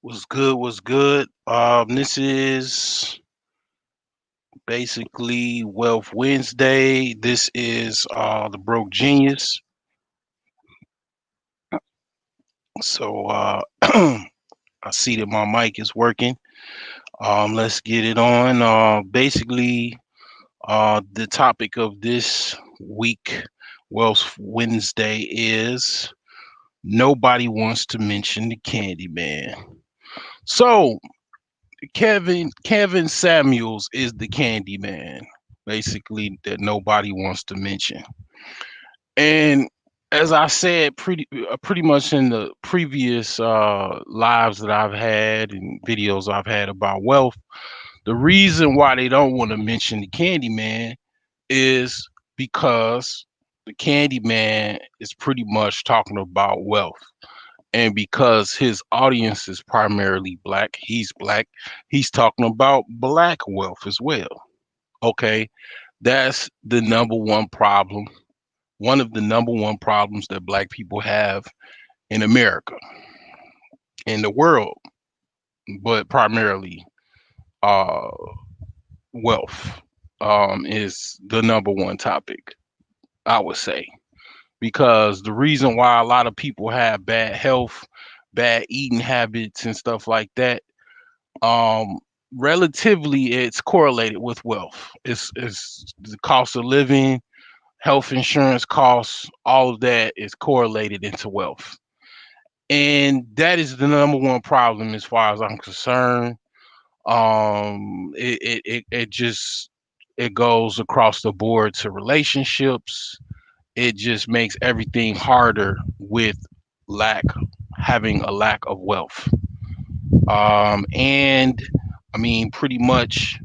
Was good, was good. This is basically Wealth Wednesday. This is the Broke Genius. So I see that my mic is working. Let's get it on. Basically, the topic of this week, Wealth Wednesday, is nobody wants to mention the Candy Man. So Kevin Samuels is the Candy Man, basically that nobody wants to mention. And as I said, pretty much in the previous lives that I've had and videos I've had about wealth, the reason why they don't want to mention the Candy Man is because the Candy Man is pretty much talking about wealth. And because his audience is primarily black, he's talking about black wealth as well. Okay, that's the number one problem, one of the number one problems that black people have in America, in the world, but primarily uh, wealth is the number one topic, I would say. Because the reason why a lot of people have bad health, bad eating habits, and stuff like that, um, relatively it's correlated with wealth. It's the cost of living, health insurance costs, all of that is correlated into wealth. And that is the number one problem as far as I'm concerned. It just it goes across the board to relationships. It just makes everything harder with lack having a lack of wealth. And I mean, pretty much,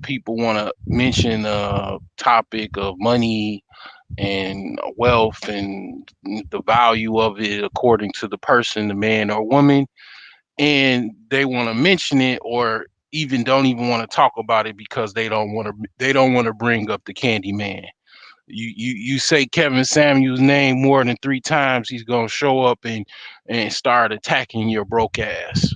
people want to mention a topic of money and wealth and the value of it according to the person, the man or woman, and they want to mention it or even don't even want to talk about it because they don't want to bring up the Candy Man. You say Kevin Samuel's name more than three times, he's gonna show up and start attacking your broke ass.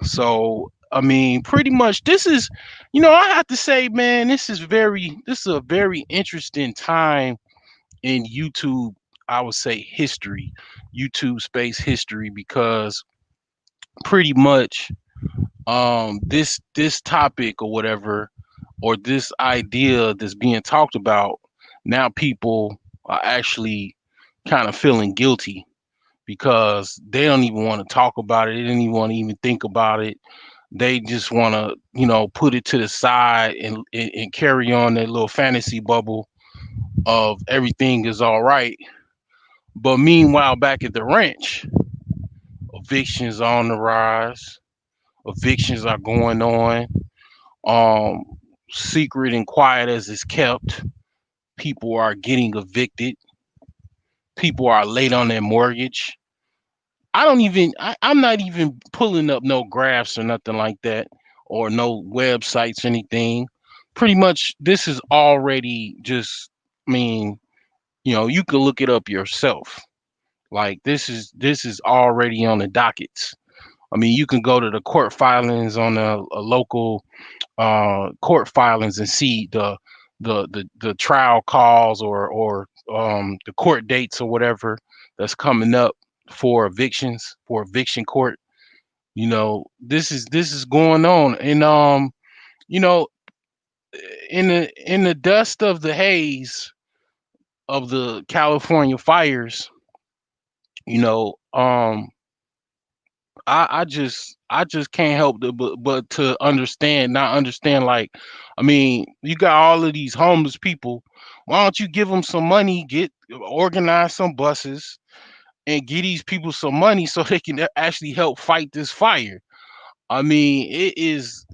So I mean, pretty much this is, I have to say, man, this is a very interesting time in YouTube. I would say history, YouTube space history, because pretty much this topic or whatever, or this idea that's being talked about now, people are actually kind of feeling guilty because they don't even want to talk about it. They don't even want to even think about it. They just want to, put it to the side and carry on their little fantasy bubble of everything is all right. But meanwhile, back at the ranch, evictions are on the rise. Evictions are going on. Um, Secret and quiet as it's kept, people are getting evicted. People are late on their mortgage. I'm not even pulling up no graphs or nothing like that, or no websites, anything. Pretty much, this is already just, I mean, you can look it up yourself. Like this is already on the dockets. I mean, you can go to the court filings on a local court filings and see the trial calls or the court dates or whatever that's coming up for evictions, for eviction court. This is going on, and you know in the dust of the haze of the California fires, you know um I just can't help but to understand, not understand, like, I mean, you got all of these homeless people. Why don't you give them some money, organize some buses, and give these people some money so they can actually help fight this fire? I mean, it is,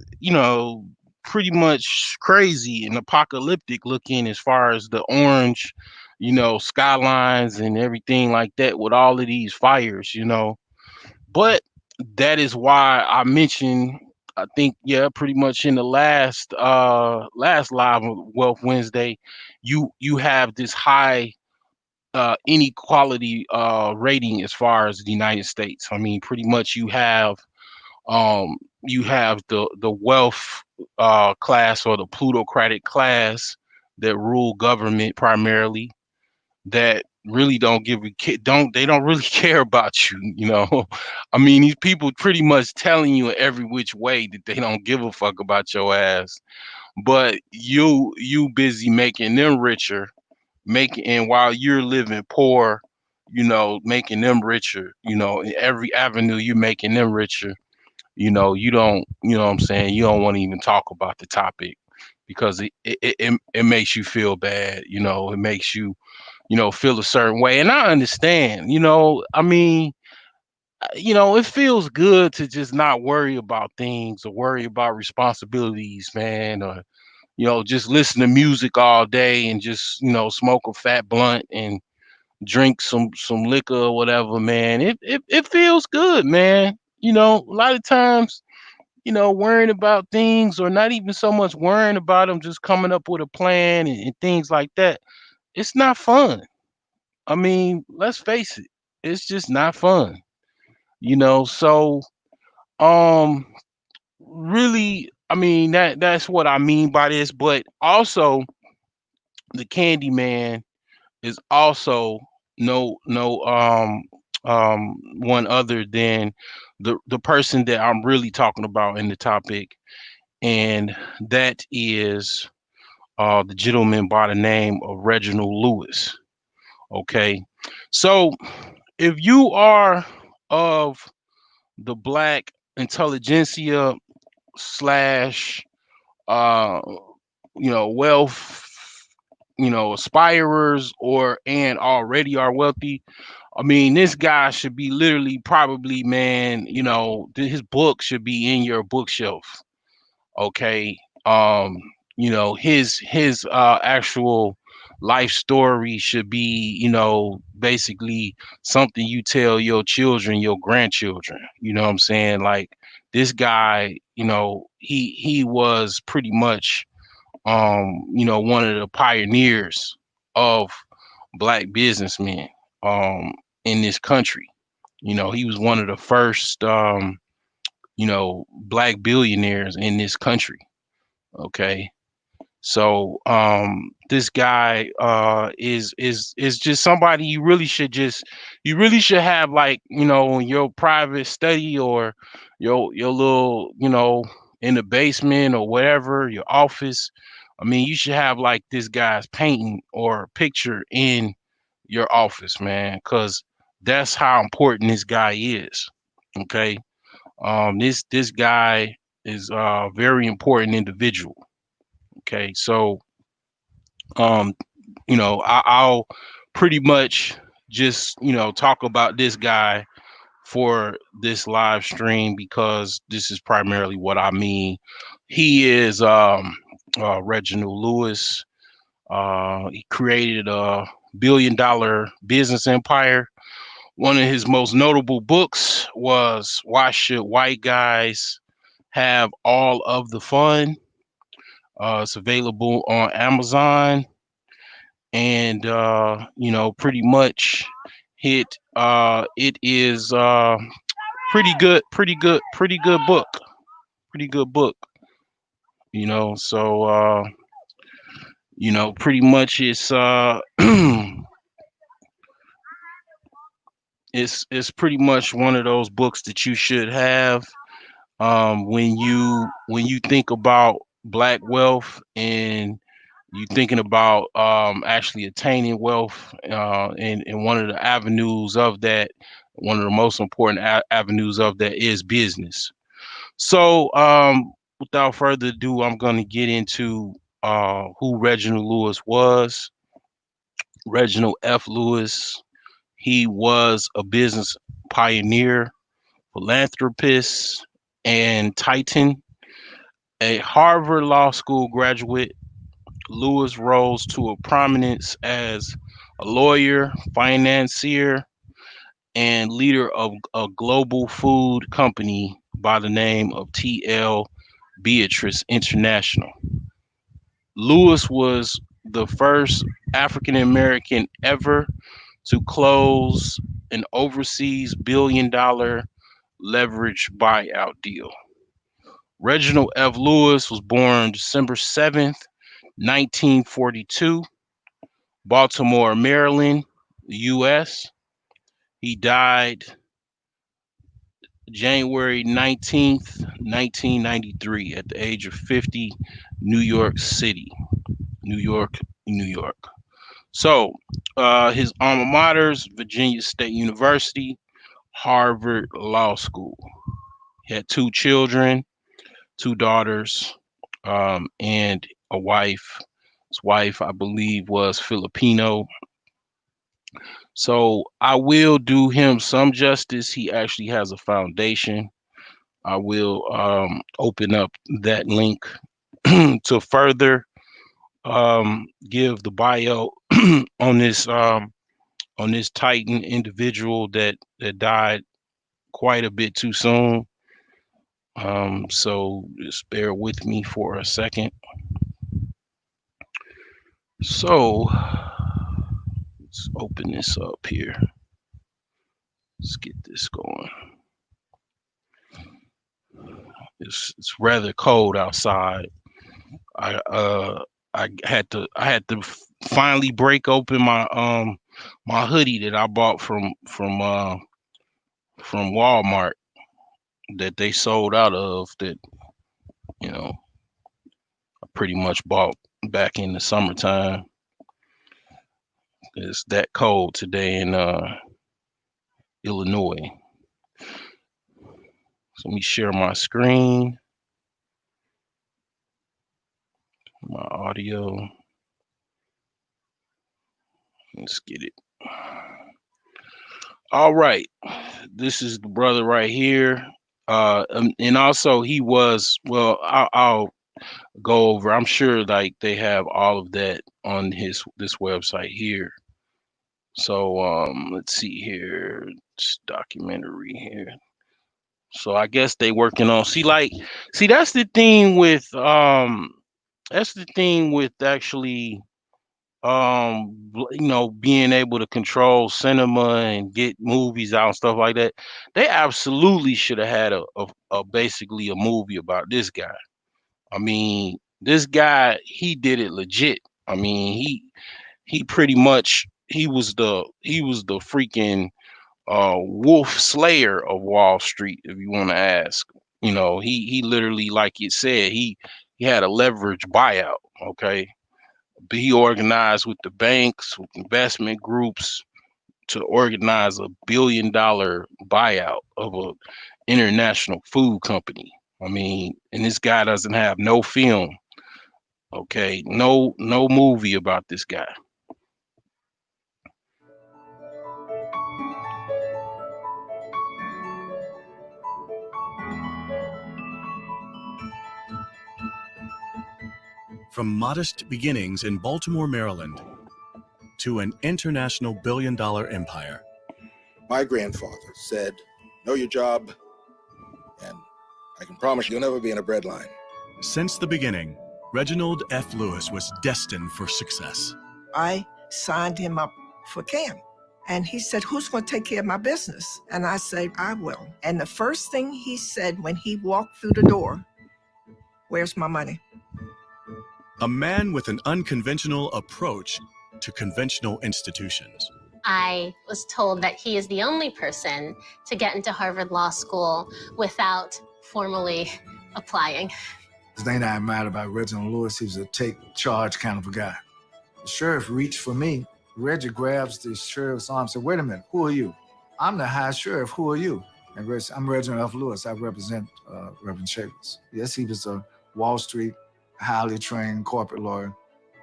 pretty much crazy and apocalyptic looking as far as the orange, skylines and everything like that with all of these fires. But that is why I mentioned, I think, yeah, pretty much in the last live on Wealth Wednesday, you have this high inequality rating as far as the United States. I mean, pretty much um you have the wealth class, or the plutocratic class, that rule government primarily, that really don't give a don't they don't really care about you, you know. I mean, these people pretty much telling you in every which way that they don't give a fuck about your ass, but you busy making them richer, making, and while you're living poor, you know, making them richer, you know, in every avenue you making them richer. You know, you don't, you know what I'm saying, you don't want to even talk about the topic, because it makes you feel bad, you know, it makes you, you know, feel a certain way. And I understand, you know, I mean, you know, it feels good to just not worry about things or worry about responsibilities, man, or, you know, just listen to music all day and just, you know, smoke a fat blunt and drink some liquor or whatever, man. It feels good, man. You know, a lot of times, you know, worrying about things, or not even so much worrying about them, just coming up with a plan and things like that. It's not fun. I mean, let's face it, it's just not fun. You know, so um really, I mean, that's what I mean by this. But also, the candy man is also no one other than the person that I'm really talking about in the topic, and that is the gentleman by the name of Reginald Lewis. Okay, so if you are of the black intelligentsia slash uh wealth, aspirers, or and already are wealthy, I mean, this guy should be literally, probably, man, his book should be in your bookshelf. Okay. um his actual life story should be, basically something you tell your children, your grandchildren. You know what I'm saying? Like, this guy, he was pretty much one of the pioneers of black businessmen in this country. He was one of the first black billionaires in this country. Okay. So this guy is just somebody you really should have, like, in your private study, or your little, in the basement or whatever, your office. I mean, you should have like this guy's painting or picture in your office, man, because that's how important this guy is. Okay. This guy is a very important individual. Okay, so um, I'll pretty much just talk about this guy for this live stream, because this is primarily what I mean. He is Reginald Lewis. He created a billion-dollar business empire. One of his most notable books was "Why Should White Guys Have All of the Fun?" It's available on Amazon, and pretty much it is pretty good book, pretty good book. So pretty much it's it's pretty much one of those books that you should have when you think about black wealth, and you thinking about actually attaining wealth, and one of the avenues of that, one of the most important avenues of that, is business. So without further ado, I'm going to get into who Reginald Lewis was. Reginald F. Lewis, he was a business pioneer, philanthropist, and titan. A Harvard Law School graduate, Lewis rose to a prominence as a lawyer, financier, and leader of a global food company by the name of TL Beatrice International. Lewis was the first African American ever to close an overseas billion-dollar leverage buyout deal. Reginald F. Lewis was born December 7th, 1942, Baltimore, Maryland, U.S. He died January 19th, 1993, at the age of 50, New York City, New York, New York. So, his alma maters, Virginia State University, Harvard Law School. He had two children, two daughters, and a wife. His wife, I believe, was Filipino. So I will do him some justice. He actually has a foundation. I will open up that link to further give the bio on this Titan individual that died quite a bit too soon. So just bear with me for a second. So let's open this up here. Let's get this going. It's rather cold outside. I had to finally break open my hoodie that I bought from Walmart that they sold out of, that I pretty much bought back in the summertime. It's that cold today in Illinois. So let me share my screen, my audio. Let's get it. All right, this is the brother right here, and also he was, well, I'll go over. I'm sure like they have all of that on this website here. So let's see here, it's documentary here. So I guess they working on, see that's the thing with actually being able to control cinema and get movies out and stuff like that. They absolutely should have had a basically a movie about this guy. I mean, this guy, he did it legit. I mean, he pretty much, he was the freaking wolf slayer of Wall Street, if you want to ask. He literally, like you said, he had a leverage buyout, okay? But he organized with the banks, with investment groups, to organize a $1 billion buyout of a international food company. I mean, and this guy doesn't have no film, okay? No movie about this guy. From modest beginnings in Baltimore, Maryland, to an international billion-dollar empire. My grandfather said, know your job, and I can promise you'll never be in a bread line. Since the beginning, Reginald F. Lewis was destined for success. I signed him up for camp. And he said, who's going to take care of my business? And I said, I will. And the first thing he said when he walked through the door, where's my money? A man with an unconventional approach to conventional institutions. I was told that he is the only person to get into Harvard Law School without formally applying. The thing I admired about Reginald Lewis, he was a take charge kind of a guy. The sheriff reached for me. Reggie grabs the sheriff's arm and said, wait a minute, who are you? I'm the high sheriff, who are you? And I'm Reginald F. Lewis, I represent Reverend Chambers. Yes, he was a Wall Street, highly trained corporate lawyer,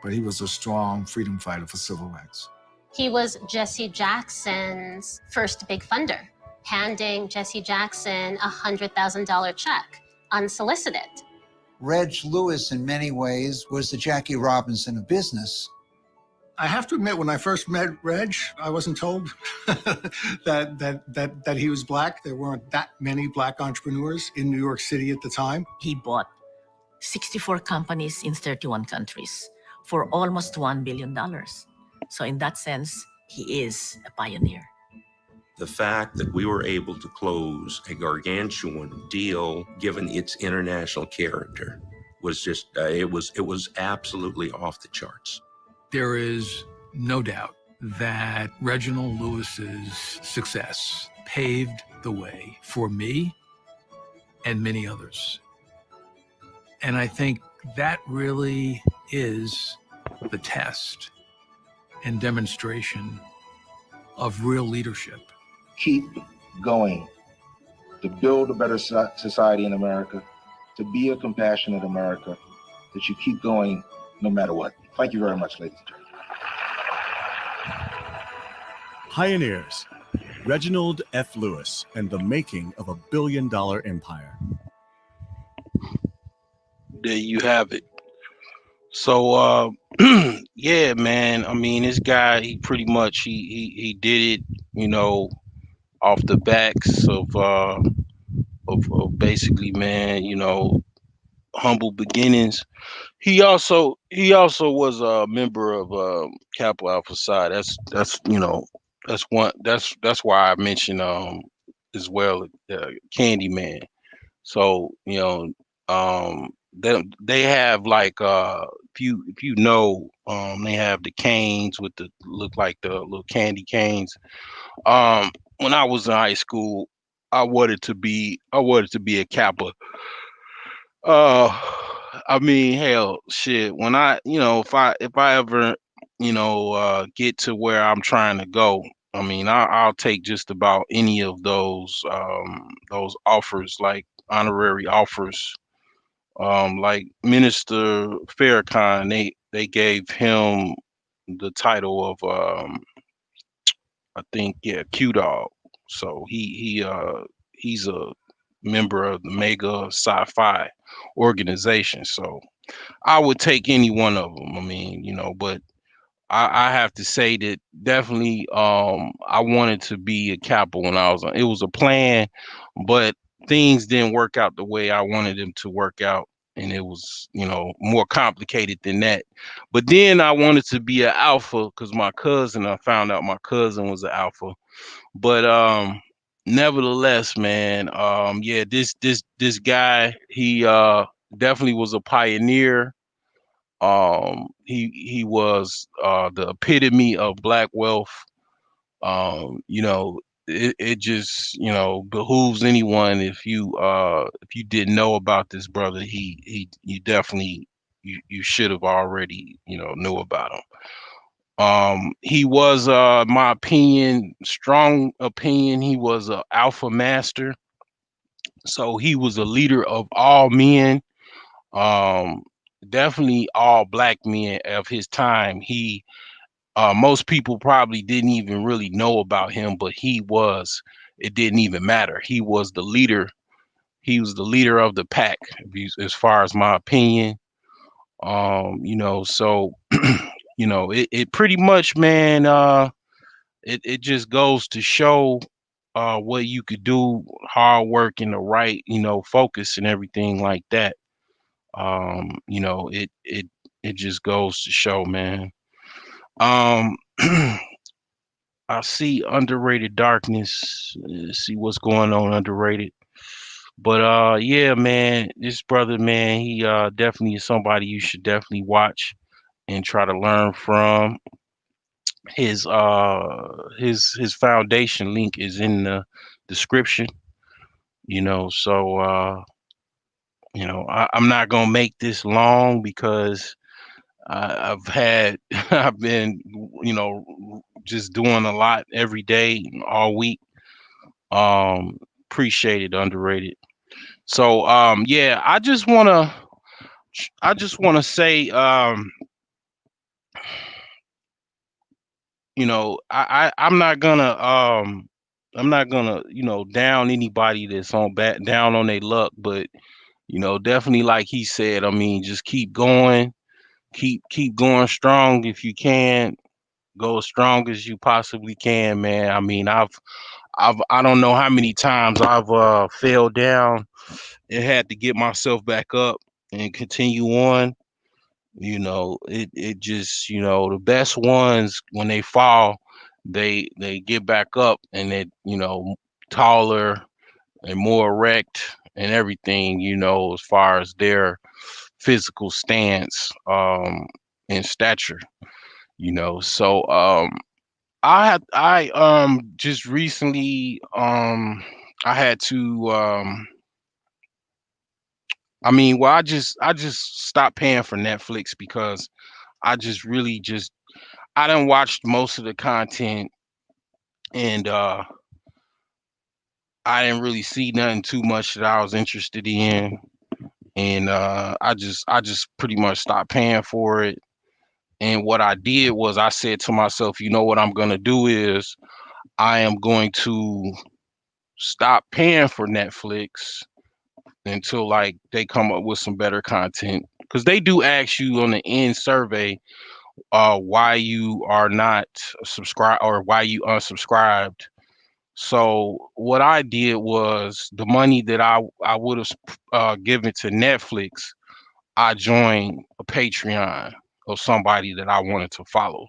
but he was a strong freedom fighter for civil rights. He was Jesse Jackson's first big funder, handing Jesse Jackson a $100,000 check, unsolicited. Reg Lewis, in many ways, was the Jackie Robinson of business. I have to admit, when I first met Reg, I wasn't told that he was black. There weren't that many black entrepreneurs in New York City at the time. He bought 64 companies in 31 countries for almost $1 billion. So in that sense, He is a pioneer. The fact that we were able to close a gargantuan deal, given its international character, was just it was absolutely off the charts. There is no doubt that Reginald Lewis's success paved the way for me and many others. And I think that really is the test and demonstration of real leadership. Keep going to build a better society in America, to be a compassionate America, that you keep going no matter what. Thank you very much, ladies and gentlemen. Pioneers, Reginald F. Lewis and the making of a billion-dollar empire. There you have it. So yeah, man, I mean, this guy, he pretty much he did it, off the backs of basically, man, humble beginnings. He also was a member of Kappa Alpha Psi. That's why I mentioned as well Candyman. So they have like if you know, they have the canes with the look like the little candy canes. When I was in high school, I wanted to be a Kappa. I mean, hell, shit. When if I ever, get to where I'm trying to go, I mean, I'll take just about any of those offers, like honorary offers. Like Minister Farrakhan, they gave him the title of I think, yeah, Q Dog. So he's a member of the mega sci-fi organization. So I would take any one of them. I mean, but I have to say that definitely I wanted to be a Kappa when I was on. It was a plan, but things didn't work out the way I wanted them to work out. And it was, more complicated than that. But then I wanted to be an alpha because I found out my cousin was an alpha. But nevertheless, man, yeah, this guy, he definitely was a pioneer. He was the epitome of black wealth. It just, behooves anyone, if you didn't know about this brother, you definitely, you should have already, knew about him. He was, my opinion, strong opinion, he was a alpha master. So he was a leader of all men, um, definitely all black men of his time. Most people probably didn't even really know about him, but it didn't even matter. He was the leader. He was the leader of the pack, as far as my opinion. So it pretty much, man, it just goes to show what you could do, hard work and the right, focus and everything like that. It just goes to show, man. Um I see underrated darkness. See what's going on underrated. But yeah, man, this brother, man, he definitely is somebody you should definitely watch and try to learn from. His foundation link is in the description. So I'm not gonna make this long because I've been, just doing a lot every day, all week. Appreciated, underrated. So yeah, I just wanna say, I'm not gonna, down anybody that's down on their luck, but definitely, like he said, I mean, just keep going, keep going strong. If you can, go as strong as you possibly can, man. I mean, I don't know how many times I've fell down and had to get myself back up and continue on. It just, the best ones, when they fall, they get back up and they, taller and more erect and everything, as far as their physical stance, and stature, So I just recently, I had to, well, I just stopped paying for Netflix because I just really just I done watched most of the content, and I didn't really see nothing too much that I was interested in, and I just pretty much stopped paying for it. And what I did was I said to myself, you know what I'm gonna do is I am going to stop paying for Netflix until like they come up with some better content, because they do ask you on the end survey why you are not subscribed or why you unsubscribed. So what I did was the money that I would have given to Netflix, I joined a Patreon of somebody that I wanted to follow.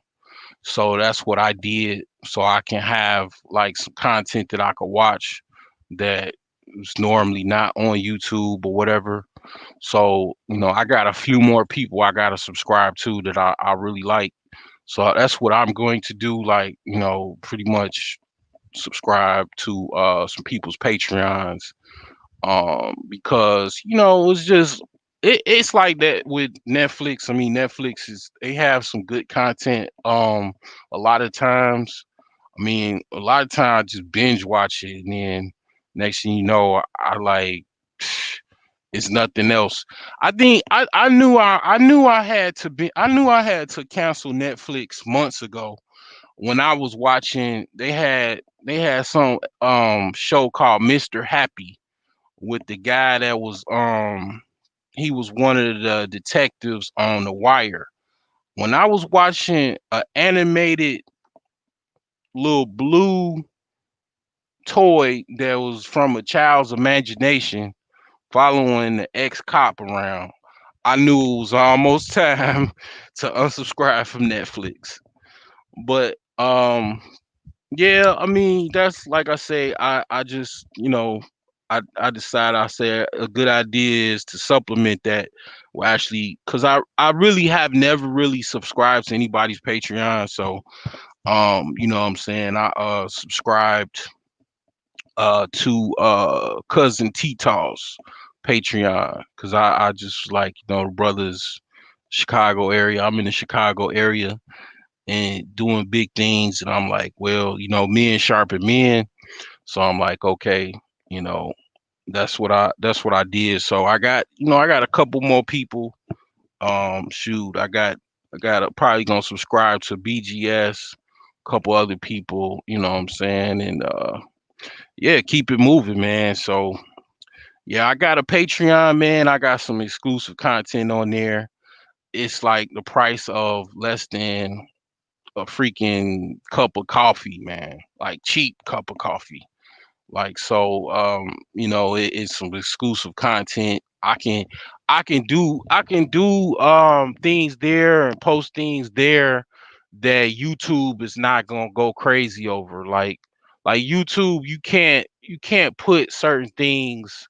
So that's what I did, so I can have like some content that I could watch that is normally not on YouTube or whatever. So, I got a few more people I gotta subscribe to that I really like. So that's what I'm going to do, like, pretty much subscribe to some people's Patreons, because it's just it's like that with Netflix. I mean, Netflix is they have some good content. A lot of times, a lot of times I just binge watch it, and then next thing you know, I like it's nothing else. I think I knew I had to cancel Netflix months ago when I was watching. They had some show called Mr. Happy with the guy that was he was one of the detectives on The Wire. When I was watching an animated little blue toy that was from a child's imagination following the ex cop around, I knew it was almost time to unsubscribe from Netflix. But yeah, that's like I say, I just, I decided, I said a good idea is to supplement that. Well, actually, because I really have never really subscribed to anybody's Patreon. So, you know what I'm saying? I subscribed to cousin T-Tall's Patreon, because I just like, the brothers Chicago area. I'm in the Chicago area and doing big things, and I'm like, well, men sharpen men. So I'm like, okay, you know, that's what I did. So I got a couple more people. Shoot, I got probably gonna subscribe to BGS, couple other people, you know what I'm saying? And yeah, keep it moving, man. So yeah, I got a Patreon, man. I got some exclusive content on there. It's like the price of less than a freaking cup of coffee, man. Like cheap cup of coffee. Like, so, it's some exclusive content. I can do things there and post things there that YouTube is not gonna go crazy over. Like YouTube, you can't put certain things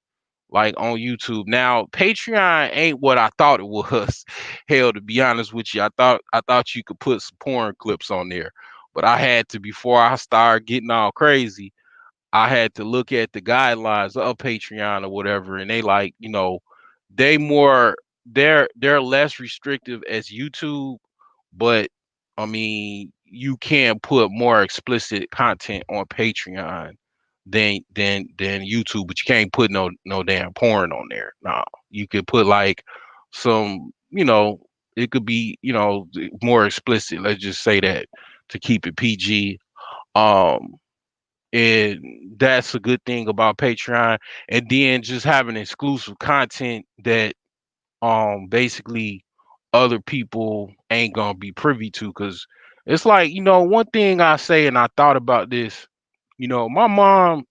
like on YouTube. Now, Patreon ain't what I thought it was. Hell, to be honest with you, I thought you could put some porn clips on there. But I had to, before I started getting all crazy, I had to look at the guidelines of Patreon or whatever, and they like, they more they're less restrictive as YouTube, but you can put more explicit content on Patreon than YouTube, but you can't put no damn porn on there. No, you could put like some, it could be, more explicit. Let's just say that, to keep it PG. Um, and that's a good thing about Patreon. And then just having exclusive content that basically other people ain't gonna be privy to, because it's like, one thing I say, and I thought about this, my mom,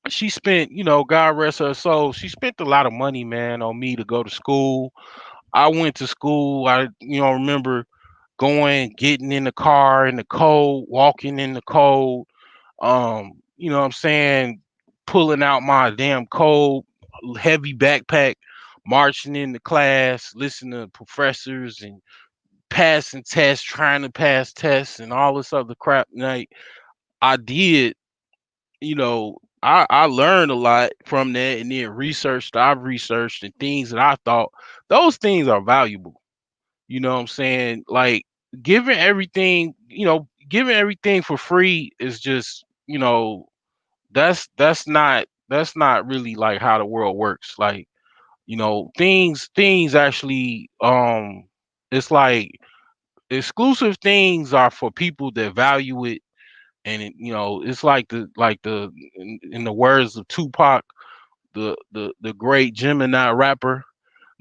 she spent, God rest her soul, she spent a lot of money, man, on me to go to school. I went to school. I remember going, getting in the car in the cold, walking in the cold, you know what I'm saying, pulling out my damn cold, heavy backpack, marching into class, listening to professors and passing tests, trying to pass tests and all this other crap. Like I did, you know, I learned a lot from that and then I've researched and things that I thought those things are valuable. You know what I'm saying? Like giving everything for free is just, that's not really like how the world works. Like, things actually it's like exclusive things are for people that value it, and it's like in the words of Tupac, the great Gemini rapper,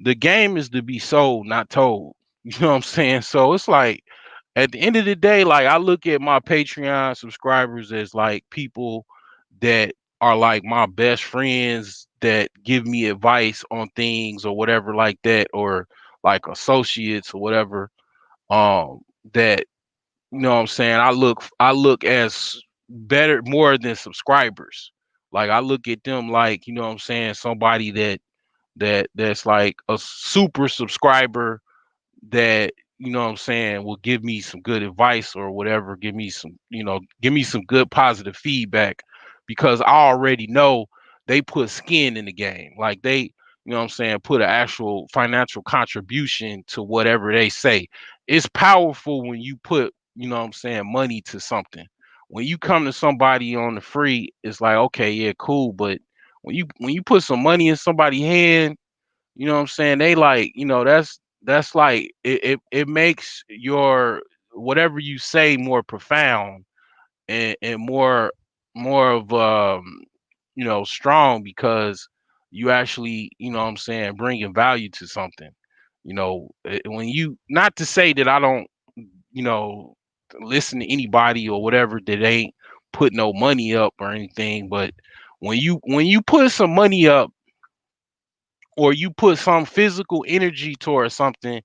the game is to be sold, not told. You know what I'm saying? So it's like at the end of the day, like I look at my Patreon subscribers as like people that are like my best friends that give me advice on things or whatever like that, or like associates or whatever. Um, that what I'm saying, I look as better more than subscribers. Like I look at them like, what I'm saying, somebody that's like a super subscriber that what I'm saying will give me some good advice or whatever, give me some good positive feedback, because I already know they put skin in the game. Like they, what I'm saying, put an actual financial contribution to whatever they say. It's powerful when you put, what I'm saying, money to something. When you come to somebody on the free, it's like, okay, yeah, cool, but when you put some money in somebody's hand, what I'm saying? They like, that's like it makes your whatever you say more profound, and more of strong, because you actually, what I'm saying, bringing value to something. When you, not to say that I don't, you know, listen to anybody or whatever that ain't put no money up or anything, but when you put some money up, or you put some physical energy towards something,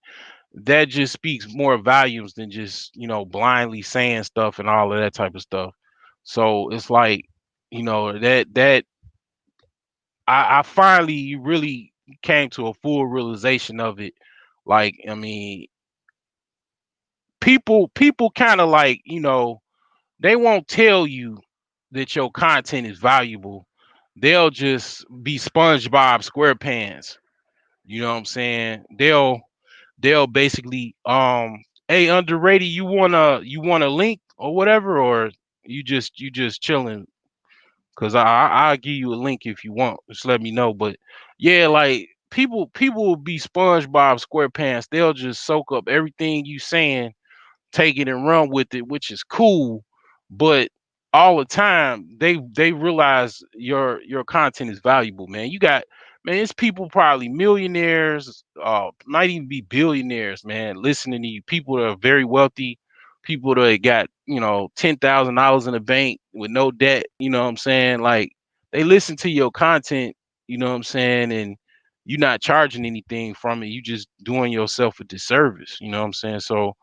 that just speaks more volumes than just blindly saying stuff and all of that type of stuff. So it's like, that I finally really came to a full realization of it. Like, I mean, people kind of like, they won't tell you that your content is valuable. They'll just be SpongeBob SquarePants. You know what I'm saying? They'll basically, hey, underrated, you want a link or whatever, or you just chilling, because I'll give you a link if you want, just let me know. But yeah, like people will be SpongeBob SquarePants. They'll just soak up everything you saying, take it and run with it, which is cool. But all the time they realize your content is valuable, man. It's people, probably millionaires, might even be billionaires, man, listening to you. People that are very wealthy, people that got, $10,000 in the bank with no debt, you know what I'm saying? Like, they listen to your content, you know what I'm saying, and you're not charging anything from it. You just doing yourself a disservice, you know what I'm saying? So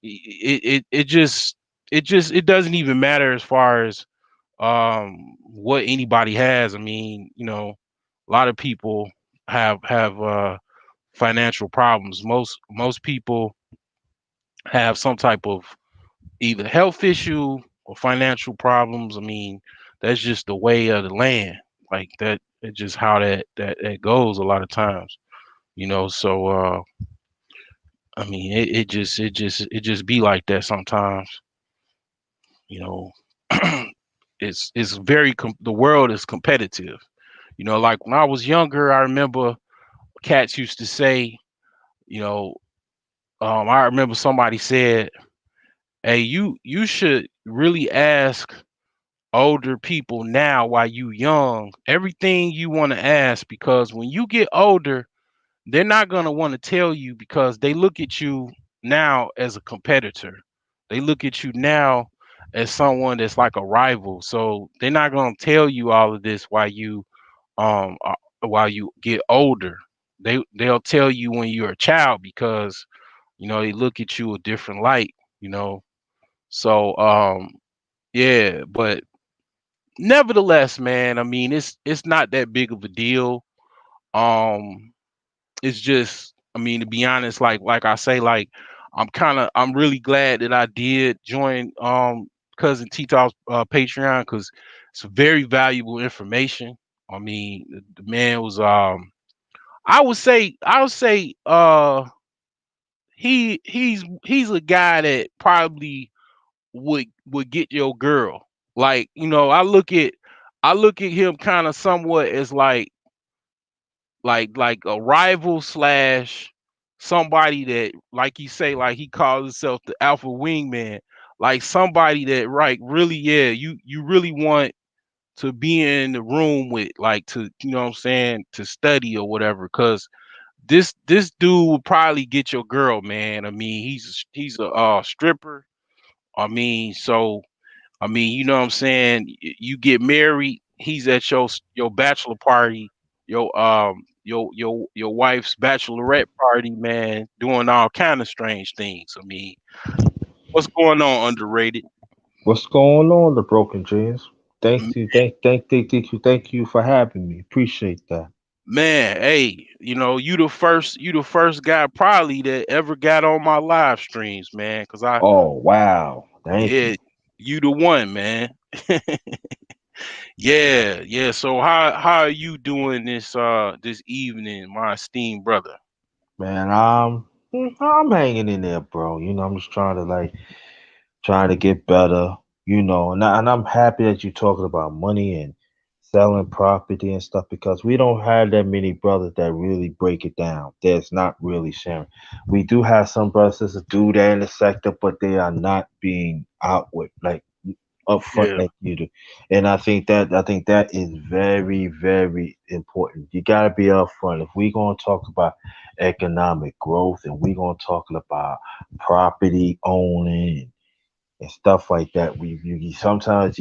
it doesn't even matter as far as what anybody has. I mean, a lot of people have financial problems. Most people have some type of either health issue or financial problems. I mean, that's just the way of the land. Like that, it's just how that goes a lot of times. So I mean, it just be like that sometimes. You know, it's very the world is competitive. Like when I was younger, I remember cats used to say, you know, I remember somebody said, "Hey, you should really ask older people now while you young everything you want to ask, because when you get older, they're not going to want to tell you, because they look at you now as a competitor. They look at you now as someone that's like a rival. So they're not going to tell you all of this while you get older. They'll tell you when you're a child, because They look at you a different light, you know. So yeah, but nevertheless, man, I mean, it's not that big of a deal. Um, it's just, I mean, to be honest, like I say, like I'm really glad that I did join cousin T Talk's Patreon, because it's very valuable information. I mean, the man was I would say he's a guy that probably would get your girl. Like, I look at him kind of somewhat as like a rival slash somebody that, like you say, like he calls himself the alpha wingman, like somebody that, right, really, yeah, you really want to be in the room with, like, to, what I'm saying, to study or whatever, because this dude will probably get your girl, man. I mean, he's a stripper. I mean, so I mean, you know what I'm saying? You get married, he's at your bachelor party, your wife's bachelorette party, man, doing all kind of strange things. I mean, what's going on, underrated? What's going on, the Broken Dreams? M- Thank you for having me. Appreciate that. Man, hey, you the first guy probably that ever got on my live streams, man. Cause Oh wow, thank yeah, you, you the one, man. Yeah, yeah. So how are you doing this evening, my esteemed brother? man. I'm hanging in there, bro. I'm just trying to get better. And I'm happy that you're talking about money and selling property and stuff because we don't have that many brothers that really break it down. There's not really sharing. We do have some brothers that do that in the sector, but they are not being outward like upfront Yeah, like you do. And I think that is very, very important. You gotta be upfront. If we're gonna talk about economic growth and we're gonna talk about property owning and stuff like that. Sometimes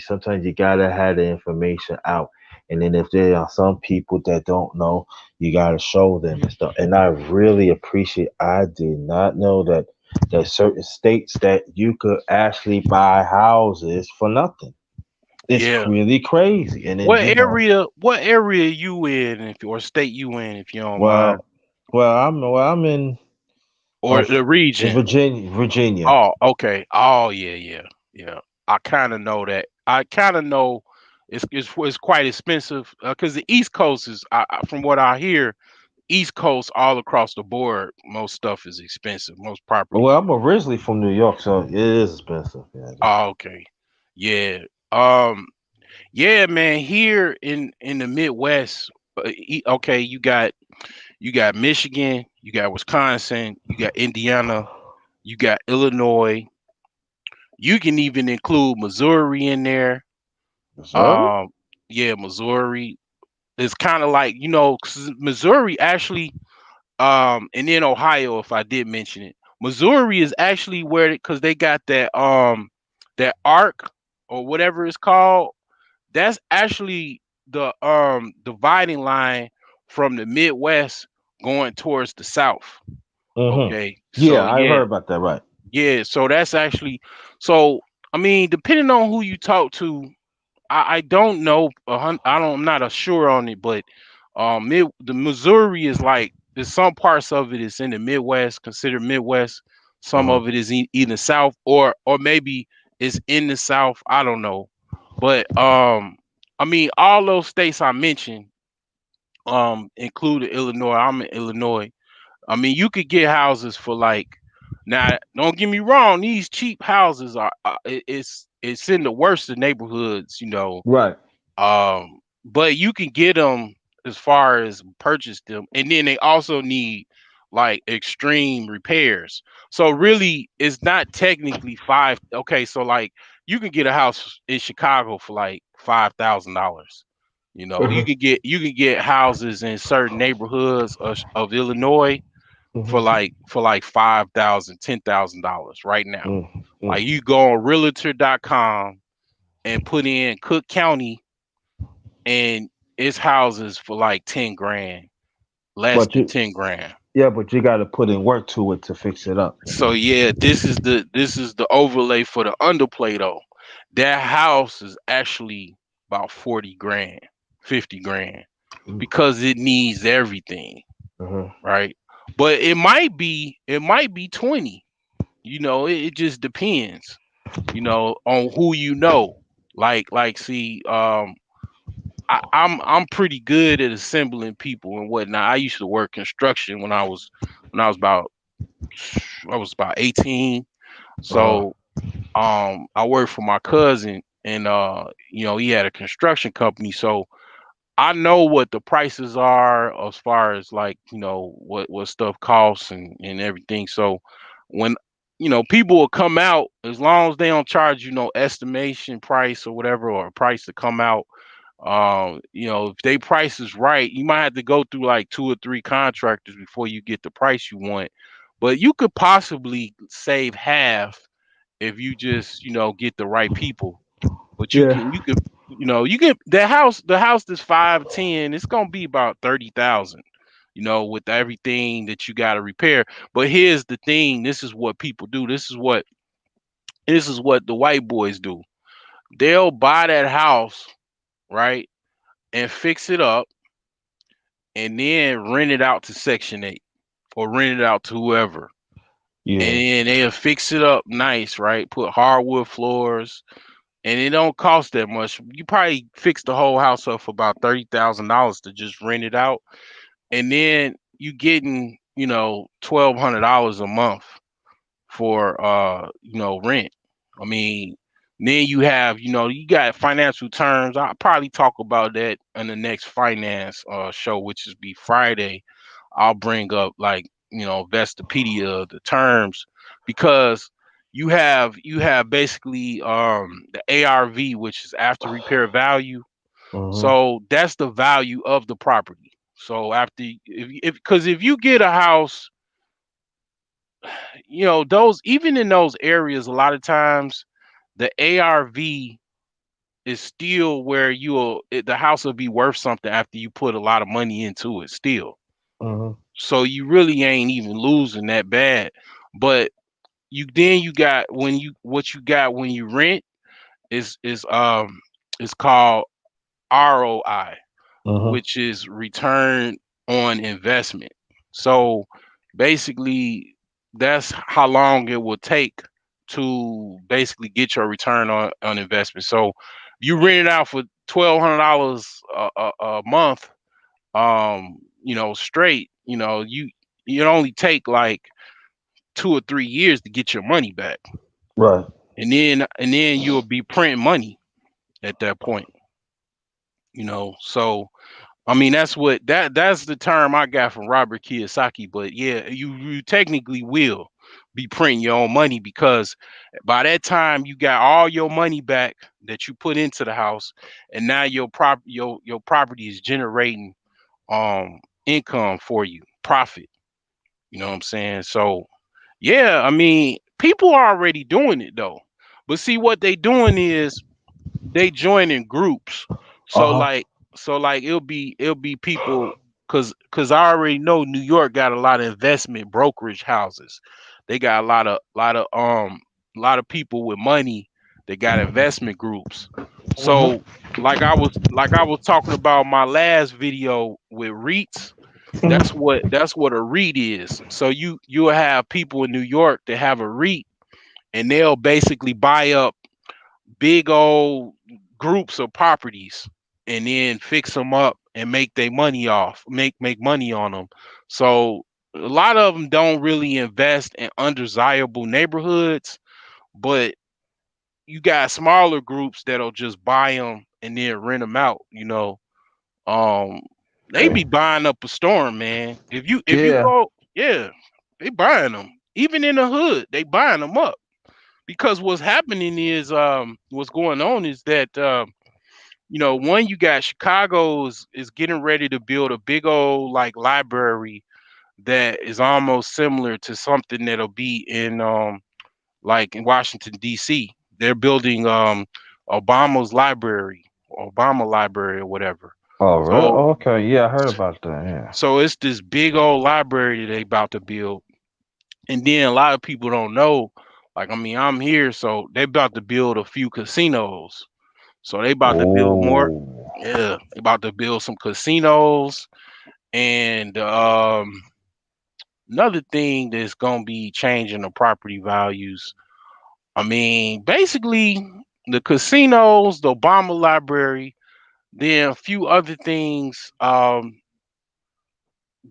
sometimes you gotta have the information out, and then if there are some people that don't know, you gotta show them and stuff. And I really appreciate. I did not know that there's certain states that you could actually buy houses for nothing. It's yeah. really crazy. And then What area you in, if or state you in, if you don't mind, well, I'm in or the in region? Virginia. Oh, okay. Oh, yeah, yeah, yeah. I kind of know that. I kind of know it's quite expensive, because the East Coast is, from what I hear, East Coast all across the board, most stuff is expensive. Most property. Well, I'm originally from New York, so it is expensive. Yeah. Oh, okay. Yeah. Um. Yeah, man. Here in the Midwest, okay, you got Michigan, you got Wisconsin, you got Indiana, you got Illinois. You can even include Missouri in there. Missouri? Um, yeah, Missouri is kind of like, 'cause Missouri actually, and then Ohio, if I did mention it. Missouri is actually where, because they got that arc or whatever it's called. That's actually the dividing line from the Midwest going towards the South. Mm-hmm. Okay, Yeah, so I yeah, heard about that. Right. yeah. So that's actually, so. I mean, depending on who you talk to, I don't know. I'm not sure on it, but the Missouri is like, there's some parts of it is in the Midwest, considered Midwest. Some Uh-huh. of it is in the South, or maybe it's in the South. I don't know, but I mean, all those states I mentioned, included Illinois. I'm in Illinois. I mean, you could get houses for like, now. Don't get me wrong; these cheap houses are, it's in the worst of neighborhoods, Right. but you can get them as far as purchase them, and then they also need like extreme repairs. So really, it's not technically five. Okay, so like you can get a house in Chicago for like $5,000. Uh-huh. You can get houses in certain neighborhoods of Illinois for Mm-hmm. like 5,000, $10,000 right now. Mm-hmm. Like, you go on realtor.com and put in Cook County, and it's houses for like 10 grand, less But than you 10 grand. Yeah, but you got to put in work to it to fix it up. So yeah, this is the overlay for the underplay though. That house is actually about 40 grand, 50 grand because it needs everything, Mm-hmm. right? But it might be 20. It just depends, on who see, I'm pretty good at assembling people and whatnot. I used to work construction when I was about 18. Uh-huh. So I worked for my cousin, and he had a construction company. So I know what the prices are as far as like, what stuff costs and everything. So when people will come out, as long as they don't charge estimation price or whatever, or a price to come out, if they price is right, you might have to go through like two or three contractors before you get the price you want. But you could possibly save half if you just get the right people. But you Yeah. can you could you get the house that's 510, it's gonna be about 30,000, with everything that you got to repair. But here's the thing: this is what people do. This is what the white boys do. They'll buy that house, right, and fix it up, and then rent it out to Section 8 or rent it out to whoever. And Yeah. then they'll fix it up nice, right? Put hardwood floors, and it don't cost that much. You probably fix the whole house up for about $30,000 to just rent it out, and then you getting $1,200 a month for rent. I mean, then you got financial terms. I'll probably talk about that in the next finance show, which is be Friday. I'll bring up like Vestopedia, the terms, because you have basically the ARV, which is after repair value. Mm-hmm. So that's the value of the property. So after, if because if you get a house, those, even in those areas, a lot of times the ARV is still where the house will be worth something after you put a lot of money into it still. Mm-hmm. So you really ain't even losing that bad. But you got, what you got when you rent is called ROI, Mm-hmm. which is return on investment. So basically, that's how long it will take to basically get your return on investment. So you rent it out for $1,200 a month, straight. You only take like 2 or 3 years to get your money back, Right. and then you'll be printing money at that point. So I mean, that's the term I got from Robert Kiyosaki. But yeah, you technically will be printing your own money, because by that time you got all your money back that you put into the house, and now your property is generating income for you, profit. You know what I'm saying? So yeah, I mean, people are already doing it though. But see, what they doing is they join in groups. So Uh-huh. like it'll be people, cause I already know New York got a lot of investment brokerage houses. They got a lot of people with money. They got investment groups. Mm-hmm. So like I was talking about my last video with REITs. That's what a REIT is. So you'll have people in New York that have a REIT, and they'll basically buy up big old groups of properties, and then fix them up and make money on them. So a lot of them don't really invest in undesirable neighborhoods, but you got smaller groups that'll just buy them and then rent them out. Um, they be buying up a storm, man. If you Yeah. go, yeah, they buying them. Even in the hood, they buying them up, because what's going on is that one, you got Chicago is getting ready to build a big old like library that is almost similar to something that'll be in like in Washington D.C. They're building Obama library or whatever. Oh, really? So Okay. Yeah, I heard about that. Yeah. so it's this big old library that they about to build. And then a lot of people don't know, like I mean, I'm here, so they about to build a few casinos. So they about to build more. Oh. Yeah, they about to build some casinos. And another thing that's gonna be changing the property values. I mean, basically the casinos, the Obama library, then a few other things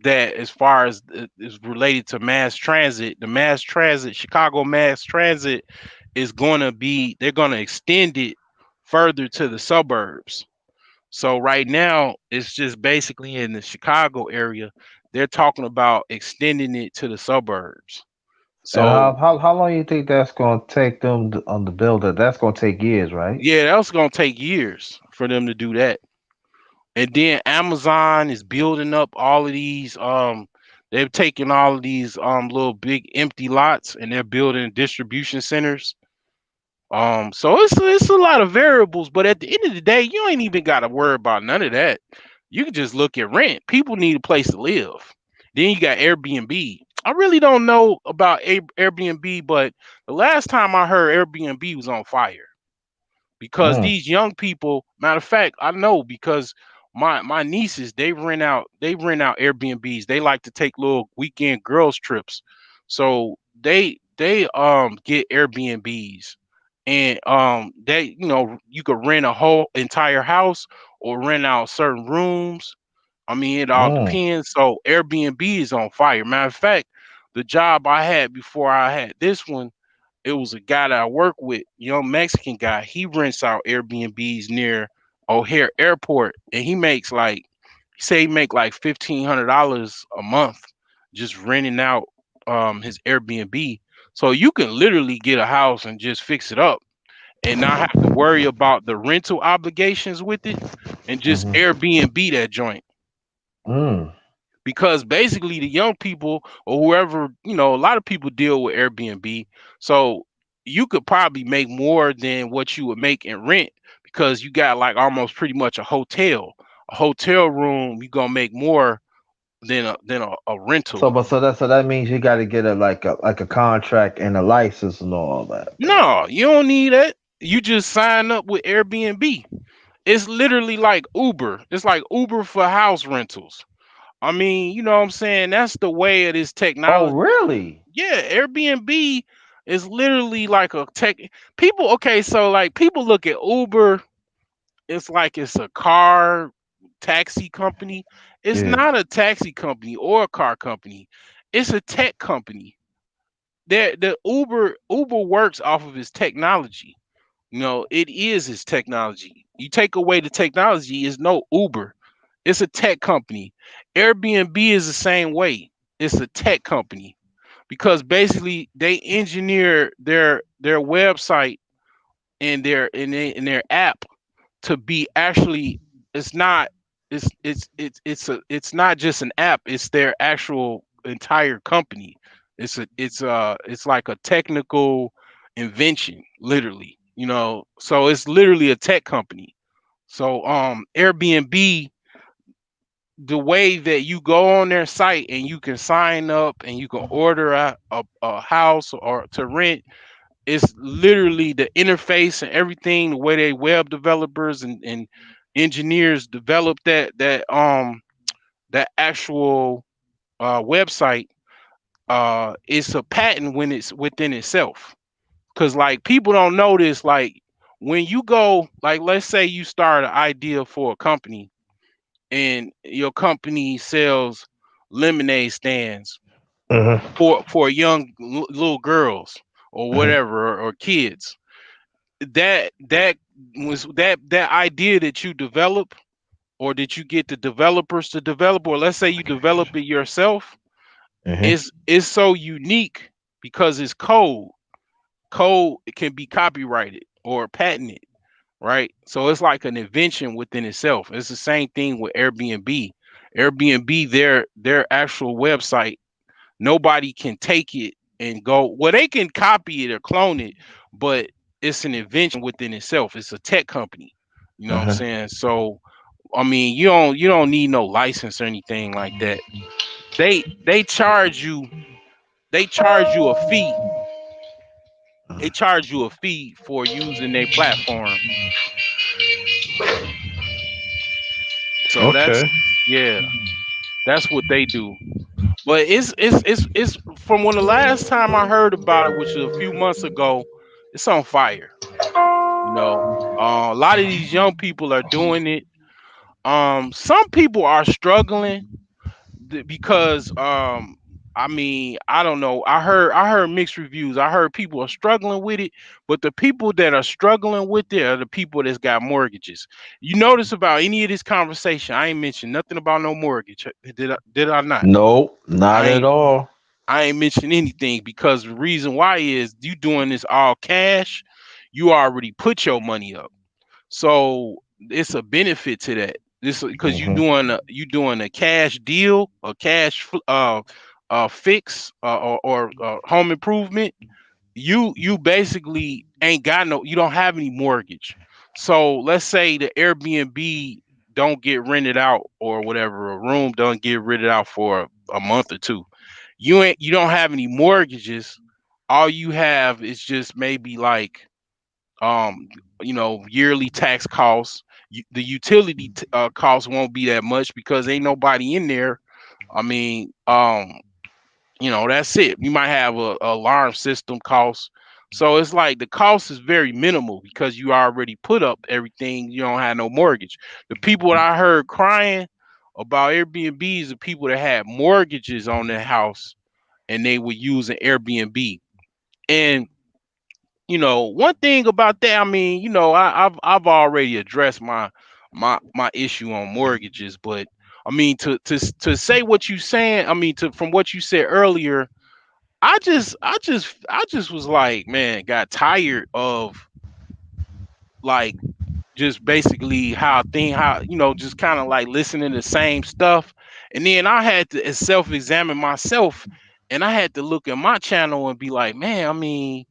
that as far as is related to mass transit, the mass transit, Chicago mass transit is going to be, they're going to extend it further to the suburbs. So right now it's just basically in the Chicago area. They're talking about extending it to the suburbs. And So how long you think that's gonna take them on the build it? That's gonna take years, right? yeah, that's going to take years for them to do that. And then Amazon is building up all of these they've taken all of these little big empty lots and they're building distribution centers. So it's a lot of variables, but at the end of the day, you ain't even got to worry about none of that. You can just look at rent. People need a place to live. Then you got Airbnb. I really don't know about Airbnb, but the last time I heard Airbnb was on fire because Mm. these young people, matter of fact, I know because my nieces, they rent out Airbnbs. They like to take little weekend girls trips. So they get Airbnbs and they, you could rent a whole entire house or rent out certain rooms. I mean, it all Mm. depends. So Airbnb is on fire. Matter of fact, the job I had before I had this one, it was a guy that I work with, young Mexican guy. He rents out Airbnbs near O'Hare Airport, and he say he make like $1,500 a month just renting out his Airbnb. So you can literally get a house and just fix it up and not have to worry about the rental obligations with it, and just Mhm. Airbnb that joint. Mm. Because basically the young people or whoever, a lot of people deal with Airbnb. So you could probably make more than what you would make in rent because you got like almost pretty much a hotel. A hotel room, you gonna make more than a rental. So that means you got to get a contract and a license and all that. No, you don't need that. You just sign up with Airbnb. It's literally like Uber. It's like Uber for house rentals. I mean, you know what I'm saying? That's the way of this Oh, technology. really? Yeah, Airbnb is literally like a tech. People, okay, so like people look at Uber, it's like it's a car taxi company. It's Yeah. not a taxi company or a car company. It's a tech company. The Uber works off of its technology. It is its technology. You take away the technology, is no Uber. It's a tech company. Airbnb is the same way. It's a tech company because basically they engineer their website and their app to be actually, it's not it's not just an app, it's their actual entire company. It's like a technical invention, literally, so it's literally a tech company. So Airbnb, the way that you go on their site and you can sign up and you can order a house or to rent, it's literally the interface and everything, the way they web developers and engineers develop that actual website. It's a patent when it's within itself. Cause like people don't notice, like when you go, like let's say you start an idea for a company and your company sells lemonade stands Mhm. for young little girls or Mhm. whatever, or kids. That was that idea that you develop, or that you get the developers to develop, or let's say you develop it yourself, Mhm. is so unique because it's code can be copyrighted or patented, right? So it's like an invention within itself. It's the same thing with Airbnb, their actual website, nobody can take it and go, well, they can copy it or clone it, but it's an invention within itself. It's a tech company. You know what I'm Mhm. saying? So I mean, you don't need no license or anything like that. They charge you a fee. They charge you a fee for using their platform. So that's, Okay. yeah, that's what they do. But it's from when the last time I heard about it, which was a few months ago, it's on fire. You know, a lot of these young people are doing it. Some people are struggling because I mean, I don't know. I heard mixed reviews. I heard people are struggling with it, but the people that are struggling with it are the people that's got mortgages. You notice about any of this conversation, I ain't mentioned nothing about no mortgage. Did I not? No, not I at ain't all. I ain't mentioned anything because the reason why is you doing this all cash. You already put your money up. So it's a benefit to that. This because Hmm. you doing a cash deal, a cash fix, or home improvement. You basically ain't got no. You don't have any mortgage. So let's say the Airbnb don't get rented out or whatever, a room don't get rented out for a month or two. You don't have any mortgages. All you have is just maybe like um yearly tax costs. The utility costs won't be that much because ain't nobody in there. I mean, that's it. You might have a alarm system cost. So it's like the cost is very minimal because you already put up everything. You don't have no mortgage. The people that I heard crying about Airbnbs are people that had mortgages on their house and they were using Airbnb. And one thing about that, I mean, I've already addressed my issue on mortgages, but I mean to say what you saying, I mean to from what you said earlier, I just was like, man, got tired of like just basically how just kind of like listening to the same stuff. And then I had to self-examine myself and I had to look at my channel and be like, man, I mean,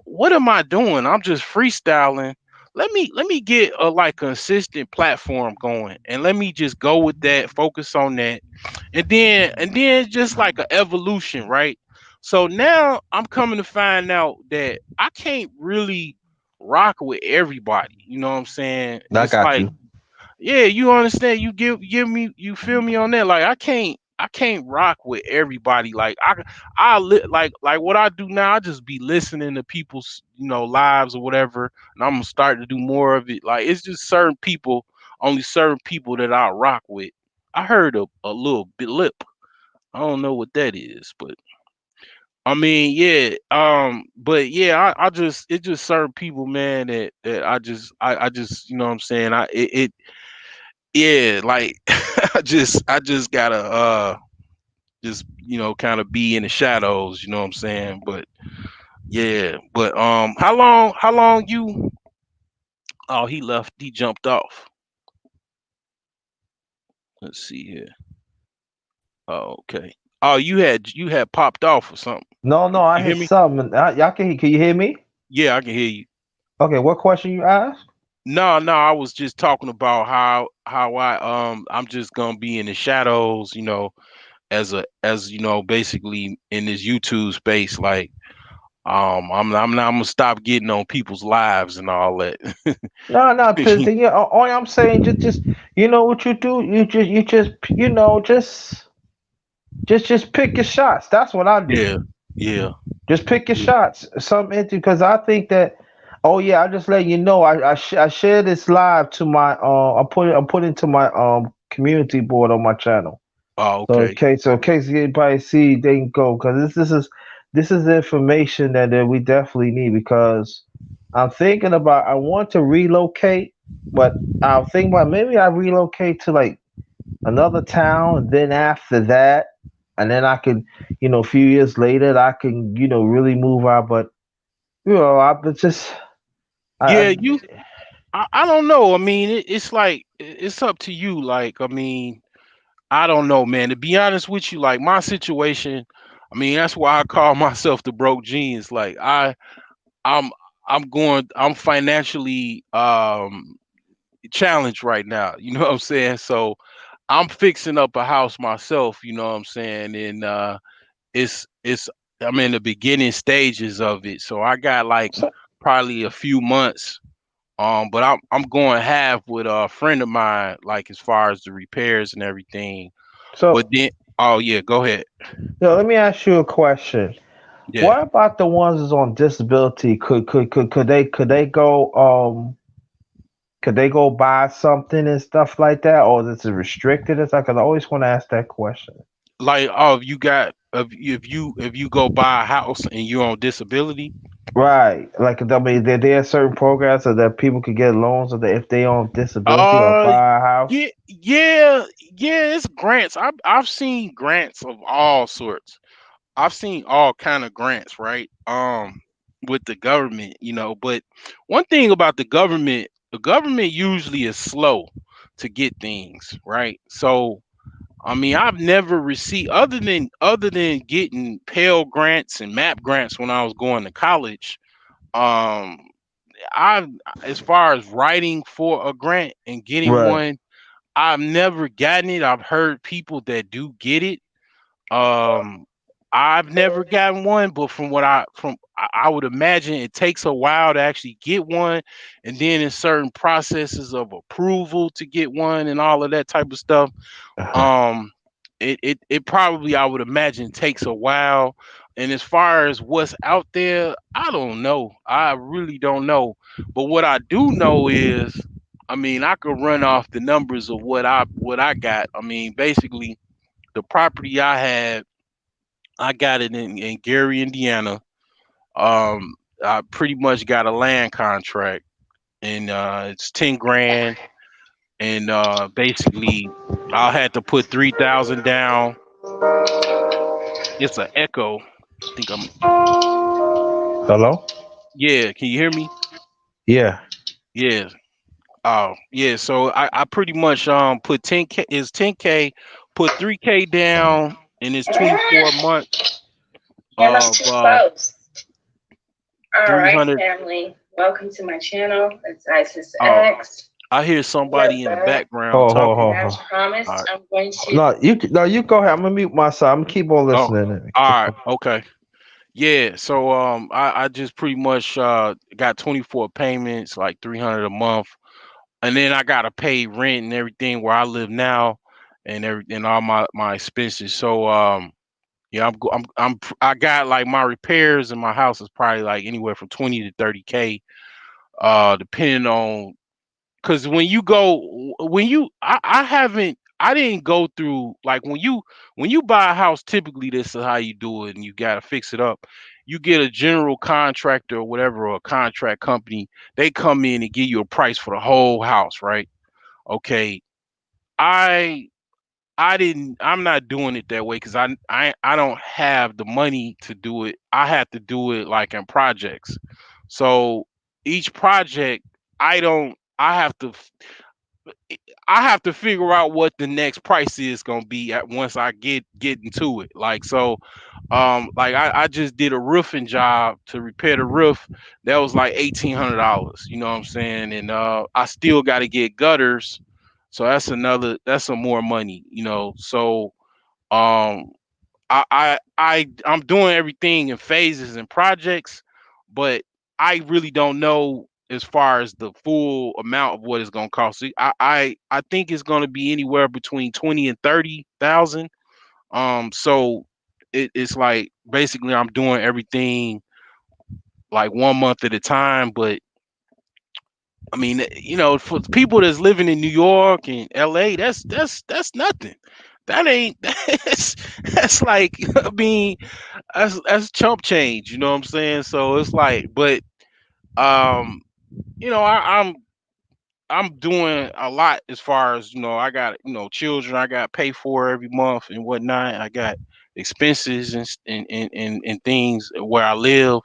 what am I doing? I'm just freestyling. Let me get a like consistent platform going and let me just go with that, focus on that. And then it's just like an evolution, right? So now I'm coming to find out that I can't really rock with everybody. You know what I'm saying? I It's got like, you. yeah, you understand. You give me, you feel me on that. Like I can't rock with everybody. Like like what I do now. I just be listening to people's lives or whatever, and I'm gonna start to do more of it. Like it's just only certain people that I rock with. I heard a little blip. I don't know what that is, but I mean, yeah, but yeah, I just it's just certain people, man, that I just you know what I'm saying. Yeah, like I just gotta just kind of be in the shadows, you know what I'm saying? But yeah, but how long you oh he left, he jumped off. Let's see here. Oh, okay. Oh, you had popped off or something. No, no, I You hear hit me? something. Y'all can you hear me? Yeah, I can hear you. Okay, what question you asked? No, no, I was just talking about I'm just gonna be in the shadows, as basically in this YouTube space, like I'm gonna stop getting on people's lives and all that. No, no, yeah, all I'm saying, just you know what you do? You just just pick your shots. That's what I do. Yeah, yeah, Just pick your yeah. shots. Something because I think that. Oh yeah, I just let you know. I share this live to my I put into my community board on my channel. Oh, So okay. in case anybody see, they can go because this is information that we definitely need because I'm thinking about I want to relocate, but I'm thinking about maybe I relocate to like another town, and then after that, and then I could, a few years later, I can, really move out. But I but just, Yeah, I I don't know. I mean, it's like it's up to you. Like, I mean, I don't know, man. To be honest with you, like my situation, I mean, that's why I call myself the broke genius. I'm I'm financially challenged right now. You know what I'm saying? So I'm fixing up a house myself. You know what I'm saying? And it's I'm in the beginning stages of it. So I got like So, probably a few months. But I'm going half with a friend of mine, like as far as the repairs and everything. But so then, oh yeah, go ahead. let me ask you a question. Yeah. What about the ones that's on disability? Could they go buy something and stuff like that, or is it restricted? It's like I always want to ask that question. Like, oh, if you got if you go buy a house and you're on disability. Right. Like I mean, there are certain programs so that people could get loans or that if they on disability or Uh, buy a house. yeah, it's grants. I've seen grants of all sorts. I've seen all kind of grants, right? With the government, but one thing about the government usually is slow to get things, right? So, I mean, I've never received other than getting Pell grants and MAP grants when I was going to college. Um, I as far as writing for a grant and getting Right. one, I've never gotten it. I've heard people that do get it. Um, I've never gotten one, but I would imagine it takes a while to actually get one, and then in certain processes of approval to get one and all of that type of stuff. Uh-huh. Um, it probably, I would imagine, takes a while. And as far as what's out there, I don't know. I really don't know. But what I do know is, I mean, I could run off the numbers of what I got. I mean, basically, the property I got it in Gary, Indiana. I pretty much got a land contract, and it's 10 grand, and basically, I had to put 3,000 down. It's an echo. I think I'm. Hello. Yeah, can you hear me? Yeah. Yeah. Oh, yeah. So I pretty much put 10K is 10K, put 3K down, and it's 24 months Yeah, that's of too close. All right, 300. family. Welcome to my channel. It's Isis Oh, X. I hear We're somebody in the back. background Hold, hold, talking. hold, And as hold. promised, All right. I'm going to. No, you go ahead. I'm gonna mute myself. I'm gonna keep on Oh, listening. all right. Okay. Yeah. So I just pretty much got 24 payments, like 300 a month, and then I gotta pay rent and everything where I live now, and everything, all my expenses. So yeah, I got like my repairs in my house is probably like anywhere from 20 to 30K, depending on, because I didn't go through, like, when you buy a house, typically this is how you do it, and you gotta fix it up. You get a general contractor or whatever, or a contract company. They come in and give you a price for the whole house, right? Okay. I I'm not doing it that way because I don't have the money to do it. I have to do it like in projects. So each project, I have to I have to figure out what the next price is gonna be once I get into it. Like, so, like I just did a roofing job to repair the roof. That was like $1,800. You know what I'm saying? And I still got to get gutters, so that's some more money. So um, I'm doing everything in phases and projects, but I really don't know as far as the full amount of what it's gonna cost. See, I think it's gonna be anywhere between 20 and 30,000. So it's like basically I'm doing everything like 1 month at a time. But I mean, for people that's living in New York and LA, that's nothing. That ain't that's like, I mean, that's chump change, you know what I'm saying? So it's like, but um, I'm doing a lot as far as, I got, children I got to pay for every month and whatnot. I got expenses and things where I live.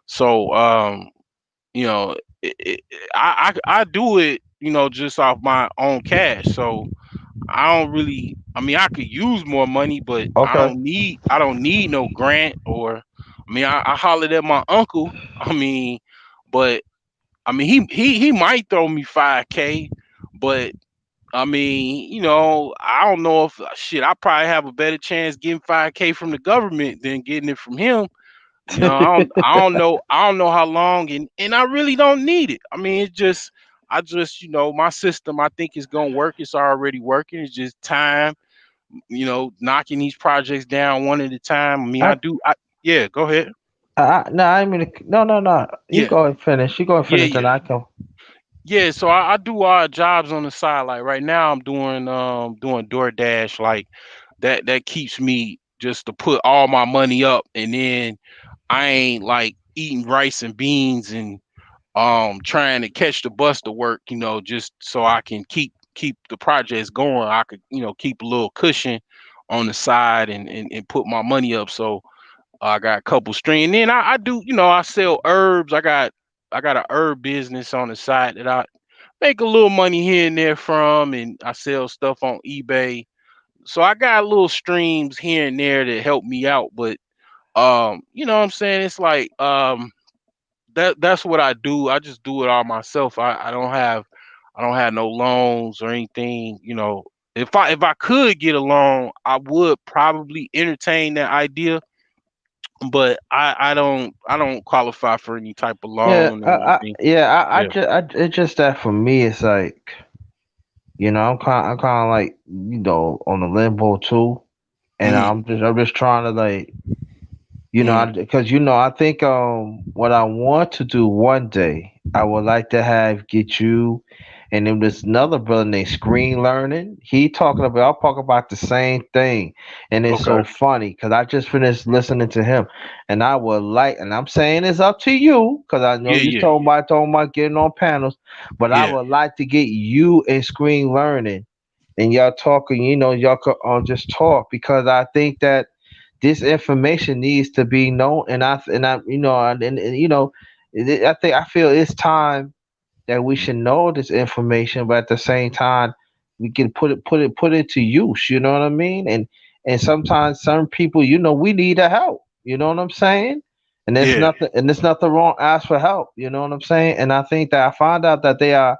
So you know, I do it, just off my own cash. So I don't really. I mean, I could use more money, but I Okay. don't need. I don't need no grant. Or, I mean, I hollered at my uncle. I mean, but I mean, he might throw me 5K, But I mean, I don't know if shit. I probably have a better chance getting 5K from the government than getting it from him. I don't know how long, and I really don't need it. I mean, I just, my system. I think is gonna work. It's already working. It's just time. Knocking these projects down one at a time. I mean, I, yeah. Go ahead. no, I mean, no. You Yeah, go and finish. You go and yeah, finish, yeah. then I can. Yeah, so I do jobs on the side. Like right now, I'm doing DoorDash. Like that keeps me just to put all my money up, and then I ain't like eating rice and beans and trying to catch the bus to work. Just so I can keep the projects going. I could keep a little cushion on the side and put my money up. So I got a couple stream. And then I do I sell herbs. I got a herb business on the side that I make a little money here and there from, and I sell stuff on eBay. So I got little streams here and there that help me out, but you know what I'm saying? It's like that's what I do. I just do it all myself. I don't have no loans or anything, If I could get a loan, I would probably entertain that idea, but I don't qualify for any type of Yeah, loan or anything. Yeah. it's just that for me, it's like, I'm kind of like, on the limbo too, and Mm, I'm just trying to like, mm, because I think what I want to do one day, I would like to get you, and then there's another brother named Screen Learning. He talking about I'll talk about the same thing, and it's okay. so funny because I just finished listening to him, and I would like, and I'm saying it's up to you because I know Yeah, you yeah, talking about getting on panels, but I yeah, would like to get you and Screen Learning, and y'all talking, y'all could just talk because I think that this information needs to be known, and I I think I feel it's time that we should know this information, but at the same time we can put it to use, you know what I mean? And sometimes some people, we need a help, you know what I'm saying? yeah, And there's nothing wrong ask for help, you know what I'm saying? And I think that I found out that they are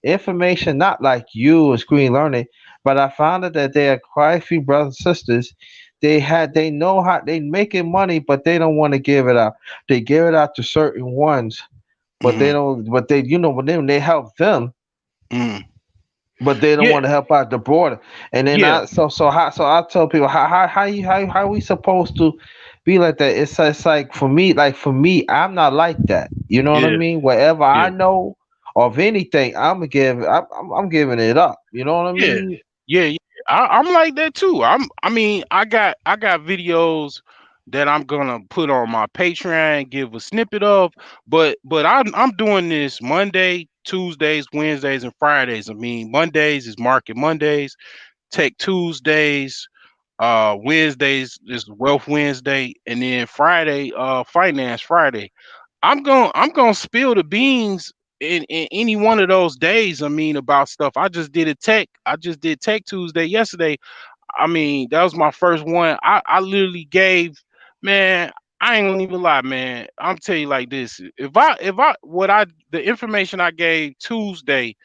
information not like you or screen learning, but I found out that there are quite a few brothers and sisters. They know how they making money, but they don't want to give it out. They give it out to certain ones, but they mm, don't. But but then they help them, mm. but they don't Yeah, want to help out the broader. And then yeah, I tell people how we supposed to be like that. It's like for me, I'm not like that. You know what I yeah, mean? Whatever I yeah, know of anything, I'm giving it up. You know what I yeah, mean? yeah. I'm like that too. I mean, I got videos that I'm gonna put on my Patreon, give a snippet of, but I'm doing this Monday, Tuesdays, Wednesdays, and Fridays. I mean, Mondays is Market Mondays, Tech Tuesdays, Wednesdays is Wealth Wednesday, and then Friday, Finance Friday. I'm gonna spill the beans in any one of those days. I mean, about stuff. I just did Tech Tuesday yesterday. I mean, that was my first one. I literally gave, man. I ain't gonna even lie, man. I'm tell you like this. If I what I the information I gave Tuesday,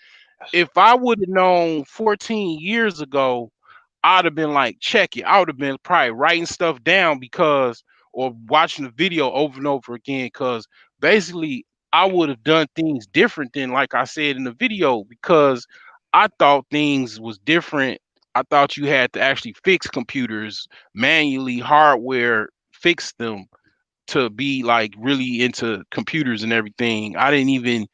if I would have known 14 years ago, I'd have been like, check it. I would have been probably writing stuff down because, or watching the video over and over again, because basically I would have done things different than like I said in the video, because I thought things was different. I thought you had to actually fix computers manually, hardware, fix them to be like really into computers and everything. I didn't even,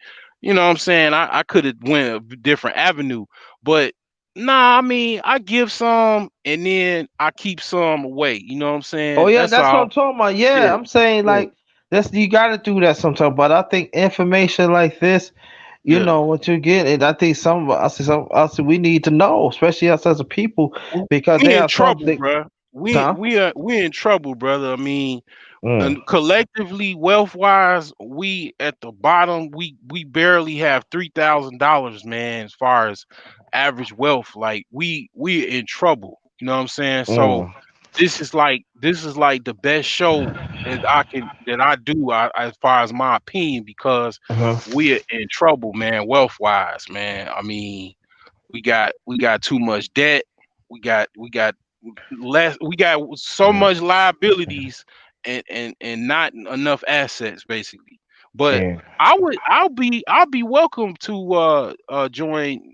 what I'm saying? I could have went a different avenue, but nah, I mean, I give some and then I keep some away. You know what I'm Oh saying? yeah, That's that's what all. I'm talking about. Yeah, Yeah, I'm saying yeah, like that's you got to do that sometimes. But I think information like this, yeah. what you get, and I think some of us we need to know, especially us as a people, because We they in are trouble, something. bro. We Huh? we are we in trouble, brother. I mean, Mm. and collectively, wealth wise, we at the bottom. We barely have $3,000, man. As far as average wealth, like we in trouble. You know what I'm saying? So Mm. this is like the best show that I do, as far as my opinion, because Uh-huh. we're in trouble, man. Wealth wise, man. I mean. We got too much debt. We got less. We got so much liabilities and not enough assets, basically. But Yeah. I'll be welcome to join.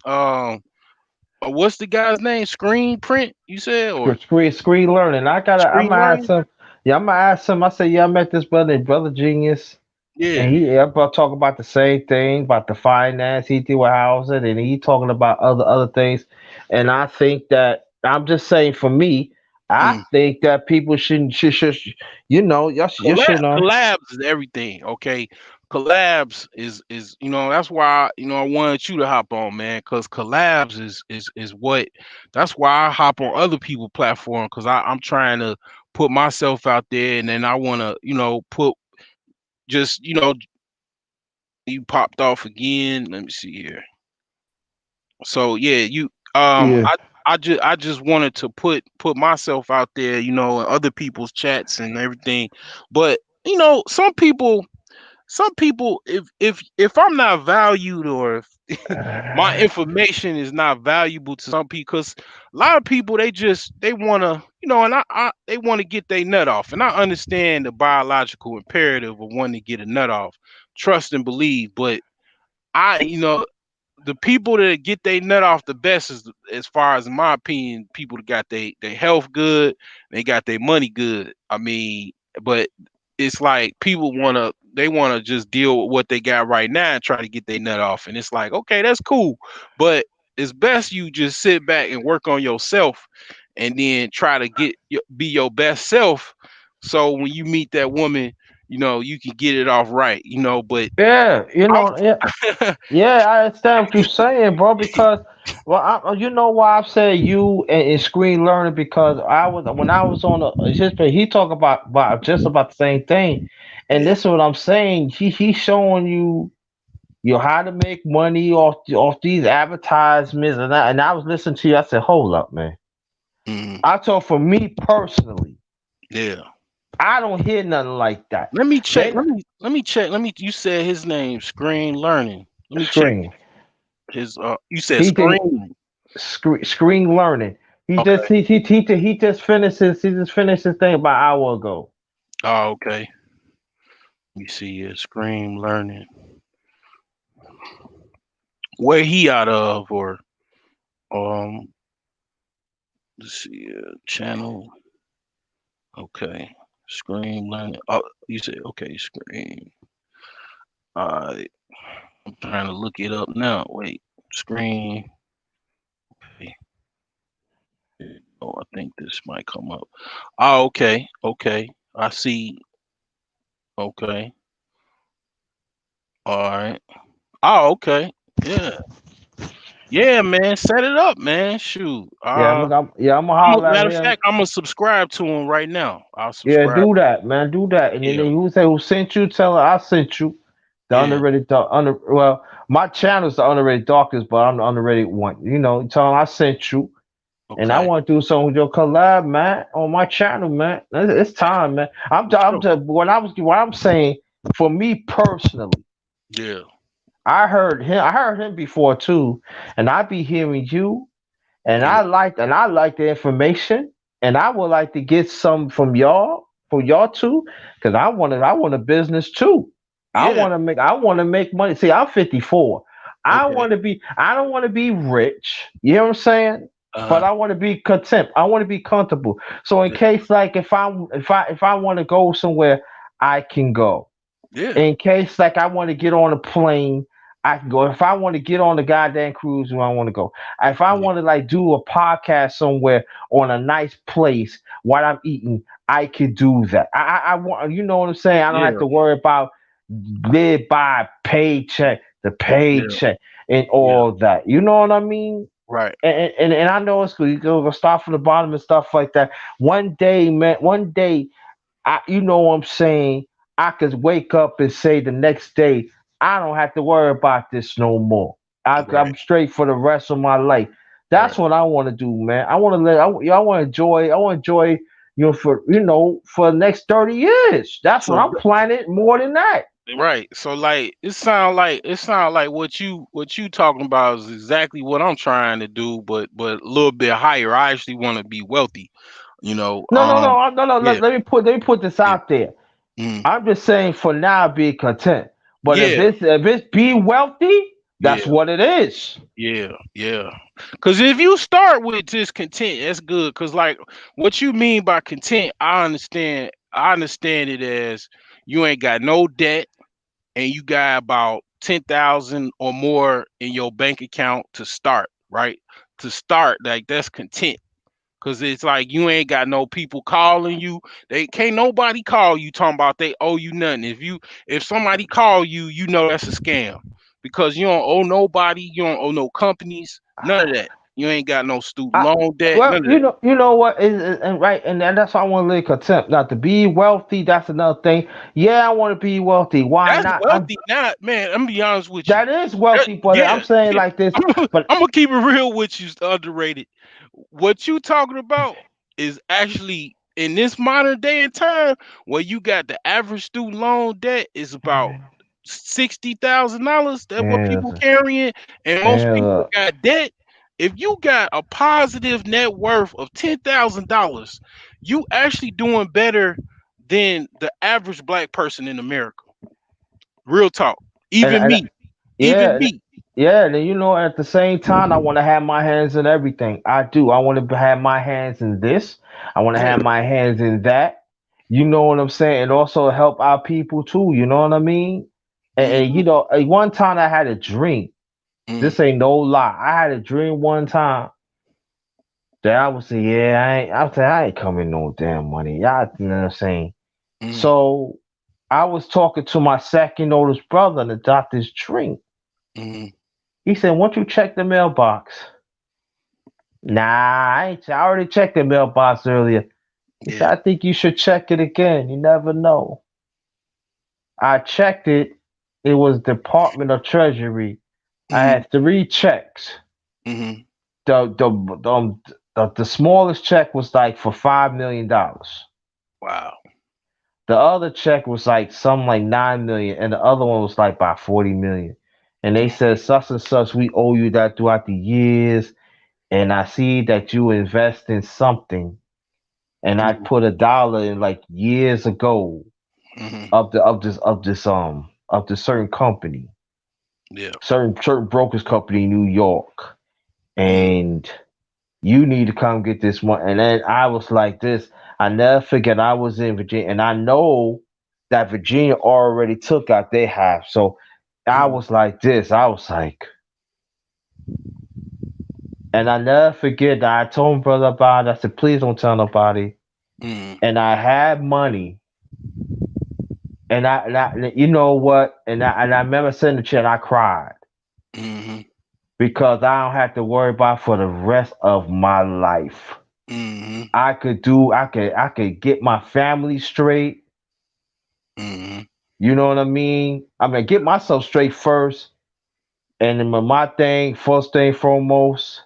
What's the guy's name? Screen print, you said, or Screen learning. I'm screen gonna ask learning? him. Yeah, I'm gonna ask him. I said, yeah, I met this brother, brother genius. Yeah. And he about talk about the same thing about the finance. He do a housing, and he talking about other things. And I think that I'm just saying for me, I Mm. think that people should you should know. Collabs is everything. Okay, collabs is that's why I wanted you to hop on, man, because collabs is what that's why I hop on other people platform, because I'm trying to put myself out there, and then I want to put just you popped off again. Let me see here. So yeah, Yeah. I just wanted to put myself out there, in other people's chats and everything. But some people, if I'm not valued, or if my information is not valuable to some people, because a lot of people, they want to, and they want to get their nut off, and I understand the biological imperative of wanting to get a nut off, trust and believe. But the people that get their nut off the best is, as far as in my opinion, people that got their health good, they got their money good. I mean, but it's like people they wanna just deal with what they got right now and try to get their nut off. And it's like, okay, that's cool. But it's best you just sit back and work on yourself, and then try to be your best self. So when you meet that woman, you can get it off right, but Yeah, yeah. I Yeah, I understand what you're saying, bro. Because, well, you know why I've said you and screen learning, because I was when I was on his page, he talked about just about the same thing, and yeah. this is what I'm saying. He's showing you how to make money off these advertisements, and I was listening to you. I said, hold up, man. Mhm. I told for me personally, Yeah. I don't hear nothing like that. Let me check. They Let me check. You said his name, Screen Learning. Let me check screen. his. You said He did Screen. screen learning. Okay. He just finished his thing about an hour ago. Oh, okay. Let me see here. Screen Learning. Where he out of, or um. Let's see. Channel. Okay. Screen Learning. Oh, you said okay. Screen. Alright. I'm trying to look it up now. Wait. Screen. Okay. Oh, I think this might come up. Oh, okay. Okay. I see. Okay. All right. Oh, okay. Yeah. Yeah, man. Set it up, man. Shoot. I'm gonna holler at Matter of him. fact, I'm gonna subscribe to him right now. I'll Yeah, subscribe. do that, man. Do that. And then Yeah. who say who sent you? Tell her I sent you. The Yeah. underrated well, my channel's the underrated darkest, but I'm the underrated one. Tell them I sent you. And I Okay. want to do something with your collab, man, on my channel, man. It's time, man. For I'm sure. just what I'm saying for me personally. Yeah. I heard him before too, and I be hearing you, and Yeah. I like the information, and I would like to get some from y'all too, because I want a business too. Yeah. I want to make money. See, I'm 54. Okay. I don't want to be rich. You know what I'm saying? But Uh. I want to be content. I want to be comfortable. So in Yeah. case like if I want to go somewhere, I can go. Yeah. In case like I want to get on a plane, I can go. If I want to get on the goddamn cruise where I want to go. If I Yeah. want to like do a podcast somewhere on a nice place while I'm eating, I could do that. I want, you know what I'm saying? I don't have Yeah. to worry about live by paycheck to Yeah. paycheck and Yeah. all that. You know what I mean? Right. And I know it's good. You go start from the bottom and stuff like that. One day, man, one day you know what I'm saying? I could wake up and say the next day, I don't have to worry about this no more. Right. I'm straight for the rest of my life. That's Right. what I want to do, man. I want to enjoy. I want to enjoy. For for the next 30 years. That's what So I'm planning. More than that. Right. So like it sound like what you talking about is exactly what I'm trying to do, but a little bit higher. I actually want to be wealthy. You know. No. Yeah. Let me put this Yeah. out there. Mm, I'm just saying for now, be content. But if yeah. it's be wealthy, that's Yeah. what it is. Yeah. Yeah. Because if you start with just content, that's good. Because like what you mean by content, I understand. I understand it as you ain't got no debt and you got about 10,000 or more in your bank account to start, right? To start, like that's content. Cause it's like you ain't got no people calling you. They can't nobody call you talking about they owe you nothing. If somebody call you, you know that's a scam. Because you don't owe nobody, you don't owe no companies, none of that. You ain't got no student I, loan debt, well, none of that. you know what and right, and that's why I want to live content. Not to be wealthy, that's another thing. Yeah, I want to be wealthy. Why That's not? wealthy, not man. I'm gonna be honest with you. That is wealthy, but Yeah, I'm saying yeah. like this. I'm But gonna keep it real with you. Underrated. What you talking about is actually in this modern day and time where you got the average student loan debt is about $60,000. That's what man, people carrying, and most people look, got debt. If you got a positive net worth of $10,000, you actually doing better than the average black person in America. Real talk. Even and me. Even yeah, me. yeah, and you know, at the same time, I want to have my hands in everything. I do. I want to have my hands in this. I want to Yeah. have my hands in that. You know what I'm saying? And also help our people too. You know what I mean? And you Mm-hmm. know, one time I had a dream. Mm-hmm. This ain't no lie. I had a dream one time that I was saying, yeah, I ain't coming no damn money. Y'all, you know what I'm saying? Mm-hmm. So I was talking to my second oldest brother and the doctor's dream. Mm-hmm. He said, "Won't you check the mailbox?" Nah, I already checked the mailbox earlier. He said, Yeah. "I think you should check it again. You never know." I checked it. It was Department of Treasury. I Mm-hmm. had three checks. Mm-hmm. The smallest check was like for $5 million. Wow. The other check was like something like 9 million, and the other one was like by 40 million. And they said such and such, we owe you that throughout the years. And I see that you invest in something, and I Mm-hmm. put $1 in like years ago Mm-hmm. of this certain company, Yeah. certain brokers company in New York, Mm-hmm. and you need to come get this one. And then I was like this. I never forget. I was in Virginia, and I know that Virginia already took out their half. So I Mm-hmm. was like this. I was like, and I never forget that I told my brother about it. I said, please don't tell nobody. Mm-hmm. And I had money, you know what? And I remember sitting in the chair and I cried Mm-hmm. because I don't have to worry about for the rest of my life. Mm-hmm. I could get my family straight. Mm-hmm. You know what I mean? I mean, get myself straight first, and then my thing, first thing foremost.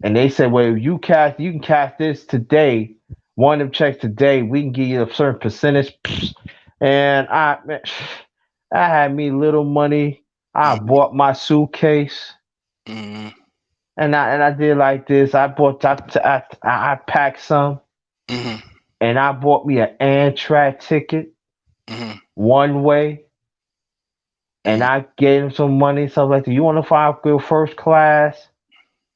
And they said, well, if you can cash this today, one of them checks today, we can give you a certain percentage. And man, I had me little money. I Mm-hmm. bought my suitcase, Mm-hmm. and I did like this. I packed some, Mm-hmm. and I bought me an Amtrak ticket Mm-hmm. one way, and I gave him some money. So I was like, "Do you want to fly go first class?"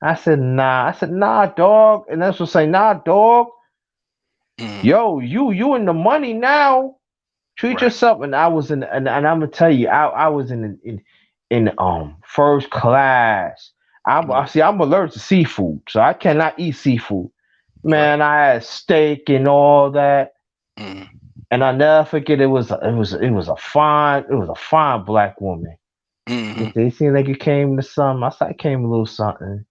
I said, "Nah." I said, "Nah, dog." And that's what say, "Nah, dog. Mm-hmm. Yo, you in the money now. Treat Right. yourself." And I was and I'm gonna tell you, I was in first class. I Mm-hmm. see I'm allergic to seafood, so I cannot eat seafood. Right. Man, I had steak and all that. Mm-hmm. And I never forget it was a fine black woman. He Mm-hmm. said, "You seem like you came to something." I said, "I came a little something."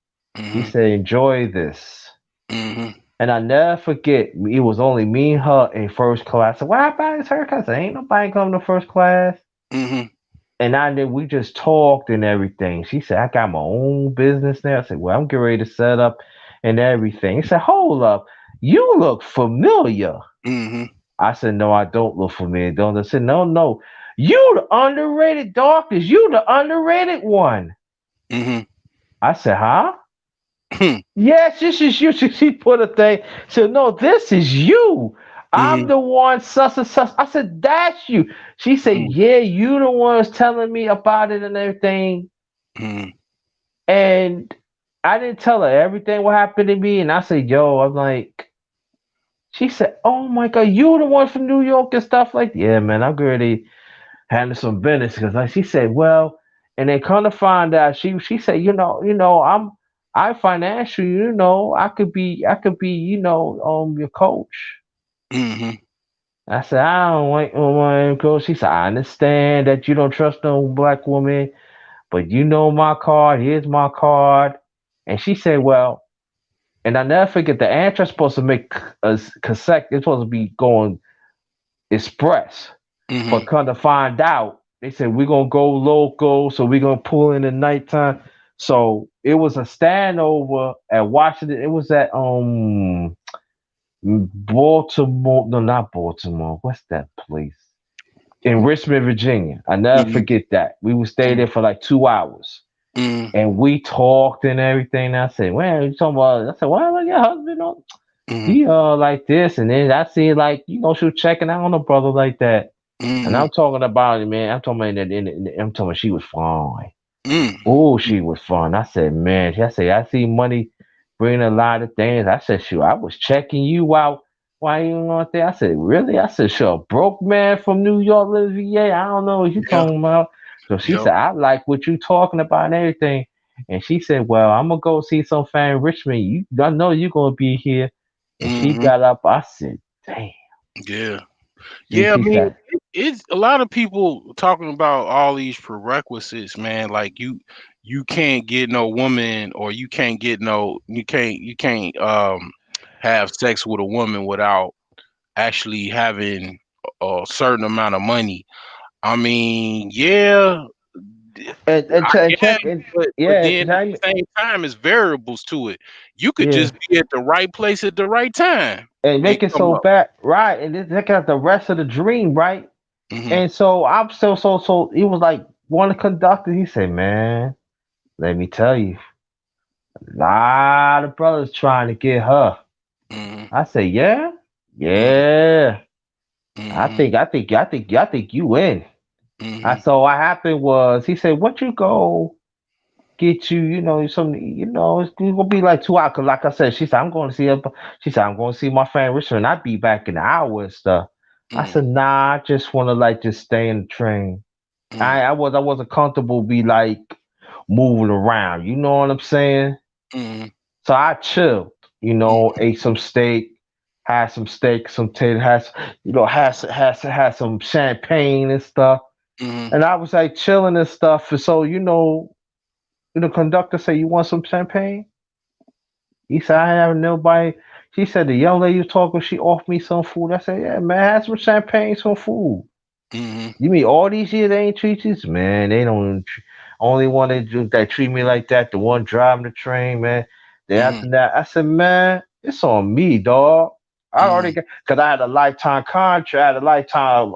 He Mm-hmm. said, "Enjoy this." Mm-hmm. And I never forget, it was only me and her in first class. I said, "Why about his haircut?" I said, "Ain't nobody coming to first class." Mm-hmm. And we just talked and everything. She said, "I got my own business now." I said, "Well, I'm getting ready to set up and everything." He said, "Hold up, you look familiar." Mm-hmm. I said, "No, I don't look familiar." Don't. I said, "No, no, You the underrated dog, cause you the underrated one. I said, huh? Yes, this is you. She put a thing. She said, no, this is you. I'm the one sus and sus. I said, that's you. She said, yeah, you the ones telling me about it and everything. And I didn't tell her everything what happened to me. And I said, yo, I'm like, she said, oh my God, you the one from New York and stuff like that. Yeah, man, I'm already handling some business. Cause like she said, well, and then kind of find out she said, I financially, I could be, your coach. I said, I don't want no coach. She said, I understand that you don't trust no black woman, but you know my card. Here's my card. And she said, well, and I never forget the answer supposed to make a cassette. It's supposed to be going express. But come to find out, they said we're gonna go local, so we're gonna pull in the nighttime. So it was a standover at Washington. It was at Baltimore. No, not Baltimore. What's that place? In Richmond, Virginia. I never forget that. We would stay there for like 2 hours. And we talked and everything. And I said, well, you talking about? I said, well, like your husband, he like this. And then I see like, she was checking out on a brother like that. And I'm talking about it, man. I'm talking about she was fine. Oh, she was fun. I said, man, I see money bringing a lot of things. I said, shoot, I was checking you out. Why you on there? I said, really? I said, sure, broke man from New York, lives VA. I don't know what you talking about. So she said, I like what you talking about and everything. And she said, well, I'm gonna go see some fan in Richmond. I know you're gonna be here. And she got up. I said, damn. Yeah. Yeah, I mean, it's a lot of people talking about all these prerequisites, man. Like you can't get no woman, or you can't have sex with a woman without actually having a certain amount of money. I mean, yeah, but then at the same time, it's variables to it. You could just be at the right place at the right time and make it come so up. bad, right? And then look at the rest of the dream, right? And so I'm so he was like one of the conductors. He said, man, let me tell you, a lot of brothers trying to get her. I said, yeah. I think you win. So what happened was he said, what you go get you, it's gonna be like 2 hours. 'Cause like I said, she said, I'm going to see her. She said, I'm going to see my friend Richard. I'll be back in an hour and stuff. I said, nah, I just want to like just stay in the train. I wasn't comfortable be like moving around. You know what I'm saying? So I chilled. Ate some steak, had some steak, some tater, had some champagne and stuff. And I was like chilling and stuff. And so the conductor said, you want some champagne? He said, I have nobody. She said, the young lady you talking, she offered me some food. I said, yeah, man, have some champagne, some food. You mean all these years they ain't treat you? Man, they don't. Only one that treat me like that, the one driving the train, man. Then after that, I said, man, it's on me, dog. I already got, because I had a lifetime contract, I had a lifetime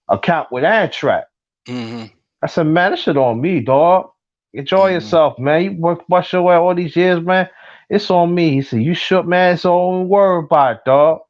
account with Amtrak. I said, man, this shit on me, dog. Enjoy yourself, man. You bust your way all these years, man. It's on me. He said, you shook, man. It's all don't worry about it, dog.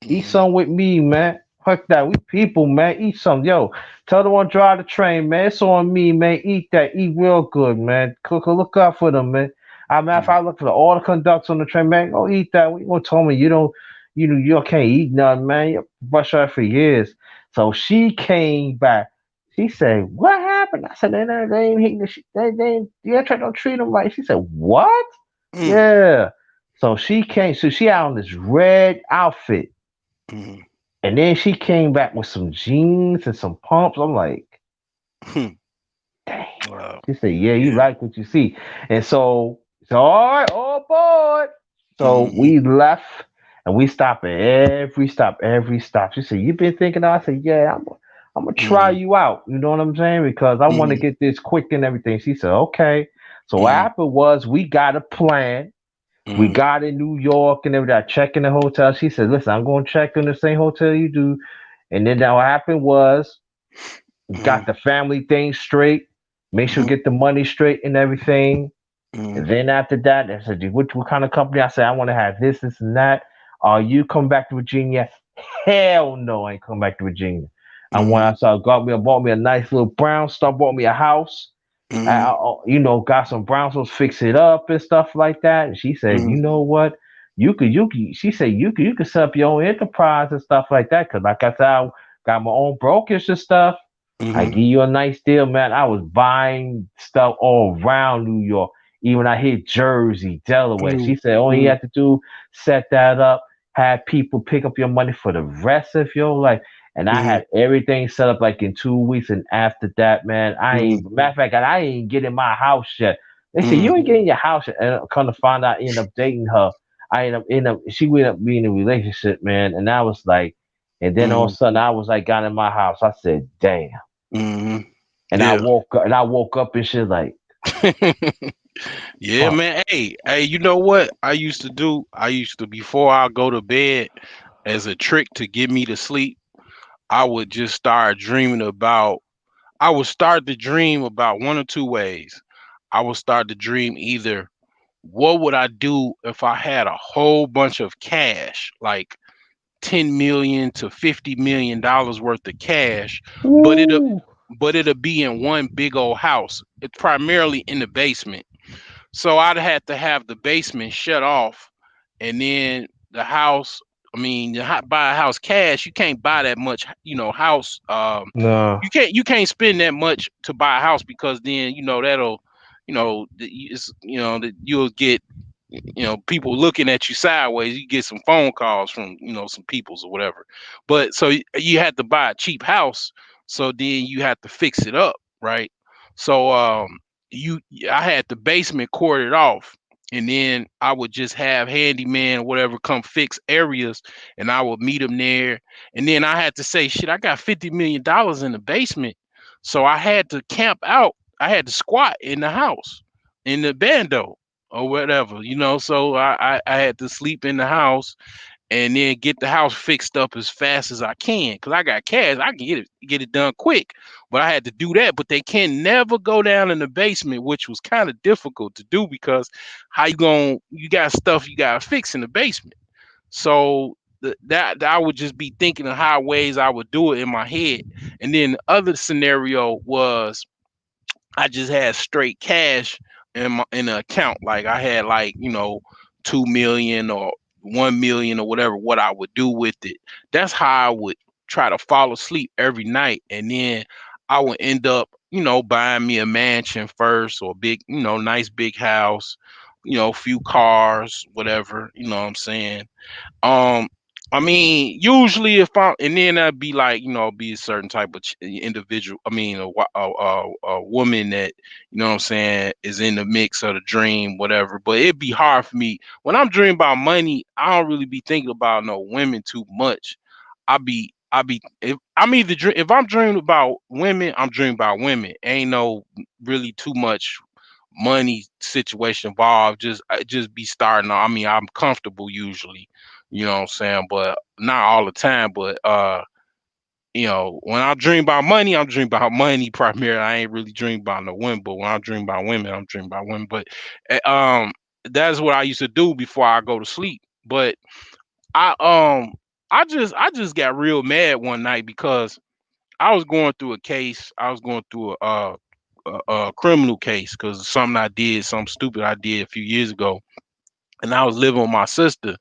Eat some with me, man. Fuck that. We people, man. Eat some. Yo, tell the one drive the train, man. It's on me, man. Eat that. Eat real good, man. Look out for them, man. If I look for all the conductors on the train, man, go eat that. You gonna tell me you can't eat nothing, man. You brush her for years. So she came back. She said, what happened? I said, they ain't hitting don't treat them right. She said, what? Yeah. So she came, so she out on this red outfit. And then she came back with some jeans and some pumps. I'm like, dang. Wow. She said, yeah, you like what you see. And so all right, all aboard. So we left and we stopped at every stop. She said, you been thinking? I said, yeah, I'm gonna try you out. You know what I'm saying? Because I want to get this quick and everything. She said, okay. So what happened was we got a plan. We got in New York and everything. I checked in the hotel. She said, listen, I'm going to check in the same hotel you do. And then what happened was got the family thing straight, make sure get the money straight and everything. And then after that, they said, what kind of company? I said, I want to have this, and that. Are you come back to Virginia? Hell no, I ain't come back to Virginia. I bought me a nice little brownstone, bought me a house. Got some brownstones, fix it up and stuff like that. And she said, you know what? She said, you could set up your own enterprise and stuff like that. Cause like I said, I got my own brokerage and stuff. I give you a nice deal, man. I was buying stuff all around New York. Even I hit Jersey, Delaware. She said, all you have to do, set that up, have people pick up your money for the rest of your life. And I had everything set up like in 2 weeks. And after that, man, matter of fact, I ain't getting my house yet. They said, you ain't getting your house yet. And come to find out, I ended up dating her. She ended up being in a relationship, man. And I was like, and then all of a sudden I was like, got in my house. I said, damn. And I woke up and shit like, yeah, man. Hey, you know what I used to do? Before I go to bed, as a trick to get me to sleep, I would just start dreaming about. I would start to dream about one or two ways. I would start to dream either what would I do if I had a whole bunch of cash, like 10 million to 50 million dollars worth of cash, but it'll be in one big old house. It's primarily in the basement. So I'd have to have the basement shut off, and then the house. I mean, buy a house cash. You can't buy that much, house. no. You can't spend that much to buy a house because then that'll, that you'll get, people looking at you sideways. You get some phone calls from some peoples or whatever. But so you had to buy a cheap house, so then you have to fix it up, right? So I had the basement corded off, and then I would just have handyman or whatever come fix areas, and I would meet them there. And then I had to say, shit, I got $50 million in the basement, so I had to camp out. I had to squat in the house, in the bando or whatever, So I had to sleep in the house and then get the house fixed up as fast as I can, because I got cash. I can get it done quick, but I had to do that. But they can never go down in the basement, which was kind of difficult to do because you got stuff you got to fix in the basement. So that I would just be thinking of how ways I would do it in my head. And then the other scenario was I just had straight cash in the account. Like I had 2 million or 1 million or whatever, what I would do with it. That's how I would try to fall asleep every night. And then I would end up, buying me a mansion first, or big, nice big house, a few cars, whatever, you know what I'm saying? Um, I mean, usually and then I'd be like, be a certain type of individual. I mean, a woman that, what I'm saying, is in the mix of the dream, whatever. But it'd be hard for me when I'm dreaming about money. I don't really be thinking about no women too much. If I'm dreaming about women, I'm dreaming about women. Ain't no really too much money situation involved. I just be starting. I mean, I'm comfortable usually, you know what I'm saying, but not all the time. But when I dream about money, I'm dreaming about money primarily. I ain't really dreaming about no women, but when I dream about women, I'm dreaming about women. But that's what I used to do before I go to sleep. But I I just got real mad one night because I was going through a case. I was going through a criminal case because something stupid I did a few years ago, and I was living with my sister,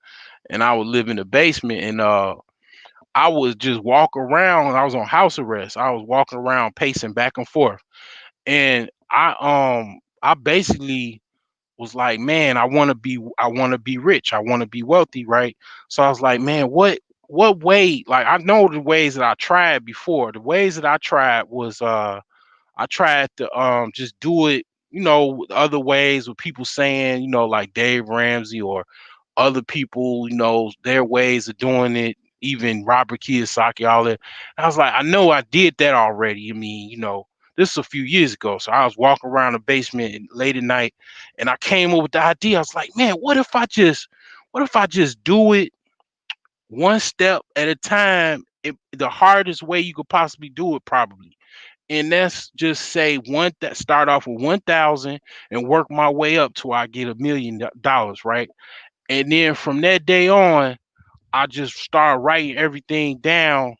and I would live in the basement, and I was just walk around. I was on house arrest. I was walking around pacing back and forth, and I basically was like, man, I want to be rich. I want to be wealthy, right? So I was like, man, what way? Like I know the ways that I tried before. The ways that I tried was I tried to just do it, other ways with people saying, like Dave Ramsey or other people, their ways of doing it, even Robert Kiyosaki, all that. I was like, I know I did that already. I mean, this is a few years ago. So I was walking around the basement late at night, and I came up with the idea. I was like, man, what if I just do it one step at a time the hardest way you could possibly do it, probably. And that's just say that start off with 1,000 and work my way up till I get $1 million, right? And then from that day on, I just start writing everything down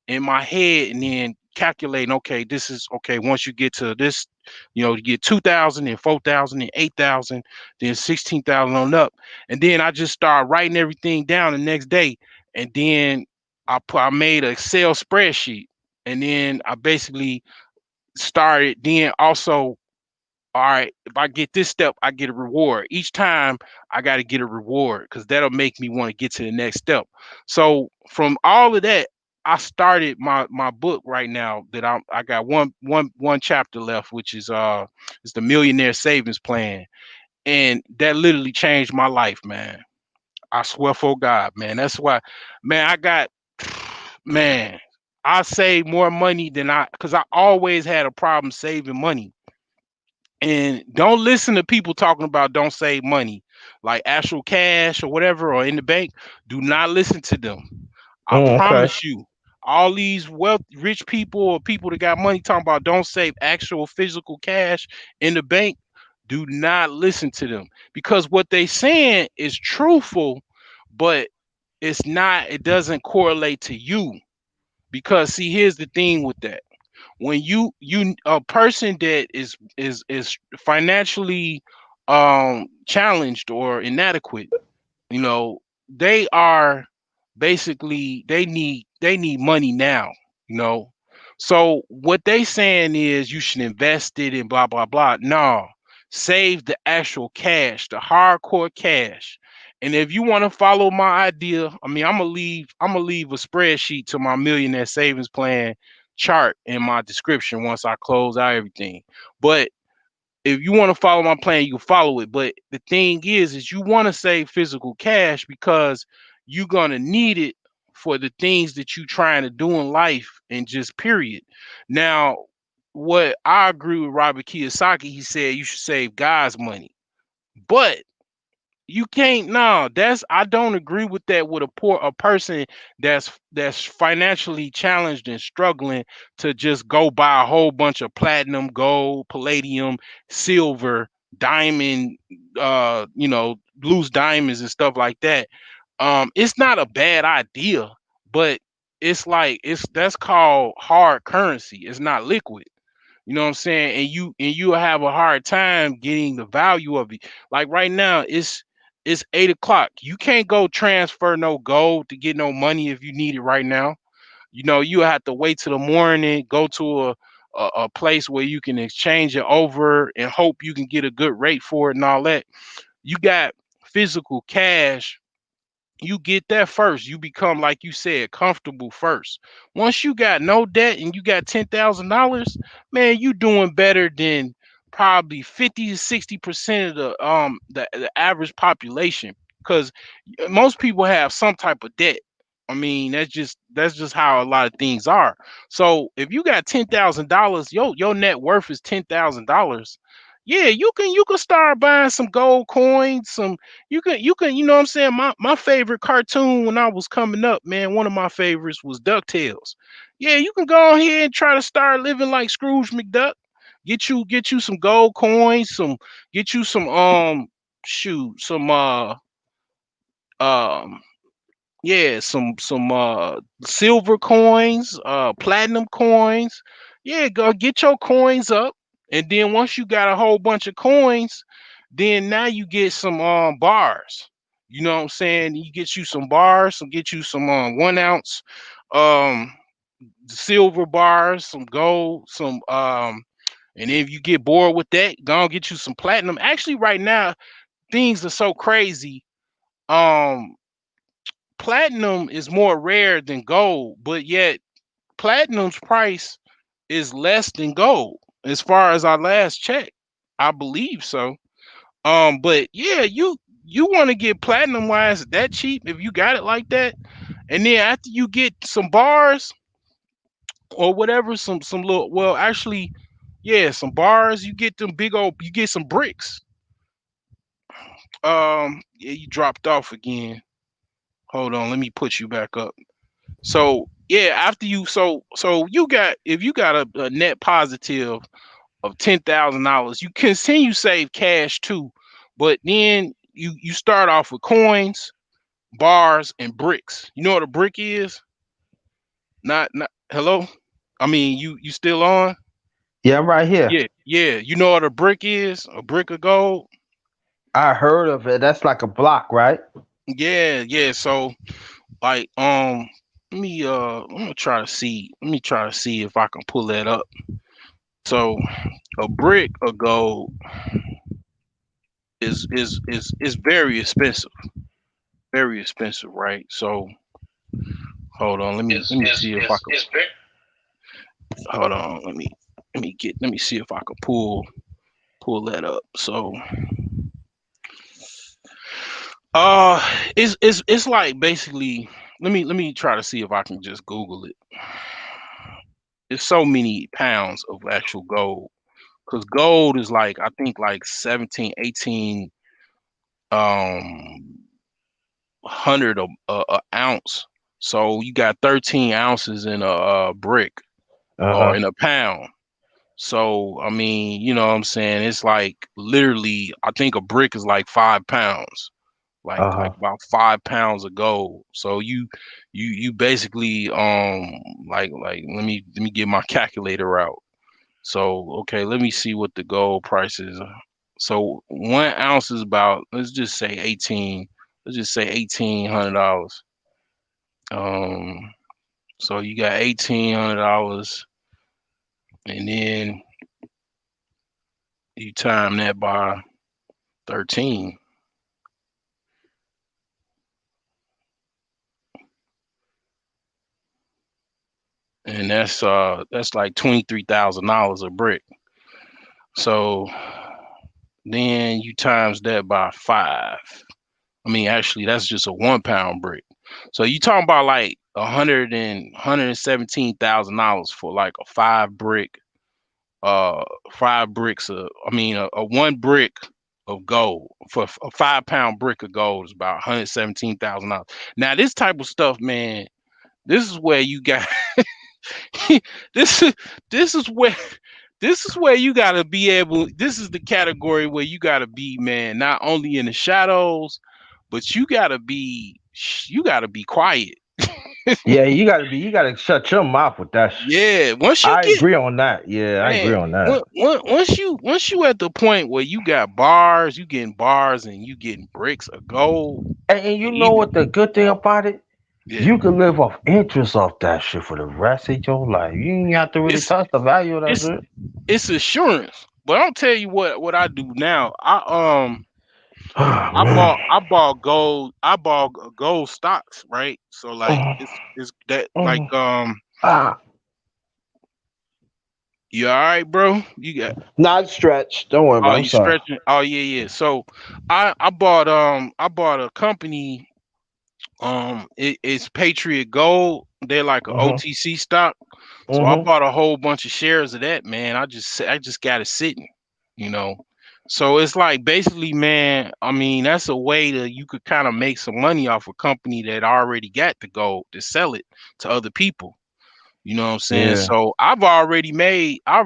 in my head and then calculating, okay, this is okay. Once you get to this, you get 2,000 and 4,000 and 8,000, then 16,000 on up. And then I just start writing everything down the next day. And then I made an Excel spreadsheet. And then I basically started then also, all right, if I get this step, I get a reward. Each time I got to get a reward because that'll make me want to get to the next step. So from all of that, I started my book right now that I got one chapter left, which is it's the Millionaire Savings Plan. And that literally changed my life, man. I swear for God, man. That's why, man, man, I save more money than because I always had a problem saving money. And don't listen to people talking about don't save money, like actual cash or whatever, or in the bank. Do not listen to them. I Okay. promise you, all these rich people or people that got money talking about don't save actual physical cash in the bank. Do not listen to them because what they saying is truthful, but it's not. It doesn't correlate to you because see, here's the thing with that when you a person that is financially challenged or inadequate, you know, they are basically they need money now, you know. So what they saying is you should invest it in blah blah blah. No, save the actual cash, the hardcore cash. And if you want to follow my idea, I mean, I'm gonna leave a spreadsheet to my millionaire savings plan chart in my description once I close out everything. But if you want to follow my plan, you can follow it. But the thing is you want to save physical cash because you're gonna need it for the things that you trying to do in life and just period. Now, what I agree with Robert Kiyosaki, he said you should save God's money. But you can't. No, that's I don't agree with that with a person that's financially challenged and struggling to just go buy a whole bunch of platinum, gold, palladium, silver, diamond, loose diamonds and stuff like that. It's not a bad idea, but it's like that's called hard currency. It's not liquid. You know what I'm saying? And you have a hard time getting the value of it. Like right now, it's 8 o'clock. You can't go transfer no gold to get no money if you need it right now. You know, you have to wait till the morning, go to a place where you can exchange it over and hope you can get a good rate for it and all that. You got physical cash, you get that first. You become, like you said, comfortable first. Once you got no debt and you got $10,000, man, you doing better than probably 50 to 60% of the average population. Because most people have some type of debt. I mean, that's just how a lot of things are. So if you got $10,000, your net worth is $10,000. Yeah, you can start buying some gold coins, you can you know what I'm saying? My favorite cartoon when I was coming up, man, one of my favorites was DuckTales. Yeah, you can go ahead and try to start living like Scrooge McDuck. Get you some gold coins, get you some shoot, some um yeah, some silver coins, platinum coins. Yeah, go get your coins up. And then once you got a whole bunch of coins, then now you get some bars. You know what I'm saying? You get you some bars, get you some 1 ounce um silver bars, some gold, some and if you get bored with that, go and get you some platinum. Actually, right now, things are so crazy. Um Platinum is more rare than gold, but yet platinum's price is less than gold as far as our last check. I believe so. But yeah, you want to get platinum wise that cheap if you got it like that, and then after you get some bars or whatever, some little well actually, yeah, some bars, you get them big old, you get some bricks. Yeah, you dropped off again. Hold on, let me put you back up. So Yeah, after you so you got if you got a net positive of $10,000, you continue save cash too, but then you start off with coins, bars, and bricks. You know what a brick is? Not hello. I mean, you still on? Yeah, I'm right here. Yeah. You know what a brick is? A brick of gold. I heard of it. That's like a block, right? Yeah. So like I'm gonna try to see. Let me try to see if I can pull that up. So a brick of gold is very expensive. Very expensive, right? So hold on, let me see if I can hold on, let me see if I can pull that up. So it's like basically let me try to see if I can just Google it. It's so many pounds of actual gold. Because gold is like I think like 17, 18 hundred a ounce. So you got 13 ounces in a brick or Uh-huh. in a pound. So I mean, you know what I'm saying? It's like literally, I think a brick is like 5 pounds, like Uh-huh. about 5 pounds of gold. So you basically like let me get my calculator out. So okay, let me see what the gold price is. So 1 ounce is about let's just say 18. Let's just say $1,800. Um, so you got $1,800, and then you time that by 13, and that's like $23,000 a brick. So then you times that by 5. I mean, actually, that's just a 1 pound brick. So you talking about like $117,000 for like a 5 bricks of I mean a 1 brick of gold. For a 5 pound brick of gold is about $117,000. Now this type of stuff, man, this is where you got this is this is where this is where you gotta be able, this is the category where you gotta be, man, not only in the shadows, but you gotta be quiet. Yeah, you gotta shut your mouth with that shit. Yeah, once you I get agree on that. Yeah, I agree man, on that. once you at the point where you got bars, you getting bars and you getting bricks of gold, And you and know even what the good thing about it? yeah, You can live off interest off that shit for the rest of your life. You ain't have to really it's touch the value of that it's shit. it's assurance. But I'll tell you what I do now. Oh I man. bought gold stocks, right? So like Mm, it's that like mm. Ah, you all right, bro? You got not stretch. Don't worry about oh it. I'm you sorry. stretching? Oh yeah. So I bought a company. It's Patriot Gold. They're like a Mm-hmm. OTC stock. So I Mm-hmm. bought a whole bunch of shares of that, man. I just got it sitting, you know. So it's like basically, man, I mean, that's a way to you could kind of make some money off a company that already got the gold to sell it to other people. You know what I'm saying? Yeah. So I've already made a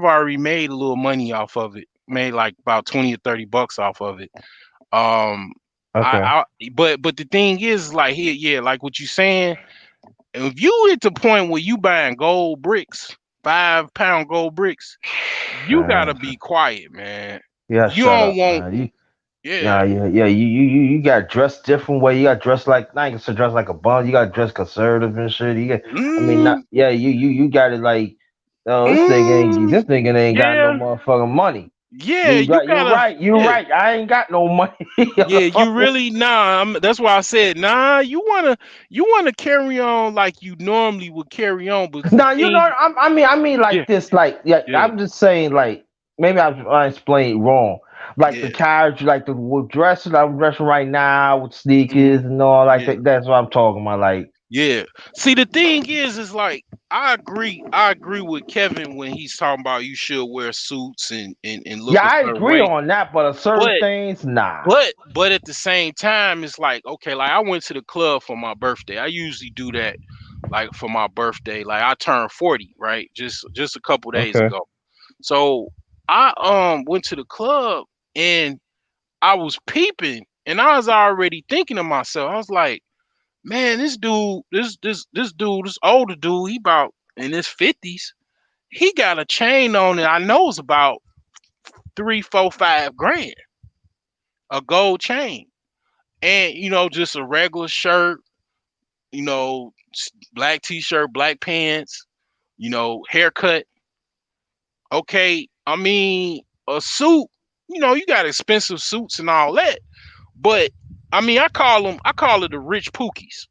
little money off of it. Made like about 20 or 30 bucks off of it. Um Okay. but the thing is like here, yeah, like what you saying, if you at the point where you buying gold bricks, 5 pound gold bricks, you gotta Man, be quiet, man. yeah, You shut don't up, want, man. yeah. Nah, yeah. You got dressed different way. You got dressed like not even to dress like a bum. You got dressed conservative and shit. You got, I mean, not Mm, yeah. You got it like, oh, mm, this nigga ain't got no yeah, motherfucking money. yeah. You You're gotta, right. You're yeah, right. I ain't got no money. yeah. You really that's why I said nah. You wanna carry on like you normally would carry on, but the Now you know. thing, I mean, yeah, like this. Like, yeah. yeah, I'm just saying. Like, maybe I explained wrong. Like the yeah, carriage, like the dresses I'm dressing right now with hmm sneakers and all like yeah. that. That's what I'm talking about. Like, Yeah. See, the thing is like I agree with Kevin when he's talking about you should wear suits and look yeah, a I certain agree way. on that. But certain But things, nah. but at the same time, it's like, okay, like I went to the club for my birthday. I usually do that like for my birthday. Like I turned 40, right? Just a couple days Okay. ago. So I went to the club and I was peeping and I was already thinking to myself, I was like, man, this dude, this dude, this older dude, he about in his 50s. He got a chain on it. I know it's about 3, 4, 5 grand, a gold chain. And just a regular shirt, black t-shirt, black pants, haircut. Okay, I mean, a suit, you got expensive suits and all that. But I mean, I call it the rich pookies.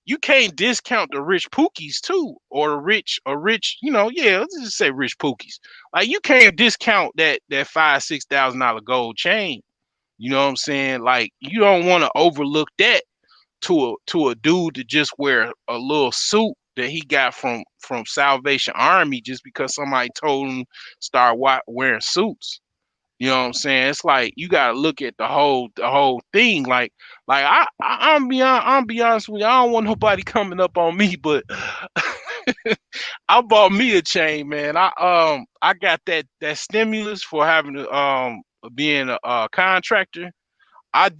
You can't discount the rich pookies too, or a rich, yeah, let's just say rich pookies. Like you can't discount that $5,000, $6,000 gold chain. You know what I'm saying? Like you don't want to overlook that to a dude to just wear a little suit that he got from Salvation Army just because somebody told him start wearing suits. You know what I'm saying? It's like you gotta look at the whole thing. Like I'm be honest with you. I don't want nobody coming up on me, but I bought me a chain, man. I got that stimulus for having to being a contractor. I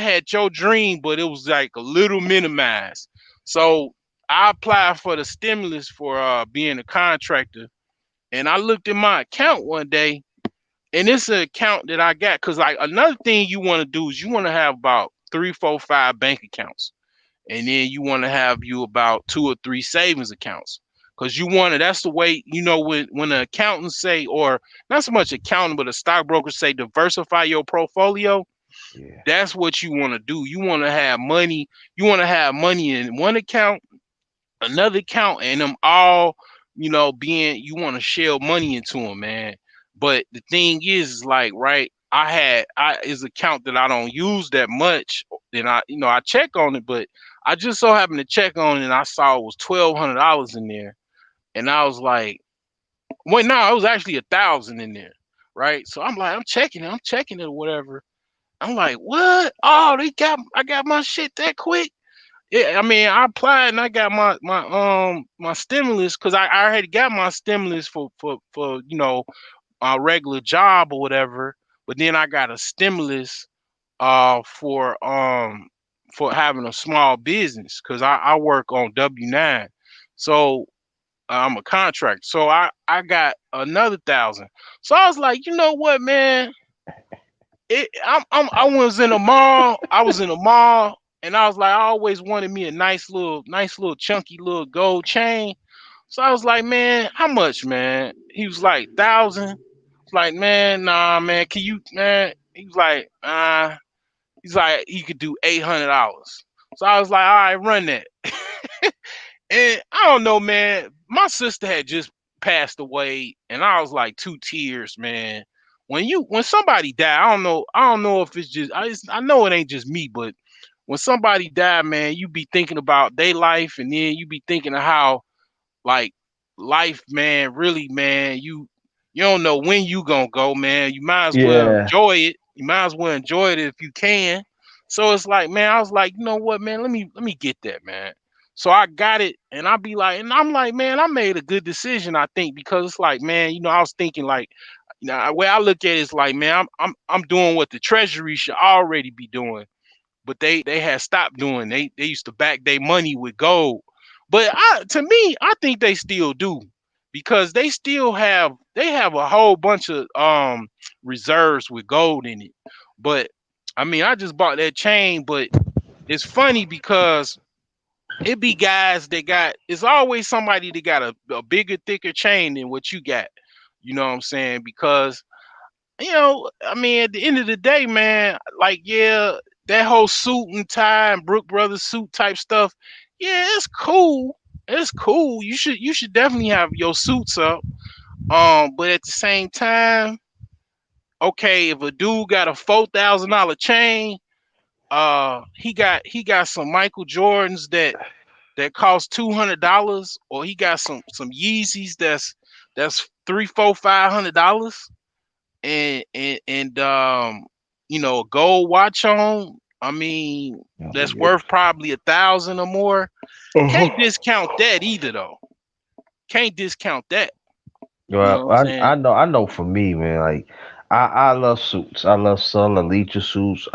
had your dream, but it was like a little minimized. So I applied for the stimulus for being a contractor, and I looked at my account one day, and it's an account that I got because like another thing you want to do is you want to have about 3, 4, 5 bank accounts, and then you want to have you about 2 or 3 savings accounts. Cause you want to, that's the way, when the accountants say, or not so much accountant, but a stockbroker say diversify your portfolio. Yeah. That's what you want to do. You want to have money. You want to have money in one account, another account, and them all, being, you want to shell money into them, man. But the thing is like, right, I is account that I don't use that much. And I check on it, but I just so happened to check on it and I saw it was $1,200 in there. And I was like, wait, no, it was actually 1,000 in there. Right. So I'm like, I'm checking it or whatever. I'm like, what? Oh, I got my shit that quick. Yeah, I mean, I applied and I got my stimulus because I already got my stimulus for a regular job or whatever. But then I got a stimulus for having a small business because I work on W-9, so I'm a contractor. So I got another 1,000. So I was like, you know what, man? I was in a mall. I was in a mall, and I was like, I always wanted me a nice little chunky little gold chain. So I was like, man, how much, man? He was like 1,000. I was like, man, nah, man, can you, man? He was like, he's like, he could do $800. So I was like, all right, run that. And I don't know, man. My sister had just passed away, and I was like 2 tears, man. When somebody died, I don't know if it's just I know it ain't just me, but when somebody died, man, you be thinking about their life, and then you be thinking of how like life, man, really, man, you don't know when you gonna go, man. You might as well Yeah. enjoy it. You might as well enjoy it if you can. So it's like, man, I was like, you know what, man, let me get that, man. So I got it, and and I'm like, man, I made a good decision, I think, because it's like, man, I was thinking like, the way I look at it is like, man, I'm doing what the Treasury should already be doing, but they had stopped doing. They used to back their money with gold, but to me, I think they still do because they have a whole bunch of reserves with gold in it. But I mean, I just bought that chain, but it's funny because it be guys that got it's always somebody that got a bigger, thicker chain than what you got. You know what I'm saying? Because I mean, at the end of the day, man, like, yeah, that whole suit and tie and Brook Brothers suit type stuff, yeah, it's cool. It's cool. You should definitely have your suits up. But at the same time, okay, if a dude got a $4,000 chain, he got some Michael Jordans that cost $200, or he got some Yeezys that's 3, 4, 500 dollars, and a gold watch on. I mean, Oh, that's yeah. worth probably 1,000 or more. Can't discount that either, though. Can't discount that. You know Well, what I'm saying? I know for me, man, like I love suits. I love leisure suits.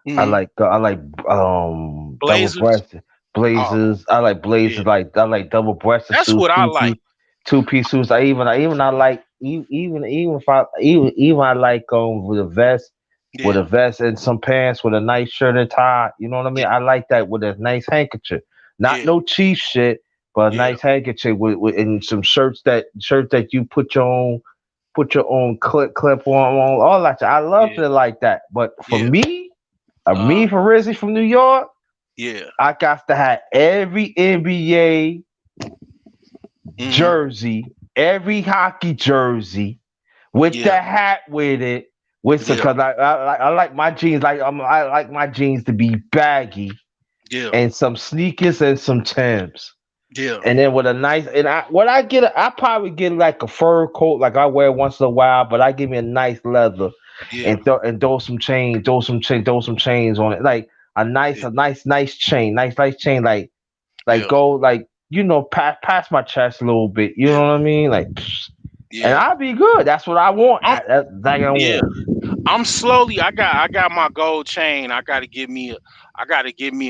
Hmm. I like double Blazers. breasted Oh, blazers. I like yeah. blazers. Like I like double breasted That's suits, what I like. two piece suits. I like even if I even I like with Yeah. a vest and some pants with a nice shirt and tie. You know what I mean? Yeah. I like that with a nice handkerchief. Not Yeah. no cheap shit, but a Yeah. nice handkerchief with and some shirts that you put your own clip on all that. I love Yeah. it like that. But for Yeah. me, Uh. for Rizzy from New York, Yeah. I got to have every NBA Hmm. jersey, every hockey jersey with the Yeah. hat with it. With Yeah. because I like my jeans I like my jeans to be baggy Yeah. and some sneakers and some Timbs. Yeah. And then with a nice and I probably get like a fur coat like I wear once in a while, but I give me a nice leather Yeah. and throw some chains on it. Like Yeah. nice chain, nice chain, like Yeah. go like past my chest a little bit. You know Yeah. what I mean? Like, and Yeah. I'll be good. That's what I want. I'm That's like I yeah. want. I'm slowly. I got my gold chain. I gotta give me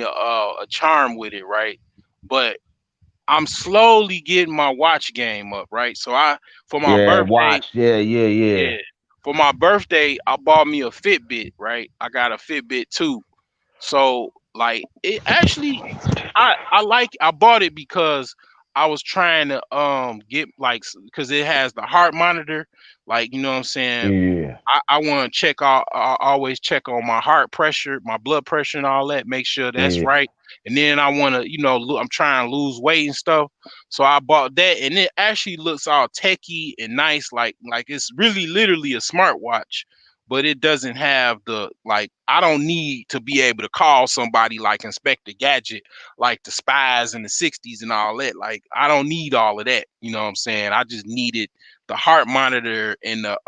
a charm with it, right? But I'm slowly getting my watch game up, right? So for my Yeah, birthday, watch. Yeah. yeah, for my birthday, I bought me a Fitbit, right? I got a Fitbit too. So like it actually I bought it because I was trying to get like because it has the heart monitor, like you know what I'm saying. Yeah. I want to I always check on my heart pressure, my blood pressure, and all that. Make sure that's Yeah. right. And then I want to, I'm trying to lose weight and stuff. So I bought that, and it actually looks all techy and nice, like it's really literally a smartwatch. But it doesn't have the like. I don't need to be able to call somebody like Inspector Gadget, like the spies in the '60s and all that. Like I don't need all of that. You know what I'm saying? I just needed the heart monitor and the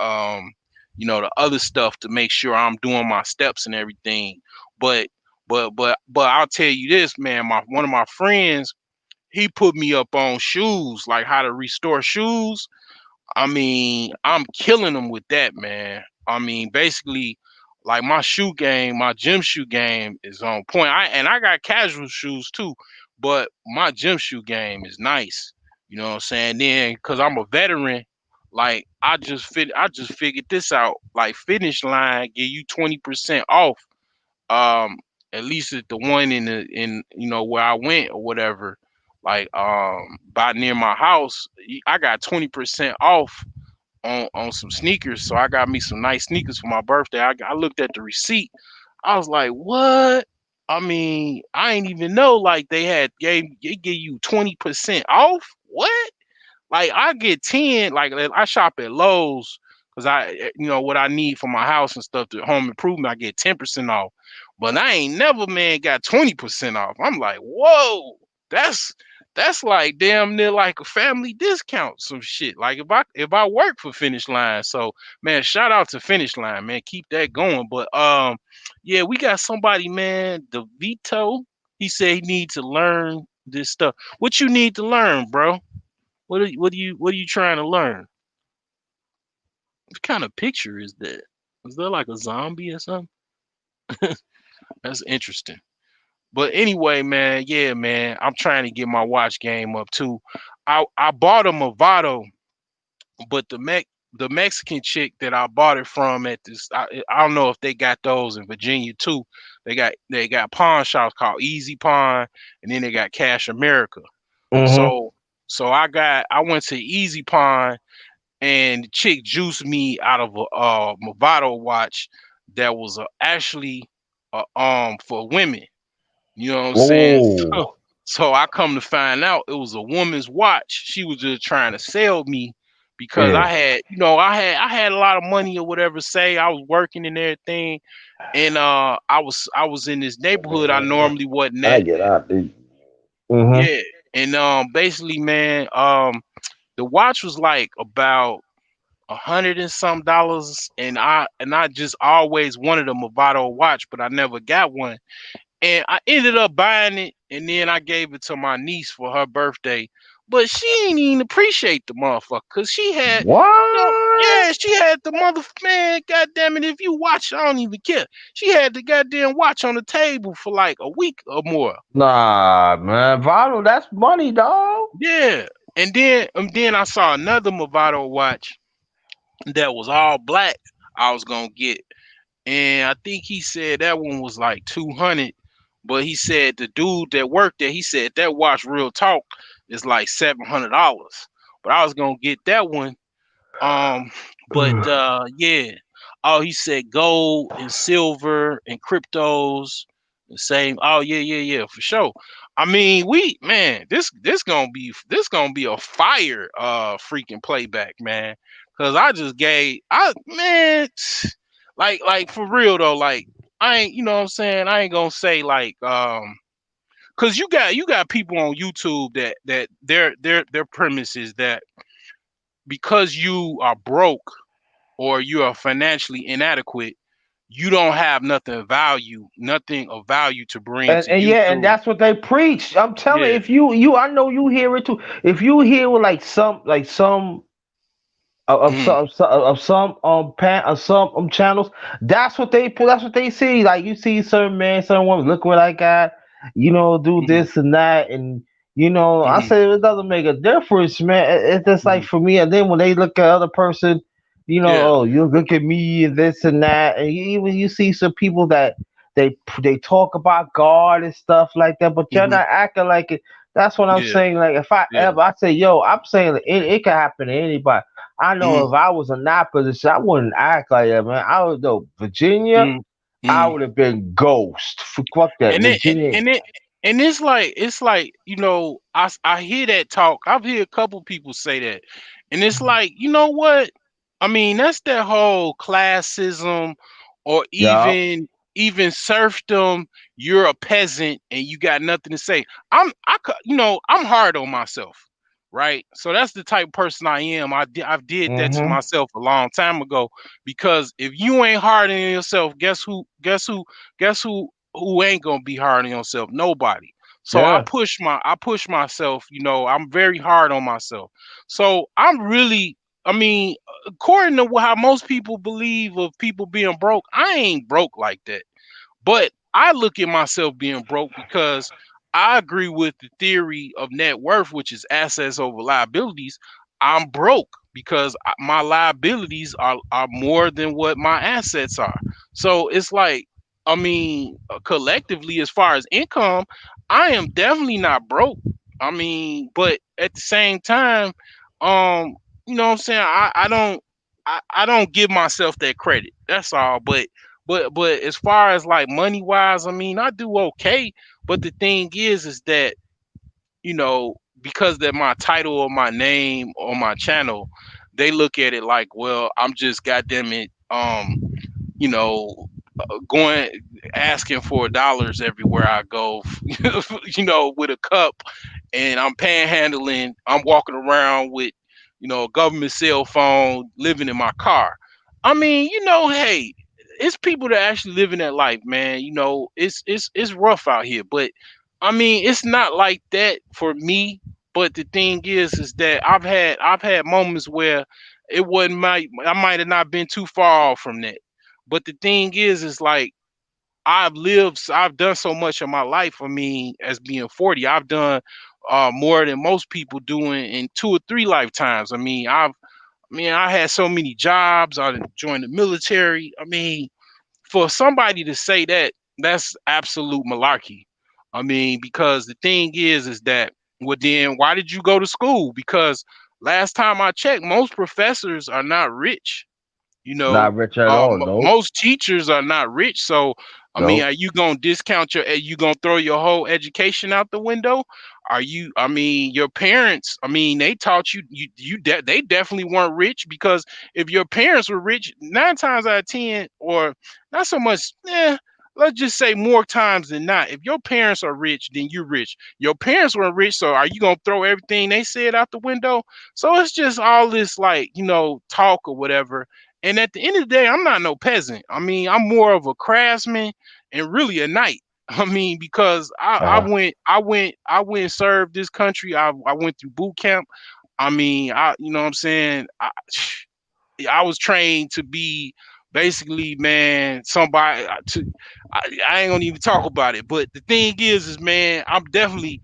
other stuff to make sure I'm doing my steps and everything. But but I'll tell you this, man. One of my friends, he put me up on shoes, like how to restore shoes. I mean, I'm killing them with that, man. I mean, basically, like my shoe game, my gym shoe game is on point. I got casual shoes too, but my gym shoe game is nice. You know what I'm saying? Then, cause I'm a veteran, like I just figured this out. Like Finish Line give you 20% off. Um, at least at the one in where I went or whatever. Like by near my house, I got 20% off on some sneakers. So I got me some nice sneakers for my birthday. I looked at the receipt. I was like, what? I mean, I ain't even know like they give you 20% off. What? Like I get 10, like I shop at Lowe's because what I need for my house and stuff to home improvement, I get 10% off. But I ain't never man got 20% off. I'm like, whoa, that's like damn near like a family discount, some shit. Like if I work for Finish Line. So man, shout out to Finish Line, man. Keep that going. But yeah, we got somebody, man, the Vito. He said he needs to learn this stuff. What you need to learn, bro? What are you trying to learn? What kind of picture is that? Is that like a zombie or something? That's interesting. But anyway, man, yeah, man, I'm trying to get my watch game up too. I bought a Movado, but the Mexican chick that I bought it from at this, I don't know if they got those in Virginia too. They got pawn shops called Easy Pawn, and then they got Cash America. Mm-hmm. So I went to Easy Pawn, and the chick juiced me out of a Movado watch that was actually for women. You know what I'm saying? So, Oh. so I come to find out it was a woman's watch. She was just trying to sell me because I Yeah. had, I had a lot of money or whatever. Say I was working and everything, and I was in this neighborhood I normally wasn't I at. get out, dude. Mm-hmm. Yeah, and basically, man, the watch was like about $100 and some dollars, and I just always wanted a Movado watch, but I never got one. And I ended up buying it, and then I gave it to my niece for her birthday. But she ain't even appreciate the motherfucker, cause she had, What? yeah, she had the man. God damn it! If you watch, I don't even care. She had the goddamn watch on the table for like a week or more. Nah, man, Vado, that's money, dog. Yeah, and then I saw another Movado watch that was all black. I was gonna get, and I think he said that one was like 200. But he said the dude that worked there, he said that watch, real talk, is like $700. But I was gonna get that one. Um, but yeah. Oh, he said gold and silver and cryptos the same. Oh yeah, yeah, for sure. I mean, this gonna be a fire freaking playback, man. Cause I just gave man, like for real though, like I ain't, you know what I'm saying? I ain't gonna say like cause you got people on YouTube that their premise is that because you are broke or you are financially inadequate, you don't have nothing of value to bring to And yeah, and YouTube. that's what they preach. I'm telling you, Yeah. if you I know you hear it too. If you hear like some Mm, of some channels, that's what they put. That's what they see. Like you see certain man, certain woman, look what I got. Do mhm, this and that, and I mhm, say it doesn't make a difference, man. It's just like mhm. for me. And then when they look at other person, Yeah. oh, you look at me and this and that, and even you see some people that they talk about God and stuff like that, but you're Mhm. not acting like it. That's what I'm Yeah. saying. Like if Yeah. I say, yo, I'm saying it can happen to anybody. I know Mhm, if I was in that position, I wouldn't act like that, man. I would know Virginia. mhm, I mhm. would have been ghost. Fuck that, And it and, Virginia. and it and it's like I hear that talk. I've heard a couple people say that, and it's like, you know what? I mean, that's that whole classism, or Yeah. even serfdom. You're a peasant and you got nothing to say. I'm hard on myself, right? So that's the type of person I am. I've did that to Mm-hmm. myself a long time ago, because if you ain't hard on yourself, guess who ain't gonna be hard on yourself? Nobody. So I Yeah. push myself. I'm very hard on myself. So I'm really, I mean, according to how most people believe of people being broke, I ain't broke like that. But I look at myself being broke because I agree with the theory of net worth, which is assets over liabilities. I'm broke because my liabilities are more than what my assets are. So it's like, I mean, collectively, as far as income, I am definitely not broke. I mean, but at the same time, um, you know what I'm saying? I don't give myself that credit. That's all. But as far as like money wise, I mean, I do okay. But the thing is that, because that my title or my name or my channel, they look at it like, well, I'm just goddamn it, you know, going asking for dollars everywhere I go, with a cup, and I'm panhandling. I'm walking around with, a government cell phone, living in my car. I mean, hey, it's people that actually living that life, man. It's rough out here, but I mean, it's not like that for me. But the thing is that I've had moments where it wasn't I might have not been too far off from that. But the thing is like I've done so much of my life. I mean, as being 40, I've done more than most people doing in 2 or 3 lifetimes. I had so many jobs. I joined the military. I mean, for somebody to say that, that's absolute malarkey. I mean, because the thing is that, well, then why did you go to school? Because last time I checked, most professors are not rich. Not rich at all. Nope. Most teachers are not rich. So, I mean, Nope. are you gonna are you gonna throw your whole education out the window? I mean, your parents, I mean, they taught they definitely weren't rich, because if your parents were rich, 9 times out of 10, or not so much, let's just say more times than not, if your parents are rich, then you're rich. Your parents weren't rich, so are you gonna throw everything they said out the window? So it's just all this like, talk or whatever. And at the end of the day, I'm not no peasant. I mean, I'm more of a craftsman and really a knight. I mean, because I went and served this country. I went through boot camp. I mean, you know what I'm saying? I was trained to be basically, man, somebody I ain't gonna even talk about it. But the thing is man, I'm definitely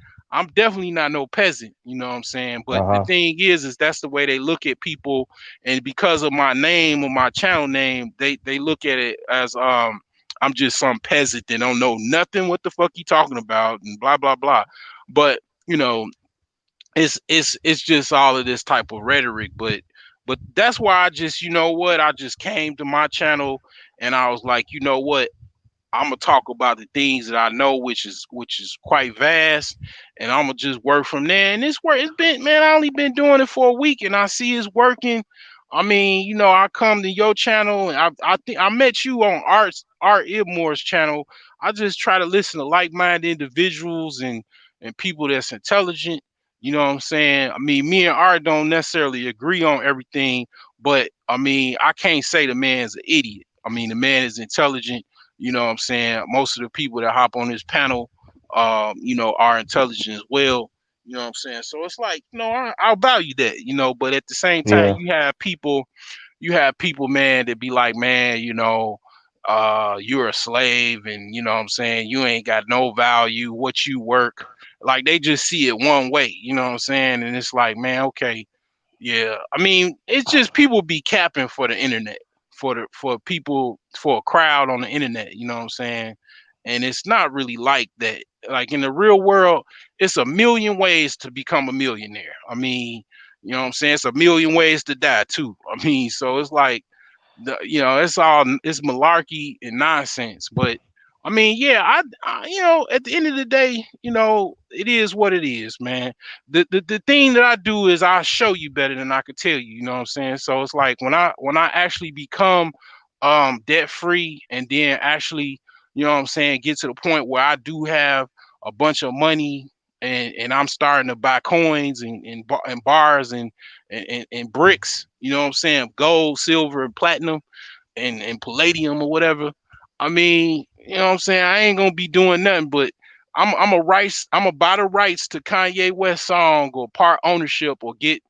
not no peasant, you know what I'm saying? But the thing is that's the way they look at people, and because of my name or my channel name, they look at it as I'm just some peasant that don't know nothing what the fuck you talking about and blah blah blah. But it's just all of this type of rhetoric, but that's why I just, I just came to my channel and I was like, you know what, I'm gonna talk about the things that I know, which is quite vast, and I'm gonna just work from there. And this work, it's been, man, I only been doing it for a week, and I see it's working. I mean, I come to your channel, and I think I met you on Art Ibmore's channel. I just try to listen to like-minded individuals and people that's intelligent. You know what I'm saying? I mean, me and Art don't necessarily agree on everything, but I mean, I can't say the man's an idiot. I mean, the man is intelligent. You know what I'm saying? Most of the people that hop on this panel, are intelligent as well. You know what I'm saying? So it's like, I'll value that, but at the same time, you have people, man, that be like, man, you're a slave, and you know what I'm saying, you ain't got no value, what you work. Like, they just see it one way, you know what I'm saying? And it's like, man, okay, yeah. I mean, it's just people be capping for the internet, for people, for a crowd on the internet, you know what I'm saying? And it's not really like that. Like, in the real world, it's a million ways to become a millionaire. I mean, you know what I'm saying? It's a million ways to die too. I mean, so it's like, it's malarkey and nonsense. But I mean, yeah, at the end of the day, it is what it is, man. The thing that I do is I show you better than I could tell you, you know what I'm saying? So it's like, when I actually become debt free, and then actually, you know what I'm saying, get to the point where I do have a bunch of money, and I'm starting to buy coins and bars and bricks, you know what I'm saying, gold, silver, and platinum, and palladium or whatever. I mean, you know what I'm saying, I ain't gonna be doing nothing, but I'm gonna buy the rights to Kanye West song, or part ownership, or get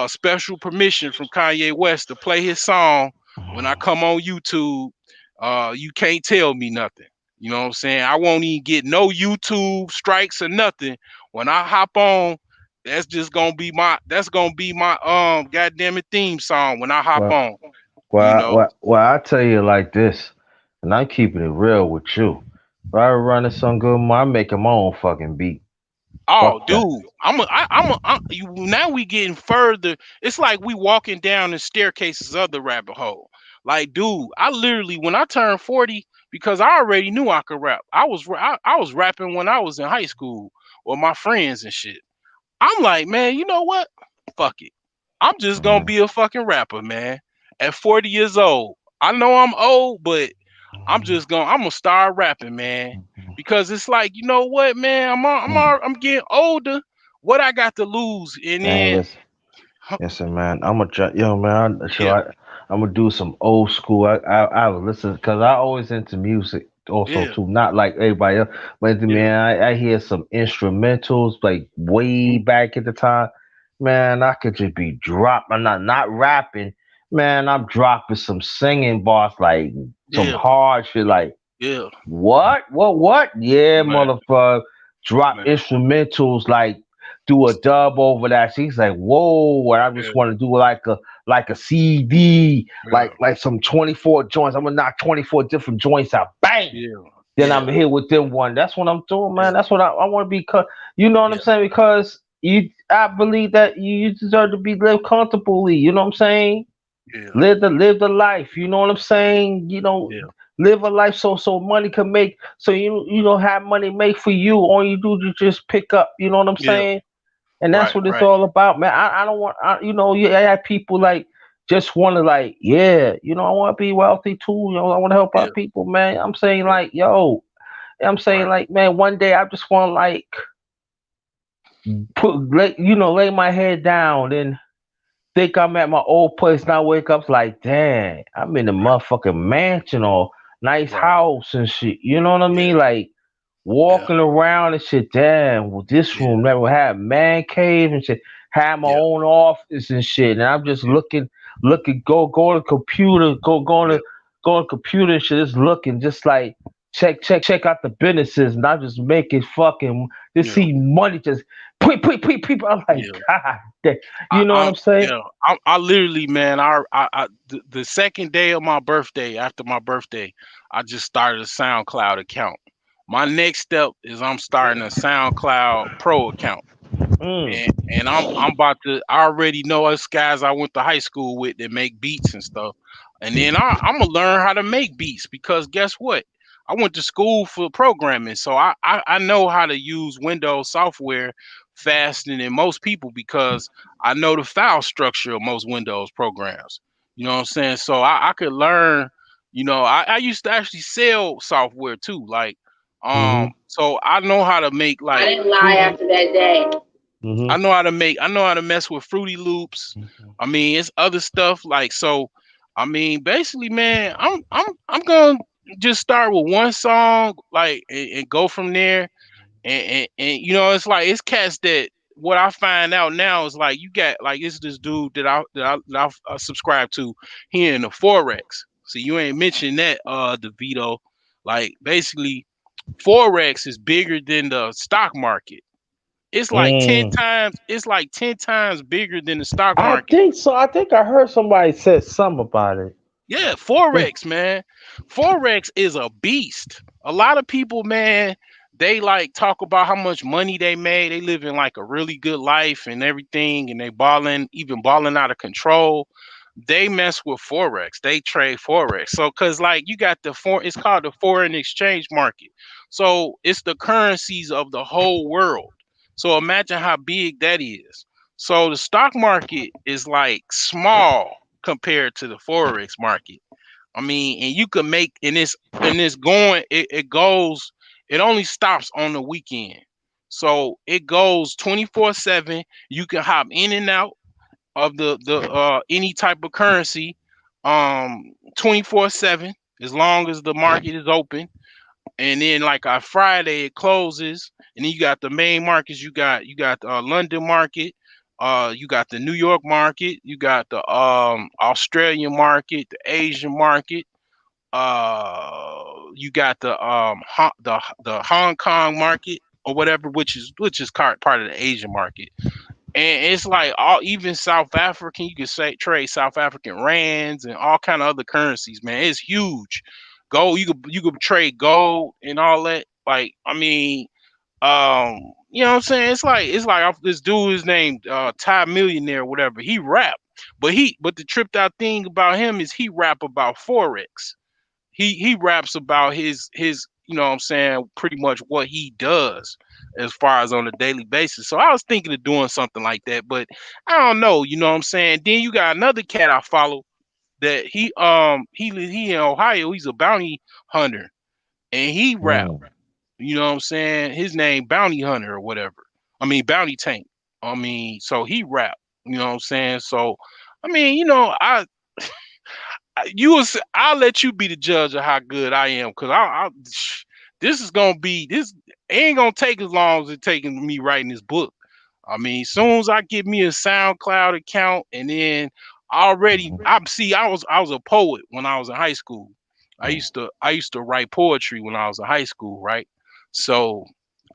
special permission from Kanye West to play his song when I come on YouTube. You can't tell me nothing. You know what I'm saying? I won't even get no YouTube strikes or nothing. When I hop on, that's gonna be my goddamn it theme song when I hop on. I tell you like this, and I'm keeping it real with you. If I running some good, I'm making my own fucking beat. Oh, dude, now we getting further. It's like we walking down the staircases of the rabbit hole. Like, dude, I literally, when I turned 40, because I already knew I could rap. I was rapping when I was in high school with my friends and shit. I'm like, man, you know what? Fuck it. I'm just gonna be a fucking rapper, man. At 40 years old. I know I'm old, but I'm gonna start rapping, man. Because it's like, you know what, man? I'm getting older. What I got to lose? And then, listen, man. I'm gonna do some old school. I was listening because I always into music also too. Not like everybody else, but man, I hear some instrumentals like way back at the time. Man, I could just be dropping. I'm not rapping. Man, I'm dropping some singing bars, like some hard shit, like what? Yeah, motherfucker. Drop instrumentals, like do a dub over that. She's like, whoa, and I just want to do like a CD, like some 24 joints. I'm gonna knock 24 different joints out. Bang! Then I'm here with them one. That's what I'm doing, man. That's what I want to be. You know what I'm saying? Because I believe that you deserve to be live comfortably. You know what I'm saying? Live the life. You know what I'm saying? Live a life so money can make. So you don't have money make for you. All you do is just pick up. You know what I'm saying? And that's what it's all about, man. I don't want. You have people like just want to like, yeah, I want to be wealthy too. I want to help Yeah. out people, man. I'm saying like, yo, I'm saying Right. like, man, one day I just want to like lay my head down and think I'm at my old place. And I wake up like, dang, I'm in the motherfucking mansion or nice Right. house and shit. You know what I Yeah. mean? Like Yeah. walking around and shit. Damn, well, this Yeah. room never had man cave and shit. Had my Yeah. own office and shit. And I'm just Yeah. looking, go to the computer, Yeah. go on the computer and shit. Just looking, just like check out the businesses, and I'm just making fucking just Yeah. see money just people. I'm like, Yeah. God, you know what I I'm saying? yeah. I literally, man. The second day of my birthday, after my birthday, I just started a SoundCloud account. My next step is I'm starting a SoundCloud Pro account. Mm. And I'm about to. I already know us guys I went to high school with that make beats and stuff, and then I'm gonna learn how to make beats because guess what? I went to school for programming, so I know how to use Windows software faster than most people because I know the file structure of most Windows programs. You know what I'm saying? So I could learn. I used to actually sell software too, like Mhm. so I know how to make I like didn't lie Fruity after that day. Mhm. I know how to mess with Fruity Loops. I mean, it's other stuff like so. I mean, basically, man, I'm gonna just start with one song, like, and go from there. And it's like it's cats that what I find out now is like you got like it's this dude that I subscribe to here in the Forex. So you ain't mentioned that, DeVito. Like basically, Forex is bigger than the stock market. It's like 10 Mm. times, it's like 10 times bigger than the stock I market. think so. I think I heard somebody said something about it. Yeah, Yeah. Forex, man. Forex is a beast. A lot of people, man, they like talk about how much money they made. They live in like a really good life and everything, and they even balling out of control. They mess with Forex. They trade Forex. So, cause like you got it's called the foreign exchange market. So it's the currencies of the whole world. So imagine how big that is. So the stock market is like small compared to the Forex market. I mean, and you could make it only stops on the weekend. So it goes 24/7. You can hop in and out of the any type of currency 24/7 as long as the market is open. And then like on Friday it closes, and then you got the main markets. You got the London market, you got the New York market, you got the Australian market, the Asian market, you got the Hong Kong market or whatever, which is part of the Asian market. And it's like all even South African, you can say trade South African rands and all kind of other currencies, man. It's huge. Gold, you could trade gold and all that. Like, I mean, you know what I'm saying? It's like this dude is named Ty Millionaire or whatever. He rap, but the tripped out thing about him is he rap about Forex. He raps about his what I'm saying, pretty much what he does as far as on a daily basis. So I was thinking of doing something like that, but I don't know, you know what I'm saying? Then you got another cat I follow that he in Ohio, he's a bounty hunter and he rap, Mm. you know what I'm saying? His name Bounty Hunter or whatever. I mean Bounty Tank. I mean, so he rap, you know what I'm saying? So I mean, I'll let you be the judge of how good I am, because this is gonna be this ain't gonna take as long as it taking me writing this book. I mean, soon as I get me a SoundCloud account, and then already I was a poet when I was in high school. I used to write poetry when I was in high school, right? So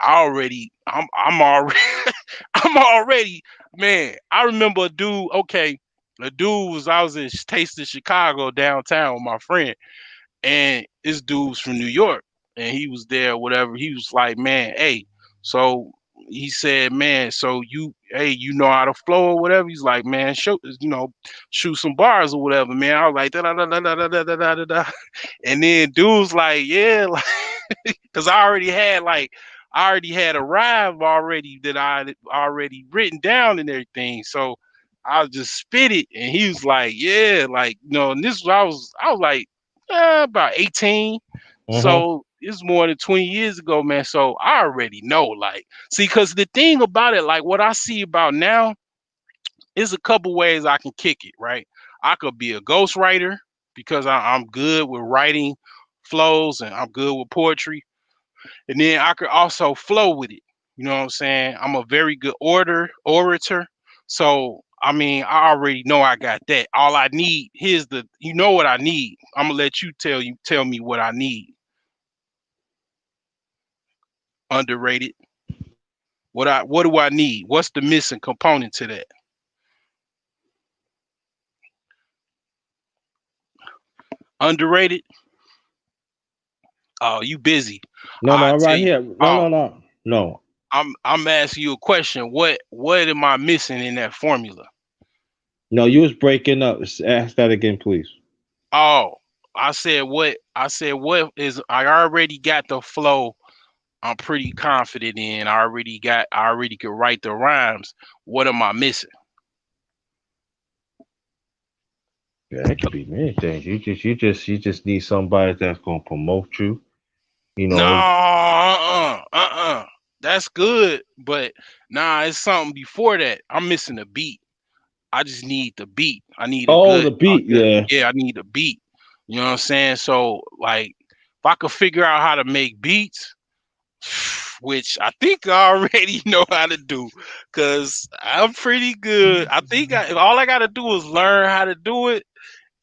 I'm already I'm already, man. I remember a dude. Okay, the dude I was in Taste of Chicago downtown with my friend, and this dude's from New York, and he was there, whatever. He was like, man, hey, so he said, man, so you know how to flow or whatever. He's like, man, shoot some bars or whatever, man. I was like, da da da da da da da da da da, and then dude's like, yeah, like, because I already had a rhyme already that I had already written down and everything. So I just spit it, and he was like, "Yeah, like and this I was like about 18, so it's more than 20 years ago, man. So I already know, like, see, because the thing about it, like, what I see about now is a couple ways I can kick it, right? I could be a ghostwriter because I'm good with writing flows and I'm good with poetry, and then I could also flow with it. You know what I'm saying? I'm a very good orator. So I mean, I already know I got that. All I need, you know what I need. I'm gonna let you tell me what I need. Underrated. What do I need? What's the missing component to that? Underrated? Oh, you busy. No, I I'm tell right you. here. Oh, No. I'm asking you a question. What am I missing in that formula? No, you was breaking up. Ask that again, please. Oh, I said what is I already got the flow I'm pretty confident in. I already could write the rhymes. What am I missing? Yeah, it could be many things. You just need somebody that's gonna promote you. You No, know, That's good, but nah, it's something before that. I'm missing a beat. I just need the beat. I need a oh, good, the beat, yeah. yeah, I need a beat. You know what I'm saying? So like, if I could figure out how to make beats, which I think I already know how to do, cause I'm pretty good. I think all I gotta do is learn how to do it,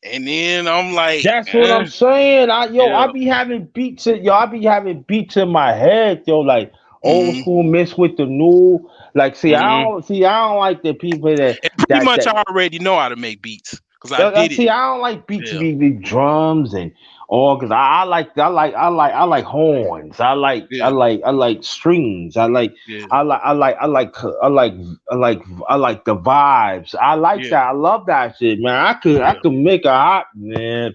and then I'm like, That's what I'm saying. I yeah, be having beats I be having beats in my head, yo, like old mm-hmm, school mixed with the new. Like, mm-hmm. I don't like the people that And pretty that much that I already know how to make beats, cause I did it. see, I don't like beats Yeah, with drums and organs. I like horns. yeah, I like strings. yeah, I like I like I like I like I like I like the vibes. I like yeah, that. I love that shit, man. I yeah. could make a hot man.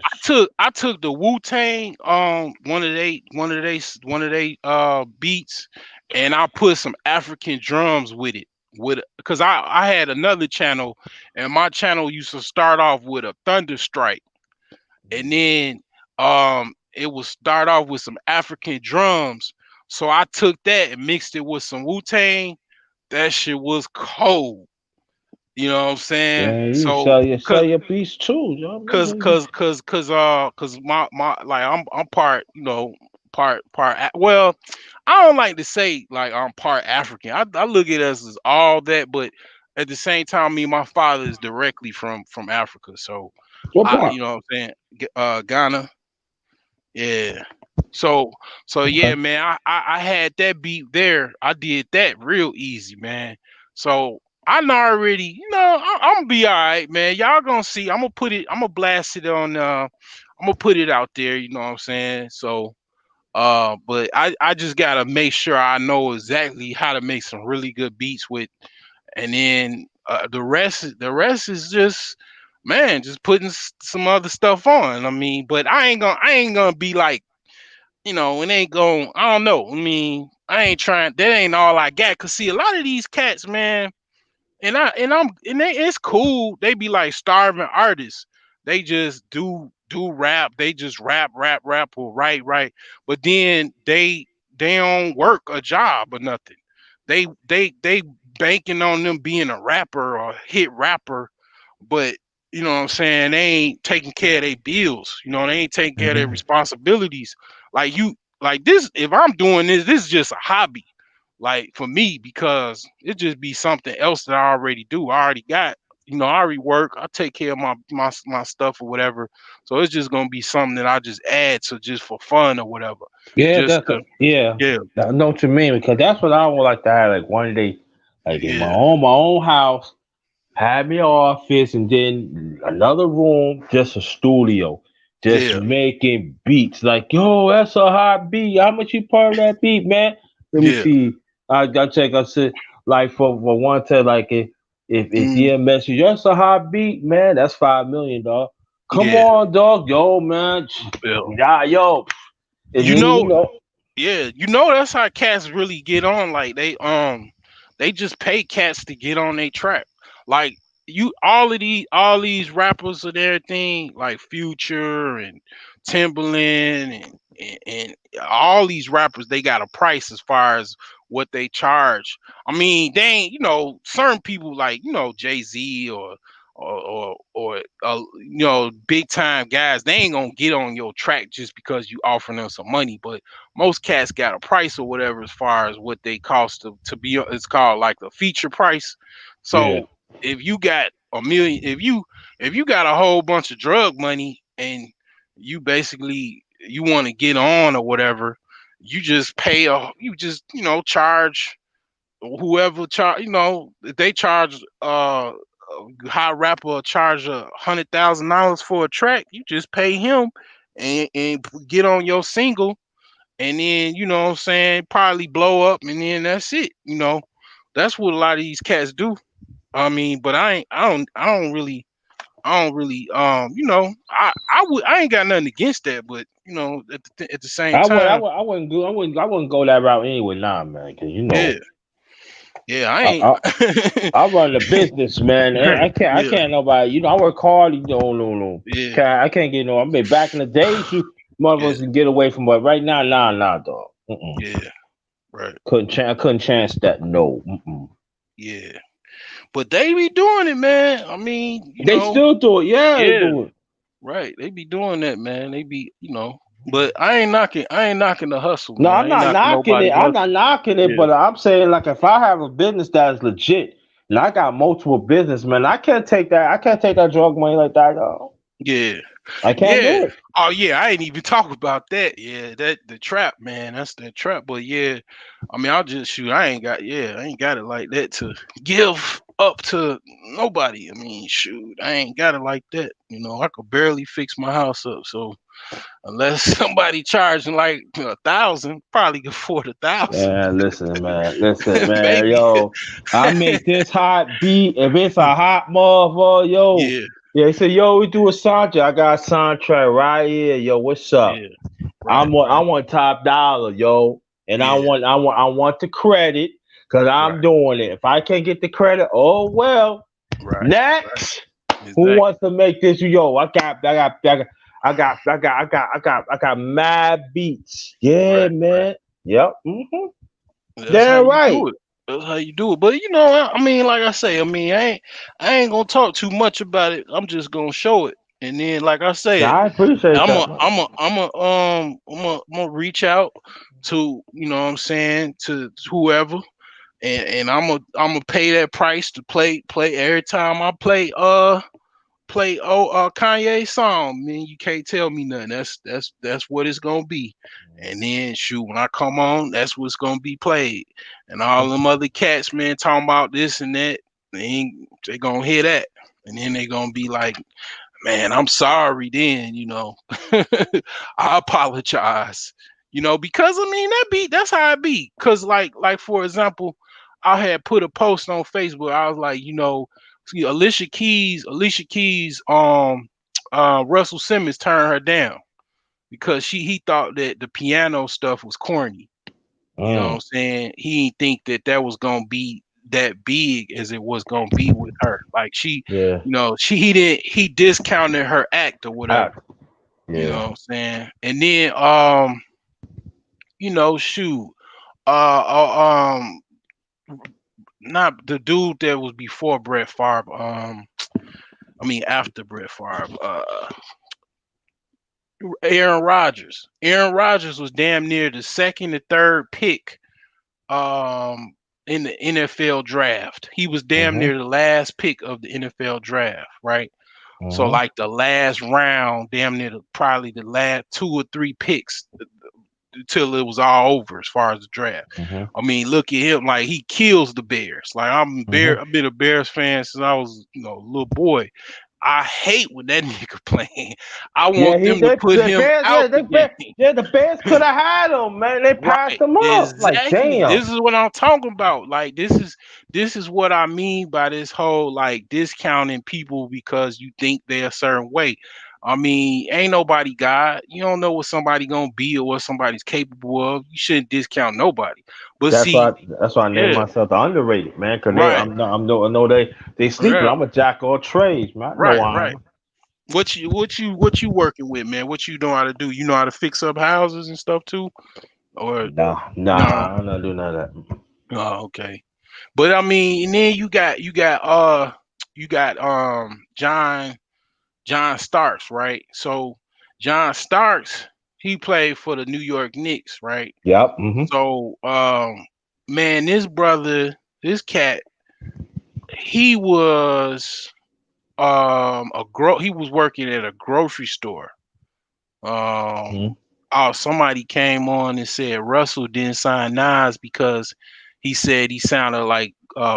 I took the Wu Tang one of they beats, and I put some African drums with it, with because I had another channel, and my channel used to start off with a thunder strike, and then it would start off with some African drums. So I took that and mixed it with some Wu Tang. That shit was cold. You know what I'm saying? Man, you So sell your beats too, yo. Cause my like I'm part, well, I don't like to say like I'm part African. I look at us as all that, but at the same time, my father is directly from Africa. So What part? you know what I'm saying, Ghana. Yeah. So yeah, Okay. man, I had that beat there. I did that real easy, man. So I know already, I'm gonna be all right, man. Y'all gonna see. I'm gonna blast it on I'm gonna put it out there, you know what I'm saying? So but I just gotta make sure I know exactly how to make some really good beats with, and then the rest is just, man, just putting some other stuff on. I mean, but I ain't gonna be like, it ain't going. I don't know. I mean, I ain't trying. That ain't all I got. Cause see, a lot of these cats, man, it's cool. They be like starving artists. They just do rap. They just rap or write. But then they don't work a job or nothing. They banking on them being a rapper or hit rapper, but you know what I'm saying, they ain't taking care of their bills. They ain't taking care of their Mhm. responsibilities. Like this, if I'm doing this is just a hobby, like for me, because it just be something else that I already do. I already got, I already work. I take care of my stuff or whatever. So it's just gonna be something that I just add to just for fun or whatever. Yeah, Just cause, yeah. yeah, I know what you mean because that's what I would like to have. Like one day, like in yeah, my own house, have me an office, and then another room, just a studio, just yeah, making beats. Like, yo, that's a hot beat. How much you part of that beat, man? Let me yeah. see. I check. I said, like for one to like if Mm, DMS, that's a hot beat, man. That's 5 million, dog. Come yeah, on, dog. Yo, man. yeah. Yeah, yo. And You then know, yeah, that's how cats really get on. Like they just pay cats to get on their track. Like all these rappers and everything like Future and Timbaland and all these rappers, they got a price as far as what they charge. I mean, they ain't, certain people like, Jay-Z or big time guys, they ain't gonna get on your track just because you offering them some money. But most cats got a price or whatever as far as what they cost to be. It's called like the feature price. Yeah. So if you got a million, if you got a whole bunch of drug money and you basically you want to get on or whatever, you just charge whoever charge. If they charge high rapper charge $100,000 for a track, you just pay him and get on your single, and then what I'm saying, probably blow up, and then that's it. That's what a lot of these cats do. I mean, but I don't really, I ain't got nothing against that, but at the same time, I wouldn't go that route anyway, nah, man, because yeah, I ain't. I run the business, man. And I can't nobody. I work hard. No. Yeah. I can't get no. I mean, back in the days, you motherfuckers can get away from, but right now, nah, dog. Yeah, right. Couldn't chance that. No. Yeah, but they be doing it, man. I mean, they still do it. Yeah, they do it. Right. They be doing that, man. They be, But I ain't knocking the hustle. No, man. I'm not knocking it. I'm not knocking it, but I'm saying, like, if I have a business that is legit and I got multiple business, man, I can't take that drug money like that, though. Yeah. I can't do it. Oh yeah, I ain't even talk about that. Yeah, the trap, man. That's the trap. But yeah, I mean, I'll just shoot. I ain't got it like that to give up to nobody. I mean, shoot, I ain't got it like that. I could barely fix my house up. So unless somebody charging like 1,000, probably can afford 1,000. Yeah, listen, man, yo, I make this hot beat. If it's a hot motherfucker, yo. Yeah, he said, yo, we do a soundtrack. I got a soundtrack right here. Yo, what's up? Yeah, I want top dollar, yo. And I want the credit because I'm doing it. If I can't get the credit, oh well. Right. Next. Exactly. Who wants to make this? Yo, I got mad beats. Yeah, man. Right. Yep. Damn right. That's how you do it. But I mean, like I say, I mean, I ain't gonna talk too much about it. I'm just gonna show it, and then, like I say, I appreciate that. I'm gonna reach out to what I'm saying, to whoever, and I'm gonna pay that price to play every time I play Kanye song. Man, you can't tell me nothing. That's what it's gonna be. And then shoot, when I come on, that's what's gonna be played. And all them other cats, man, talking about this and that, they gonna hear that. And then they gonna be like, man, I'm sorry then, I apologize. Because I mean that's how it be. Cause like for example, I had put a post on Facebook. I was like, Alicia Keys, Russell Simmons turned her down because he thought that the piano stuff was corny. You know what I'm saying? He didn't think that was gonna be that big as it was gonna be with her. Like he discounted her act or whatever. Yeah. You know what I'm saying? And then not the dude that was before Brett Favre. After Brett Favre. Aaron Rodgers. Aaron Rodgers was damn near the second or third pick in the NFL draft. He was damn near the last pick of the NFL draft, right? So like the last round, damn near probably the last 2 or 3 picks until it was all over as far as the draft. I mean, look at him, like he kills the Bears. Like I've been a Bears fan since I was a little boy. I hate when that nigga playing. I want them to put him out the game. The Bears could have had him, man. They passed him up. Exactly. Like, damn. This is what I'm talking about. Like, this is what I mean by this whole like discounting people because you think they're a certain way. I mean, ain't nobody God. You don't know what somebody gonna be or what somebody's capable of. You shouldn't discount nobody. But That's see, why I named yeah, myself the underrated man, cause right, I know they sleep, but yeah, I'm a jack of all trades, man. I know right, I right. am. What you working with, man? What you know how to do? You know how to fix up houses and stuff too, or Nah, no? I'm not doing none of that. Oh, okay. But I mean, and then you got John Starks, right? So John Starks, he played for the New York Knicks, right? Yep. Mm-hmm. So man, this cat, he was he was working at a grocery store. Um Mm-hmm. somebody came on and said Russell didn't sign Nas because he said he sounded like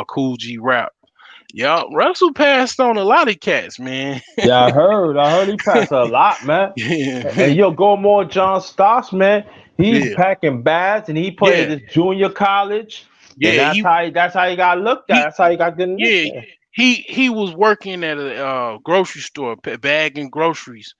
Cool G Rap. Yeah, Russell passed on a lot of cats, man. Yeah, I heard he passed a lot, man. Yeah, And yo, go more John Stocks, man. He yeah, packing bags and he played yeah, this junior college, and yeah. that's how he got looked at. He That's how he got getting looked yeah at. he was working at a grocery store, bagging groceries.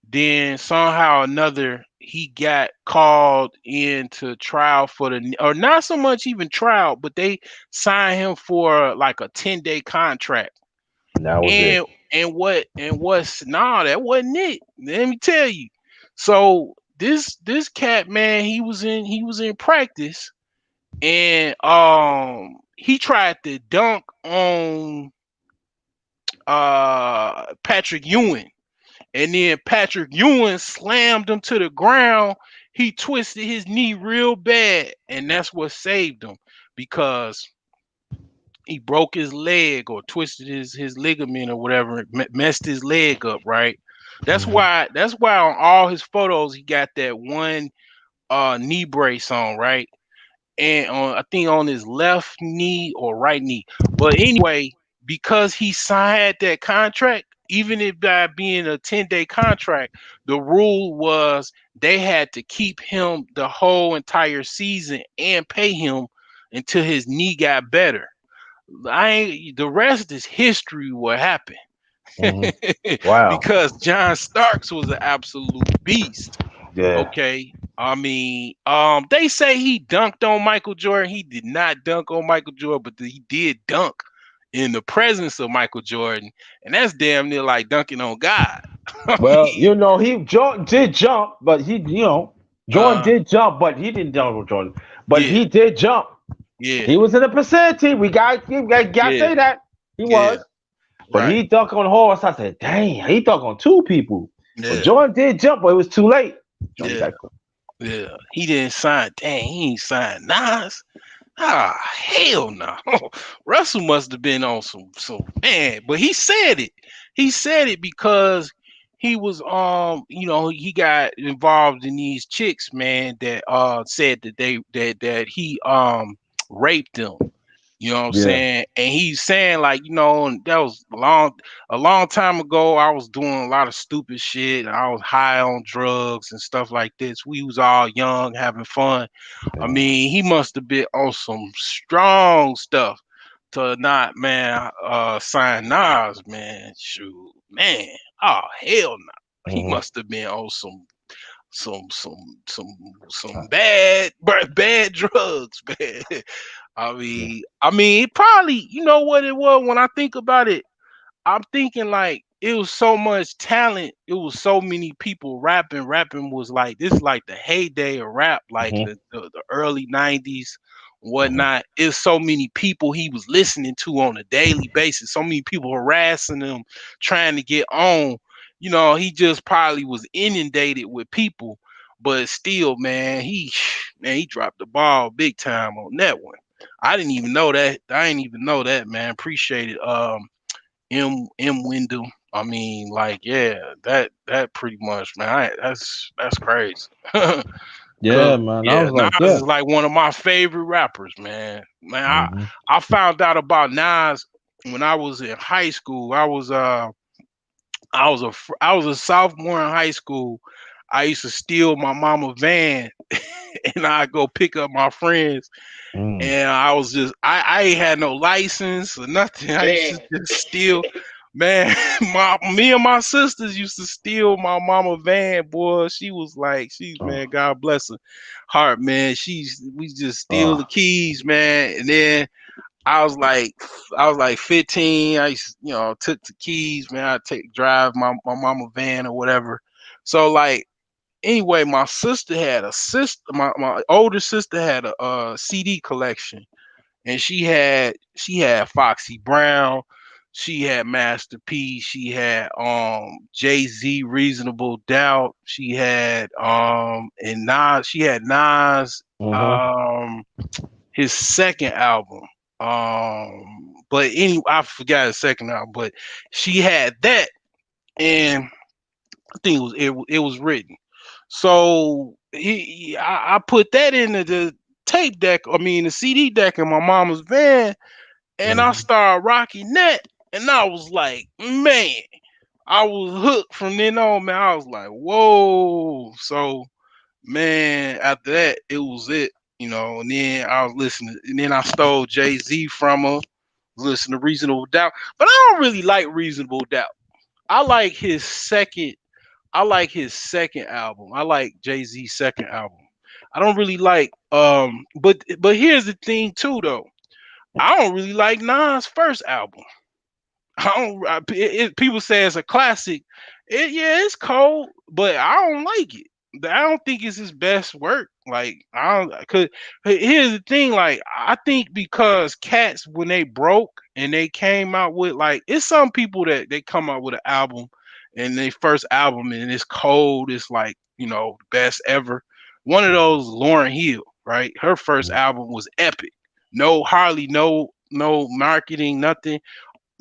Then somehow or another, he got called into trial for or not so much even trial, but they signed him for like a 10-day contract. And that was it. And what's nah, that wasn't it. Let me tell you. So this cat, man, he was in practice, and he tried to dunk on Patrick Ewing, and then Patrick Ewing slammed him to the ground. He twisted his knee real bad, and that's what saved him, because he broke his leg or twisted his ligament or whatever, messed his leg up, right? That's why on all his photos he got that one knee brace on, right? And I think on his left knee or right knee. But anyway, because he signed that contract, even if by being a 10-day contract, the rule was they had to keep him the whole entire season and pay him until his knee got better. The rest is history what happened. Mm-hmm. Wow. Because John Starks was an absolute beast. Yeah. Okay. I mean, they say he dunked on Michael Jordan. He did not dunk on Michael Jordan, but he did dunk in the presence of Michael Jordan, and that's damn near like dunking on God. I Well, mean, Jordan did jump, but Jordan uh, did jump, but he didn't jump with Jordan. But yeah, he did jump. yeah, He was in the vicinity. We got to yeah, say that he yeah, was. But right, he dunked on horse. I said, dang, he dunked on two people. But yeah, Jordan did jump, but it was too late. Jordan yeah, got caught. yeah. He didn't sign. Dang, he ain't signed Nas. Ah, hell no. Russell must have been on some man, but he said it. He said it because he was he got involved in these chicks, man, that said that that he raped them. You know what I'm Yeah. saying? And he's saying, like, and that was a long time ago. I was doing a lot of stupid shit. And I was high on drugs and stuff like this. We was all young, having fun. I mean, he must have been on some strong stuff to not, man, sign Nas, man. Shoot, man. Oh, hell no. He Mm-hmm. must have been on some bad drugs, man. I mean, it probably, you know what it was when I think about it. I'm thinking like it was so much talent. It was so many people rapping. Rapping was like this, is like the heyday of rap, like Mm-hmm. the early '90s, Mm-hmm. whatnot. It's so many people he was listening to on a daily basis. So many people harassing him, trying to get on. He just probably was inundated with people. But still, man, he dropped the ball big time on that one. I didn't even know that. I didn't even know that, man. Appreciate it. M Wyndham. I mean, like, yeah, that pretty much, man. That's crazy. Yeah, Cause man. I yeah, was like, Nas yeah. is like one of my favorite rappers, man. Man, I Mm-hmm. I found out about Nas when I was in high school. I was a sophomore in high school. I used to steal my mama van, and I go pick up my friends, Mm. and I was just I ain't had no license or nothing. I used to Damn. just steal. Man, me and my sisters used to steal my mama van, boy. She was like, man, God bless her heart, man. We just steal the keys, man. And then I was like 15. I used, took the keys, man. I drive my mama van or whatever. So like, anyway, my sister had a sister. My older sister had a CD collection, and she had Foxy Brown, she had Master P, she had Jay-Z, Reasonable Doubt, she had and Nas, she had Nas um his second album. But anyway, I forgot his second album, but she had that, and I think it was written. So I put that into the tape deck. I mean the CD deck in my mama's van, and I started rocking that, and I was like, man, I was hooked from then on, man. I was like, whoa. So, man, after that, it was it, and then I was listening, and then I stole Jay-Z from her, listening to Reasonable Doubt. But I don't really like Reasonable Doubt. I like his second, album. I like Jay-Z's second album. I don't really like, but here's the thing too, though. I don't really like Nas' first album. I don't. People say it's a classic. Yeah, it's cold, but I don't like it. I don't think it's his best work. Like I don't. Cause here's the thing. Like I think because cats when they broke and they came out with like it's some people that they come out with an album and their first album and it's cold. It's like best ever. One of those Lauryn Hill, right? Her first album was epic. No hardly no marketing, nothing,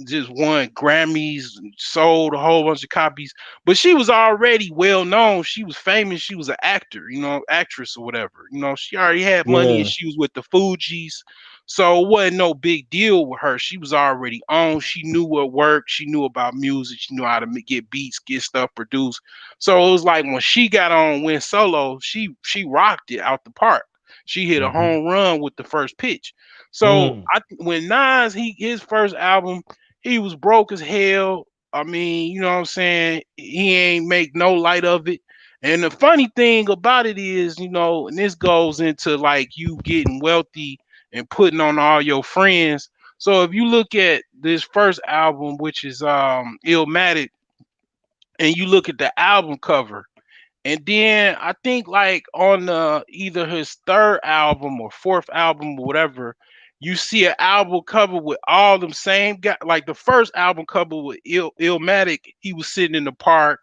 just won Grammys, sold a whole bunch of copies. But she was already well known. She was famous. She was an actor, actress or whatever. She already had money and she was with the Fugees. So it wasn't no big deal with her. She was already on. She knew what worked. She knew about music. She knew how to get beats, get stuff produced. So it was like when she got on, went solo, she rocked it out the park. She hit a home run with the first pitch. So when Nas, his first album, he was broke as hell. I mean, you know what I'm saying? He ain't make no light of it. And the funny thing about it is, and this goes into like you getting wealthy and putting on all your friends. So if you look at this first album, which is Illmatic, and you look at the album cover, and then I think like on either his third album or fourth album or whatever, you see an album cover with all them same guys. Like the first album cover with Illmatic, he was sitting in the park,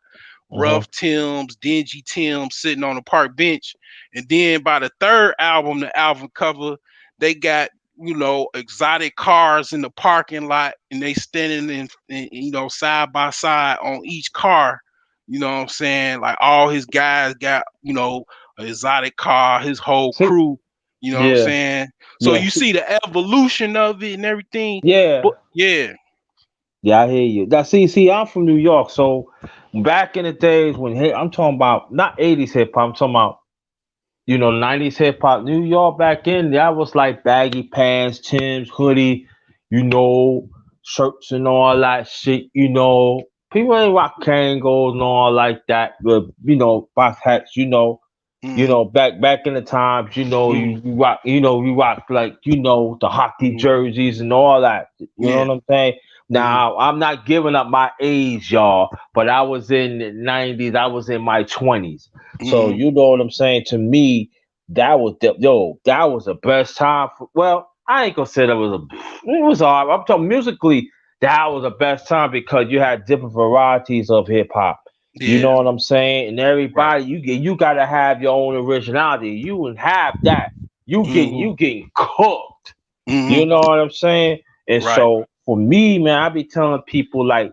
rough Tim's, dingy Tim's, sitting on a park bench. And then by the third album, the album cover, they got exotic cars in the parking lot, and they standing in side by side on each car. You know what I'm saying? Like all his guys got, an exotic car, his whole crew, you know what I'm saying? So you see the evolution of it and everything. Yeah. But, yeah. Yeah, I hear you. See, I'm from New York, so back in the days when I'm talking about not 80s hip hop, I'm talking about 90s hip hop. New York back in that was like baggy pants, Tim's, hoodie, shirts and all that shit. People ain't rock Kangol and all like that. But box hats. Back in the times. You rock. You rock like the hockey jerseys and all that. You know what I'm saying? Now I'm not giving up my age, y'all. But I was in the 90s. I was in my 20s. So you know what I'm saying? To me, that was that was the best time. Well, I ain't gonna say that was it was hard. I'm talking musically. That was the best time because you had different varieties of hip hop. You know what I'm saying? And everybody, you gotta have your own originality. You wouldn't have that. You getting cooked. You know what I'm saying? And so for me, man, I be telling people like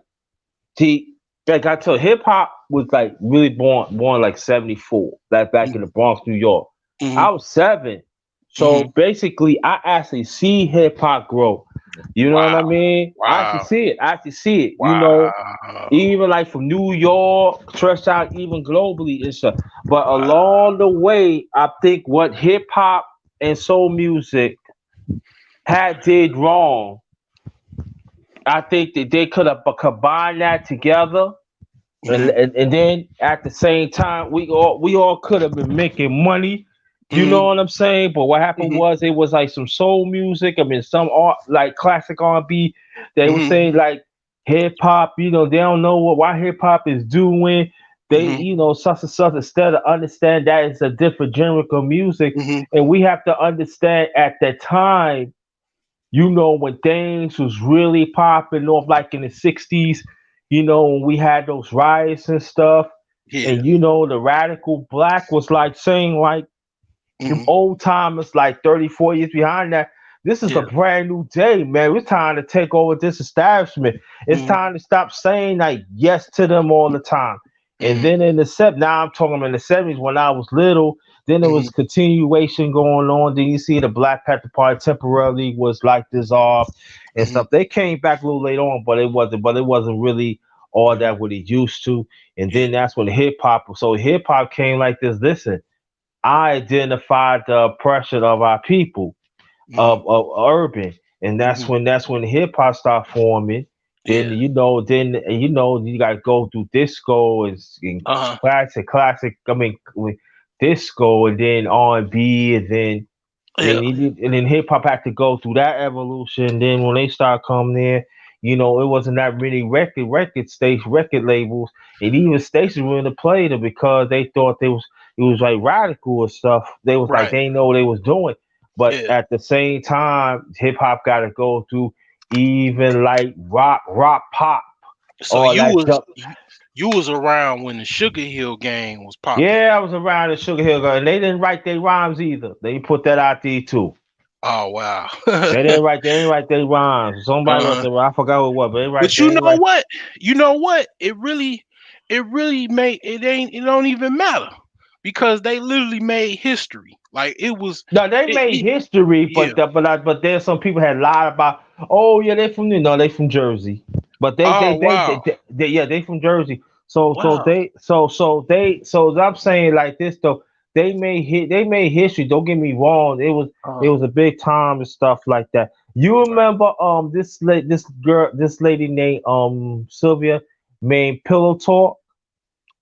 I tell hip hop was like really born like 74. Like back in the Bronx, New York. I was 7. So basically I actually see hip hop grow. You know what I mean? I actually see it. Even like from New York, stretched out even globally and stuff. But along the way, I think what hip hop and soul music had did wrong I think that they could have combined that together, Mm-hmm. and then at the same time, we all could have been making money. You know Mm-hmm. what I'm saying? But what happened Mm-hmm. was it was like some soul music. I mean, some art like classic R&B. They were Mm-hmm. saying like hip hop. You know, they don't know why hip hop is doing. They, Mm-hmm. such and such. Instead of understand that it's a different genre of music, Mm-hmm. and we have to understand at that time, when things was really popping off, like in the '60s, when we had those riots and stuff, Yeah. and the radical black was like saying like them Mm-hmm. old timers, like 34 years behind that. This is a Yeah. brand new day, man. It's time to take over this establishment. It's Mm-hmm. time to stop saying like yes to them all the time. And Mm-hmm. then now I'm talking in the '70s when I was little. Then there Mm-hmm. was continuation going on. Then you see the Black Panther Party temporarily was like dissolved and Mm-hmm. stuff. They came back a little later on, but it wasn't really all Mm-hmm. that what it used to. And Yeah. then that's when hip hop. So hip hop came like this. Listen, I identified the oppression of our people Mm-hmm. of urban, and Mm-hmm. that's when hip hop start forming. Then Yeah. you got to go through disco and Uh-huh. classic. I mean, with disco, and then R&B, and then Yeah. hip hop had to go through that evolution. Then when they start coming in, it wasn't that many record labels, and even stations were in the play them because they thought it was like radical or stuff. They was like Right. they know what they was doing, but Yeah. at the same time, hip hop got to go through even like rock pop So or you like was you was around when the Sugar Hill Gang was popping. yeah, I was around the Sugar Hill Gang, and they didn't write their rhymes either. They put that out there too. Oh wow. They didn't write their rhymes. Somebody wrote Uh-huh. them. I forgot who it was, but But they you didn't know write. what? You know what? It really made it don't even matter because they literally made history. Like it was No, they made it history, yeah. but there's some people had lied about. Oh yeah, they from Jersey, but Oh wow. they from Jersey. So Wow. I'm saying like this though. They made history. Don't get me wrong. It Uh, was a big time and stuff like that. You right. remember this lady named Sylvia made Pillow Talk.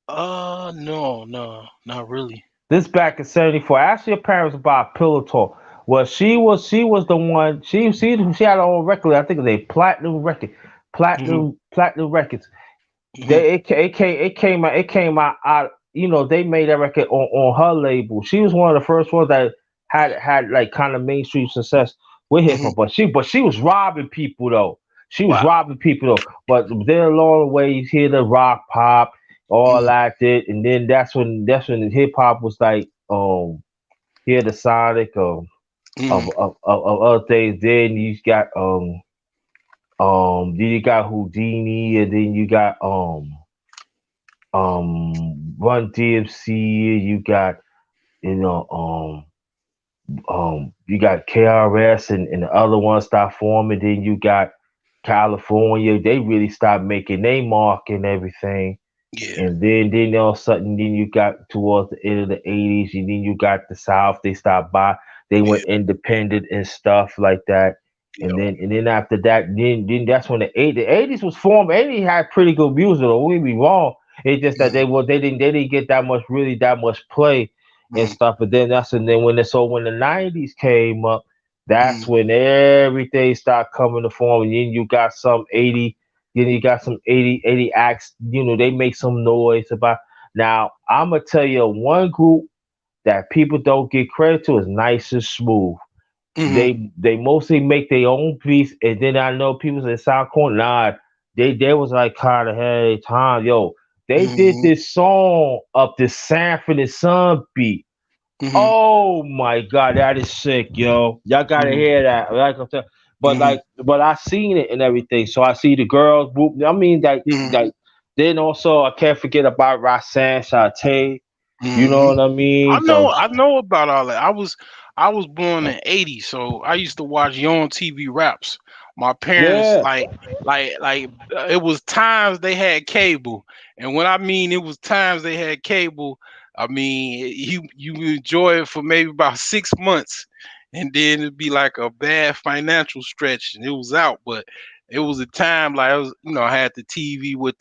No, no, not really. This back in '74. Ask your parents about Pillow Talk. Well, she was the one. She had her own record. I think it was a platinum record, Mhm. platinum records. Mhm. It came out. They made that record on her label. She was one of the first ones that had like kind of mainstream success with hip Mhm. hop. But she was robbing people though. She was Wow. robbing people though. But then along the way, you hear the rock pop, all Mhm. that did, and then that's when the hip hop was like hear the sonic Mhm. of other things. Then you got then you got Houdini, and then you got Run DMC. You got you know you got KRS, and the other ones start forming. Then you got California. They really stopped making their mark and everything. Yeah. And then all of a sudden, then you got towards the end of the '80s, and then you got the South. They stopped by. They Yeah. went independent and stuff like that. Yeah. And then after that, then that's when the '80s was formed. '80s had pretty good music. Don't get me wrong. It's just that Mhm. they didn't get that much play and Mhm. stuff. But then when the '90s came up, that's Mhm. when everything started coming to form. And then you got some '80. Then you got some 80 acts, they make some noise about. Now, I'm going to tell you one group that people don't get credit to is Nice and Smooth. Mhm. They mostly make their own beats, and then I know people say sound corn. Nah, they was like kind of hey time, yo. They did Mhm. this song up this Sanford and Son beat. Mhm. Oh my god, that is sick, yo. Y'all gotta Mhm. hear that. Like I'm saying, Mhm. but I seen it and everything. So I see the girls group. I mean, Mhm. then also I can't forget about Roxanne Shante. You know Mhm. what I mean? So I know about all that. I was born in '80, so I used to watch You on TV raps. My parents yeah, it was times they had cable, and when I mean it was times they had cable, I mean you enjoy it for maybe about 6 months, and then it'd be like a bad financial stretch, and it was out. But it was a time like I was, I had the TV with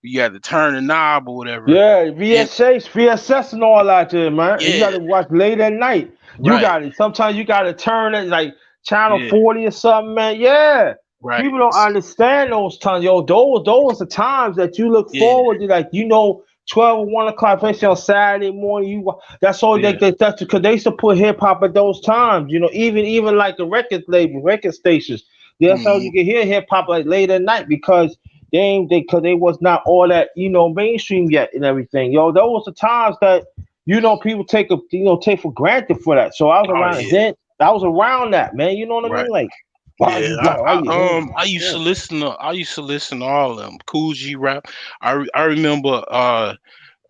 you had to turn the knob or whatever. Yeah, And VSS and all that there, man. And you yeah, got to watch late at night. You right. got it. Sometimes you got to turn it like channel Yeah, 40 or something, man. Yeah. right. People don't understand those times. Yo, those are times that you look Yeah, forward to. Like, 12 or 1 o'clock, especially on Saturday morning. That's all yeah. that's because they used to put hip hop at those times. Even like the record label, record stations. That's how Hmm. you can hear hip hop like late at night because because they was not all that mainstream yet and everything. Yo, those was the times that people take for granted for that. So I was Oh around yeah, then. I was around that, man. You know what I right. mean? Like, why Yeah, you got why you I used to listen to all of them. Cool G rap. I remember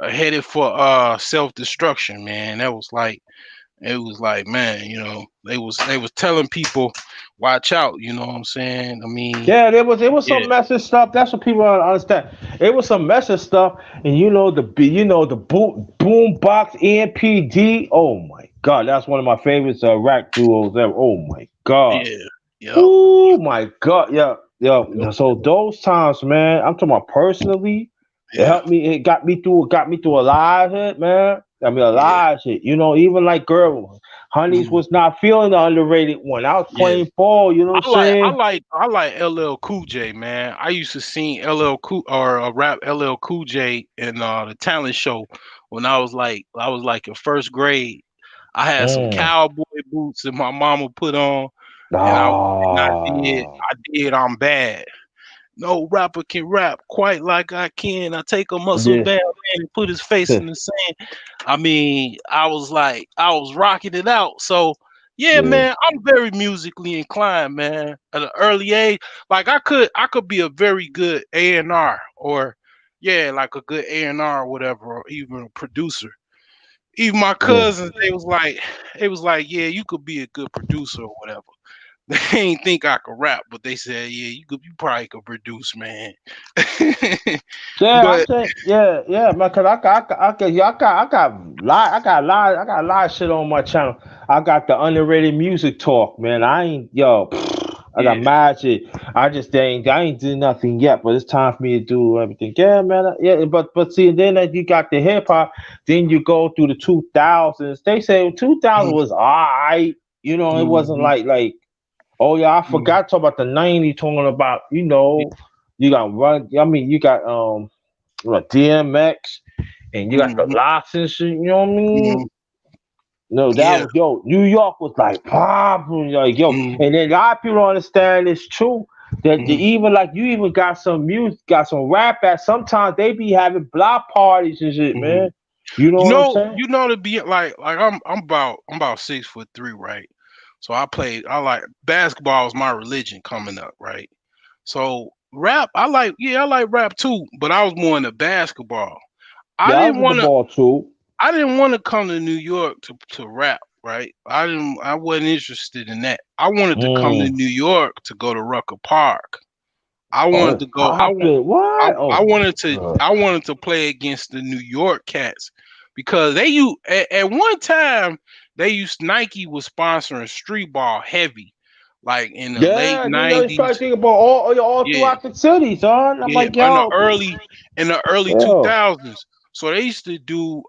headed for self destruction, man. That was like it was like, man, they was telling people watch out, you know what I'm saying? I mean, Yeah, it was yeah, some message stuff. That's what people don't understand. It was some message stuff, and the boom box EMPD. Oh my god, that's one of my favorites rap duos ever. Oh my god. yeah, yep, Oh my god, yeah, yep, yeah. So those times, man, I'm talking about personally. It yeah, helped me. It got me through a lot of it, man. I mean, a yeah, lot of shit. Even like girl, Honeys mm, was not feeling the underrated one. I was yeah. playing ball. You know what I'm I like I saying? like I like LL Cool J, man. I used to sing LL Cool or rap LL Cool J in the talent show when I was like in first grade. I had some Mm. cowboy boots that my mama put on, and I did Ah, I did I'm bad. No rapper can rap quite like I can. I take a muscle yeah. bound man and put his face in the sand. I mean, I was rocking it out. So yeah, Yeah. man, I'm very musically inclined, man. At an early age, like I could be a very good A&R or yeah, like a good A&R or whatever, or even a producer. Even my Yeah. cousins, they was like, yeah, you could be a good producer or whatever. They ain't think I could rap, but they said, yeah, you probably could produce, man. Yeah, I'm But saying, yeah, man. Cause I got a lot of shit on my channel. I got the underrated music talk, man. I ain't, I got yeah, mad shit. I ain't did nothing yet, but it's time for me to do everything. Yeah, man. Yeah, but see, then that you got the hip hop, then you go through the 2000s. They say 2000 mm, was alright. It wasn't mhm, like. Oh yeah, I mm, forgot to talk about the '90s. Talking about you got run. I mean, you got like DMX, and you got the mhm, locks and shit. You know what I mean? mhm, No, that yeah, was New York was like popping, like mm, and then a lot of people don't understand it's true that mhm, even like you even got some music, got some rap at. Sometimes they be having block parties and shit, mhm. man. You know You what I'm know, saying? you know to be like I'm about 6'3", right? So I like basketball is my religion coming up, right? So rap, I like rap too, but I was more into basketball. I Yeah, I didn't was in the want to ball too. I didn't want to come to New York to rap, right? I wasn't interested in that. I wanted to come to Mm. New York to go to Rucker Park. I wanted Oh, to go popping. What? I Oh my wanted to god. I wanted to play against the New York Cats because at one time Nike was sponsoring street ball heavy, like in the late Yeah, you start '90s. thinking about all Yeah, throughout the city, son. I'm yeah, like, yo, in the early yo. 2000s. So they used to do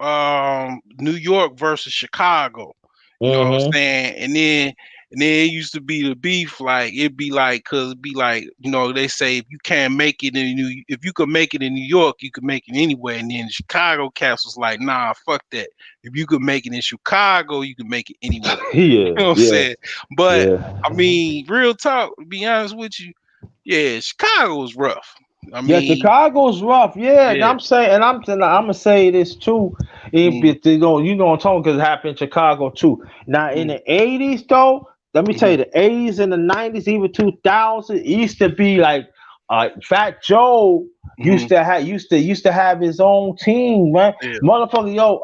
New York versus Chicago. You know what I'm Mm-hmm. saying? And then it used to be the beef, like it'd be like, cause it'd be like, they say if you could make it in New York, you could make it anywhere. And then the Chicago cast was like, nah, fuck that. If you could make it in Chicago, you could make it anywhere. You Yeah, know what I'm yeah, saying? But yeah. I mean, real talk, to be honest with you, yeah, Chicago was rough. I Yeah, mean, Chicago's rough. Yeah, and yeah. I'm saying, and I'm gonna say this too. Mm, I'm talking because it happened in Chicago too. Now in mm, the '80s, though, let me tell you, mhm, the '80s and the '90s, even 2000, it used to be like, Fat Joe mhm, used to have his own team, man. yeah, Motherfucker, yo,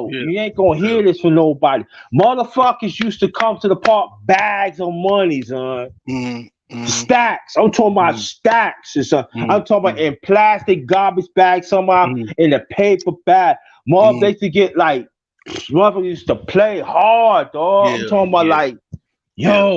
yeah, you ain't gonna yeah. hear this from nobody. Motherfuckers used to come to the park, bags of money, son. Mhm, mhm, Stacks. I'm talking about mhm, stacks. I'm mhm, talking about mhm, in plastic garbage bags, somehow mhm, in a paper bag. Mother, they mhm, used to get like, motherfuckers used to play hard, dog. I'm yeah, talking about yeah, like, yeah,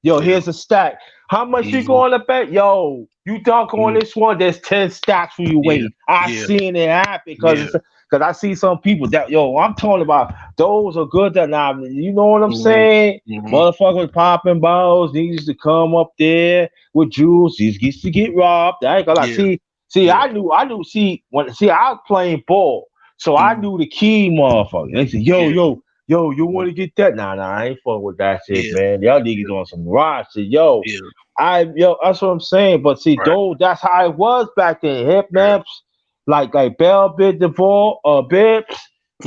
yo, yeah. here's a stack. How much you going to bet? Yo, you dunk on this one, there's 10 stacks for you Yeah, waiting. I yeah, seen it happen yeah. because I see some people that, yo, I'm talking about those are good that now. You know what I'm saying? Motherfuckers popping balls. They used to come up there with jewels. These used to get robbed. I ain't gonna lie. Yeah, See, yeah. I knew, I was playing ball. So I knew the key motherfucker. They said, yo, Yeah, yo, yo, you want to get that? Nah, I ain't fucking with that shit, yeah, man. Y'all niggas on some raw shit. Yo, yeah. that's what I'm saying. But see, Right. though, that's how it was back then. Hip Yeah. Naps, like Bell Bit Devore, Bibbs,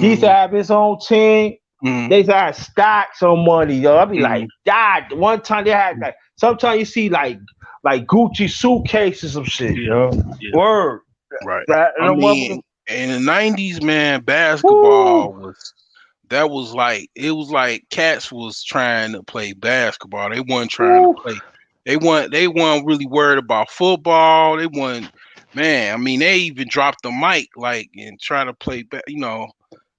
he used to have his own team. They used to have stacks of money, yo. I'd be like, God, one time they had like, sometimes you see like Gucci suitcases of shit, Yeah, yo. yeah. Word. Right. That, I and them motherfuckers, mean, in the '90s, man, woo. basketball was like it was like cats was trying to play basketball. They weren't trying to Woo. play. They weren't really worried about football. They weren't. Man, I mean, they even dropped the mic like and try to play. I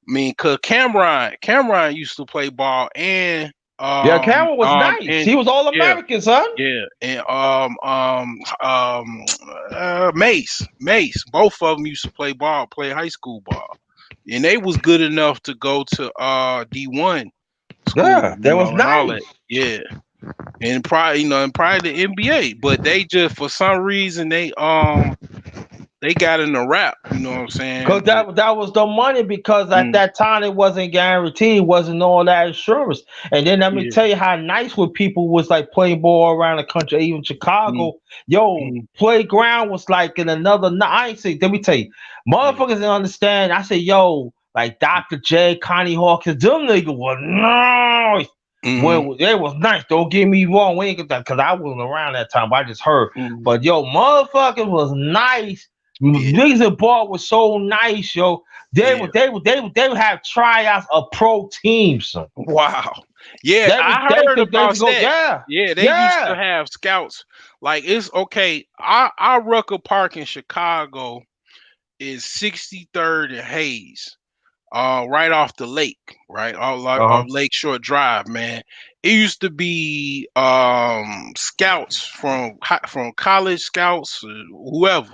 mean, cause Cameron used to play ball Yeah, Cameron was nice. and He was all yeah, American, son. yeah, and Mace, both of them used to play high school ball, and they was good enough to go to D1 school, Yeah, that was and all nice. that, yeah, and probably the NBA, but they just for some reason they got in the rap, you know what I'm saying? Cause But that was the money because at mm, that time it wasn't guaranteed, it wasn't all that insurance. And then let me yeah, tell you how nice when people was like playing ball around the country, even mm, Chicago. Yo, mm, playground was like in another. I ain't say. Let me tell you, yeah, motherfuckers didn't understand. I say, yo, like Dr. J, Connie Hawkins, them niggas was nice. mm, When they was nice, don't get me wrong. We ain't get that because I wasn't around that time. But I just heard. mm, But yo, motherfuckers was nice. yeah, Niggas at ball was so nice, yo. yeah. They would have tryouts of pro teams, son. Wow. Yeah, I They heard could they about could go, that. yeah, Yeah, they used to yeah. have scouts. Like it's okay. Our Rucker Park in Chicago is 63rd and Hayes. Right off the lake, right? Off Uh-huh. Lakeshore Drive, man. It used to be scouts from college scouts, whoever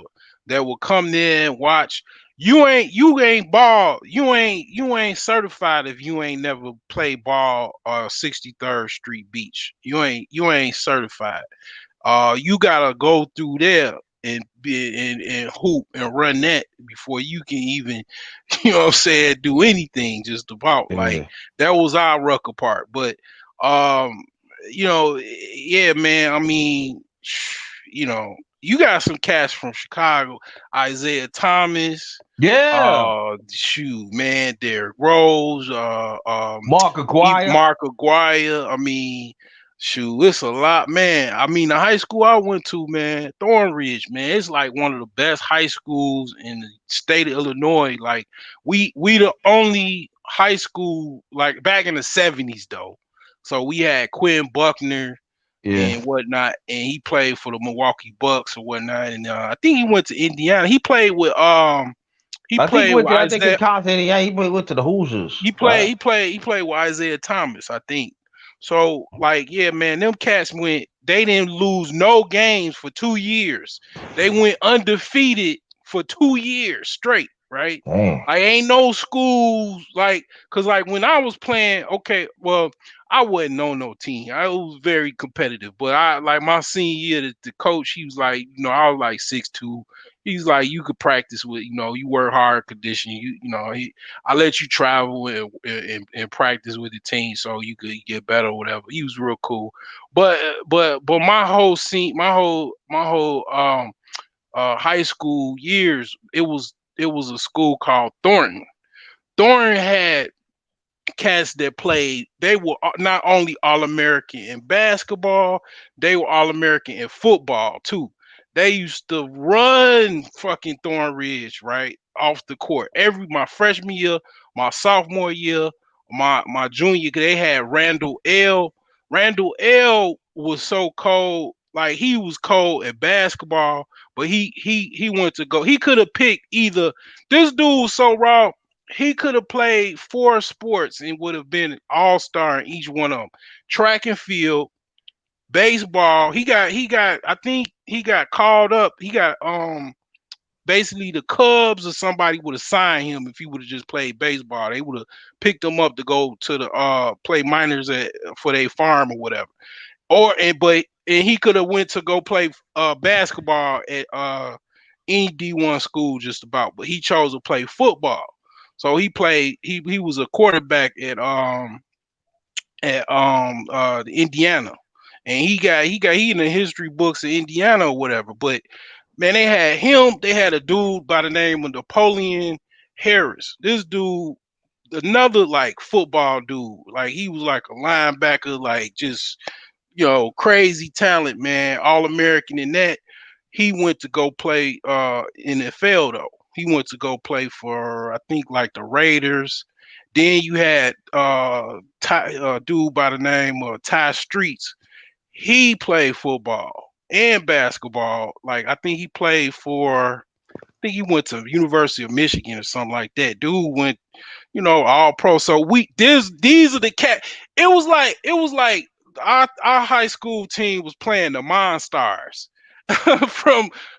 that would come there and watch. You ain't ball. You ain't certified if you ain't never played ball 63rd Street Beach. You ain't certified. You gotta go through there and and hoop and run that before you can even, you know what I'm saying, do anything just about. Like Yeah. that was our Rucker part. But um, yeah, man, I mean, you got some cats from Chicago, Isaiah Thomas, Yeah. shoot, man, Derrick Rose, Mark Aguirre. Mark Aguirre. I mean, shoot, it's a lot, man. I mean, the high school I went to, man, Thornridge, man, it's like one of the best high schools in the state of Illinois. Like we the only high school like back in the '70s though. So we had Quinn Buckner Yeah. and whatnot, and he played for the Milwaukee Bucks or whatnot. And I think he went to Indiana. He I think played with in Isaiah. college, yeah, he went to the Hoosiers, He played. right? He played with Isaiah Thomas, I think. So like, yeah, man, them cats went. They didn't lose no games for 2 years. They went undefeated for 2 years straight. Right? Damn. Like ain't no schools like, cause like when I was playing, okay, well, I wasn't on no team. I was very competitive, but I like my senior year, the coach, he was like, I was like 6'2". He's like, you could practice with, you work hard conditioning. I let you travel and practice with the team so you could get better or whatever. He was real cool. But my whole scene, my whole high school years, it was a school called Thornton. Thornton had cats that played. They were not only All American in basketball, they were All American in football too. They used to run fucking Thornridge right off the court every my freshman year, my sophomore year, my junior. They had Randall L. Randall L. was so cold. Like he was cold at basketball, but he went to go. He could have picked either. This dude was so raw. He could have played 4 sports and would have been an all-star in each one of them. Track and field, baseball. He got. I think he got called up. He got basically the Cubs or somebody would have signed him if he would have just played baseball. They would have picked him up to go to the play minors for their farm or whatever. But he could have went to go play basketball at any D1 school just about, but he chose to play football. So he played. He was a quarterback at Indiana, and he in the history books of Indiana or whatever. But man, they had him. They had a dude by the name of Napoleon Harris. This dude, another like football dude. Like he was like a linebacker, like just crazy talent, man. All American in that. He went to go play NFL though. He went to go play for I think like the Raiders. Then you had dude by the name of Ty Streets. He played football and basketball. Like I think he played for. I think he went to University of Michigan or something like that. Dude went, all pro. So these are the cat. It was like our high school team was playing the Monstars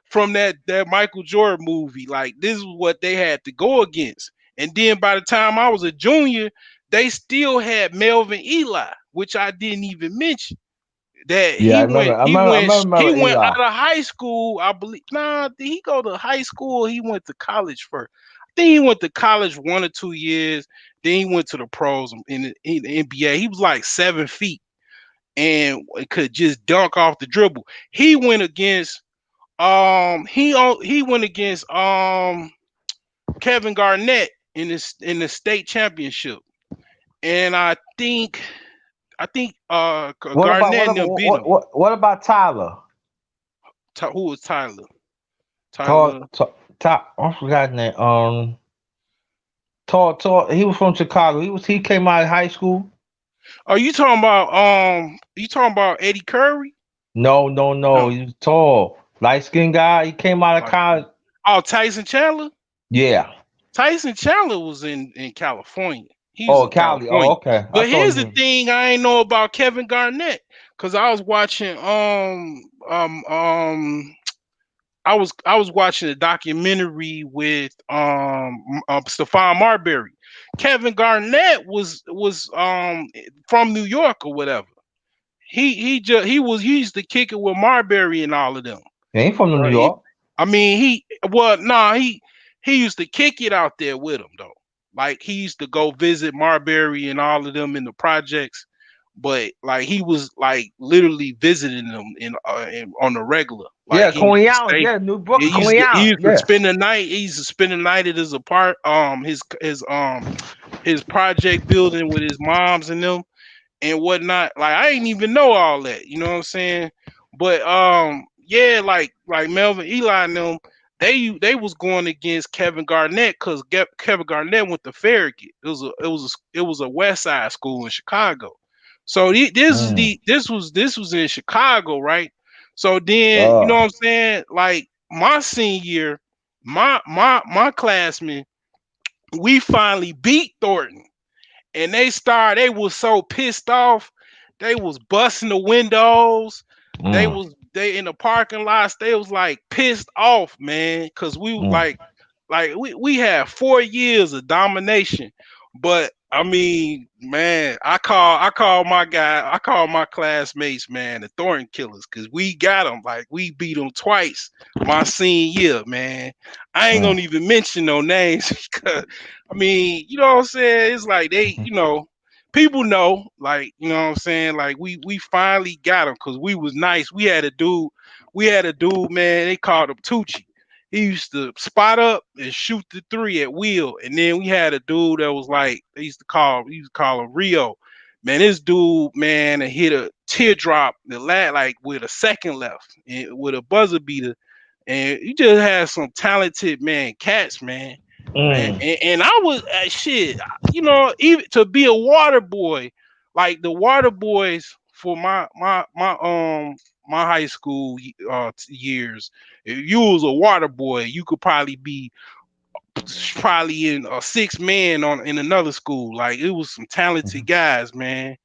from that Michael Jordan movie. Like this is what they had to go against. And then by the time I was a junior, they still had Melvin Eli, which I didn't even mention. That Yeah, I he remember went Eli. out of high school, I believe. Nah, did he go to high school? He went to college first. I think he went to college 1 or 2 years. Then he went to the pros in the NBA. He was like 7 feet and could just dunk off the dribble. He went against he went against Kevin Garnett in the state championship, and I think Garnett and them beat him. What about Tyler? Who was Tyler? I forgot his name. He was from Chicago. He came out of high school. Are you talking about Eddie Curry? No. He was tall, light skinned guy. He came out of college. Oh, Tyson Chandler? Yeah. Tyson Chandler was in California. He's in Cali. California. Oh, okay. But here's the thing I ain't know about Kevin Garnett, because I was watching I was watching a documentary with Stephon Marbury. Kevin Garnett was from New York or whatever. He used to kick it with Marbury and all of them. He ain't from New York. He used to kick it out there with him though. Like he used to go visit Marbury and all of them in the projects, but like he was like literally visiting them on the regular. Like, Coney Island, New Brooklyn, Coney Island. He used to spend the night. He used to spend the night at his his project building with his moms and them and whatnot. Like I didn't even know all that. You know what I'm saying? But like Melvin Eli and them. They was going against Kevin Garnett because Kevin Garnett went to Farragut. It was a West Side school in Chicago. So this was in Chicago, right? So then you know what I'm saying? Like my senior year, my classmen, we finally beat Thornton, and they was so pissed off. They was busting the windows. They in the parking lots. They was like pissed off, man, because we we had 4 years of domination. But I mean, man, I call my classmates, man, the Thornton Killers, because we got them. Like we beat them twice my senior year, man. I ain't gonna even mention no names because I mean, you know what I'm saying? It's like they, people know, like, you know what I'm saying? Like we finally got him because we was nice. We had a dude, man, they called him Tucci. He used to spot up and shoot the 3 at will. And then we had a dude that was like, they used to call him Rio. Man, this dude, man, hit a teardrop like with a second left and with a buzzer beater. And you just had some talented cats, man. And I was shit, even to be a water boy, like the water boys for my high school years. If you was a water boy, you could probably be in a 6 man in another school. Like it was some talented guys, man.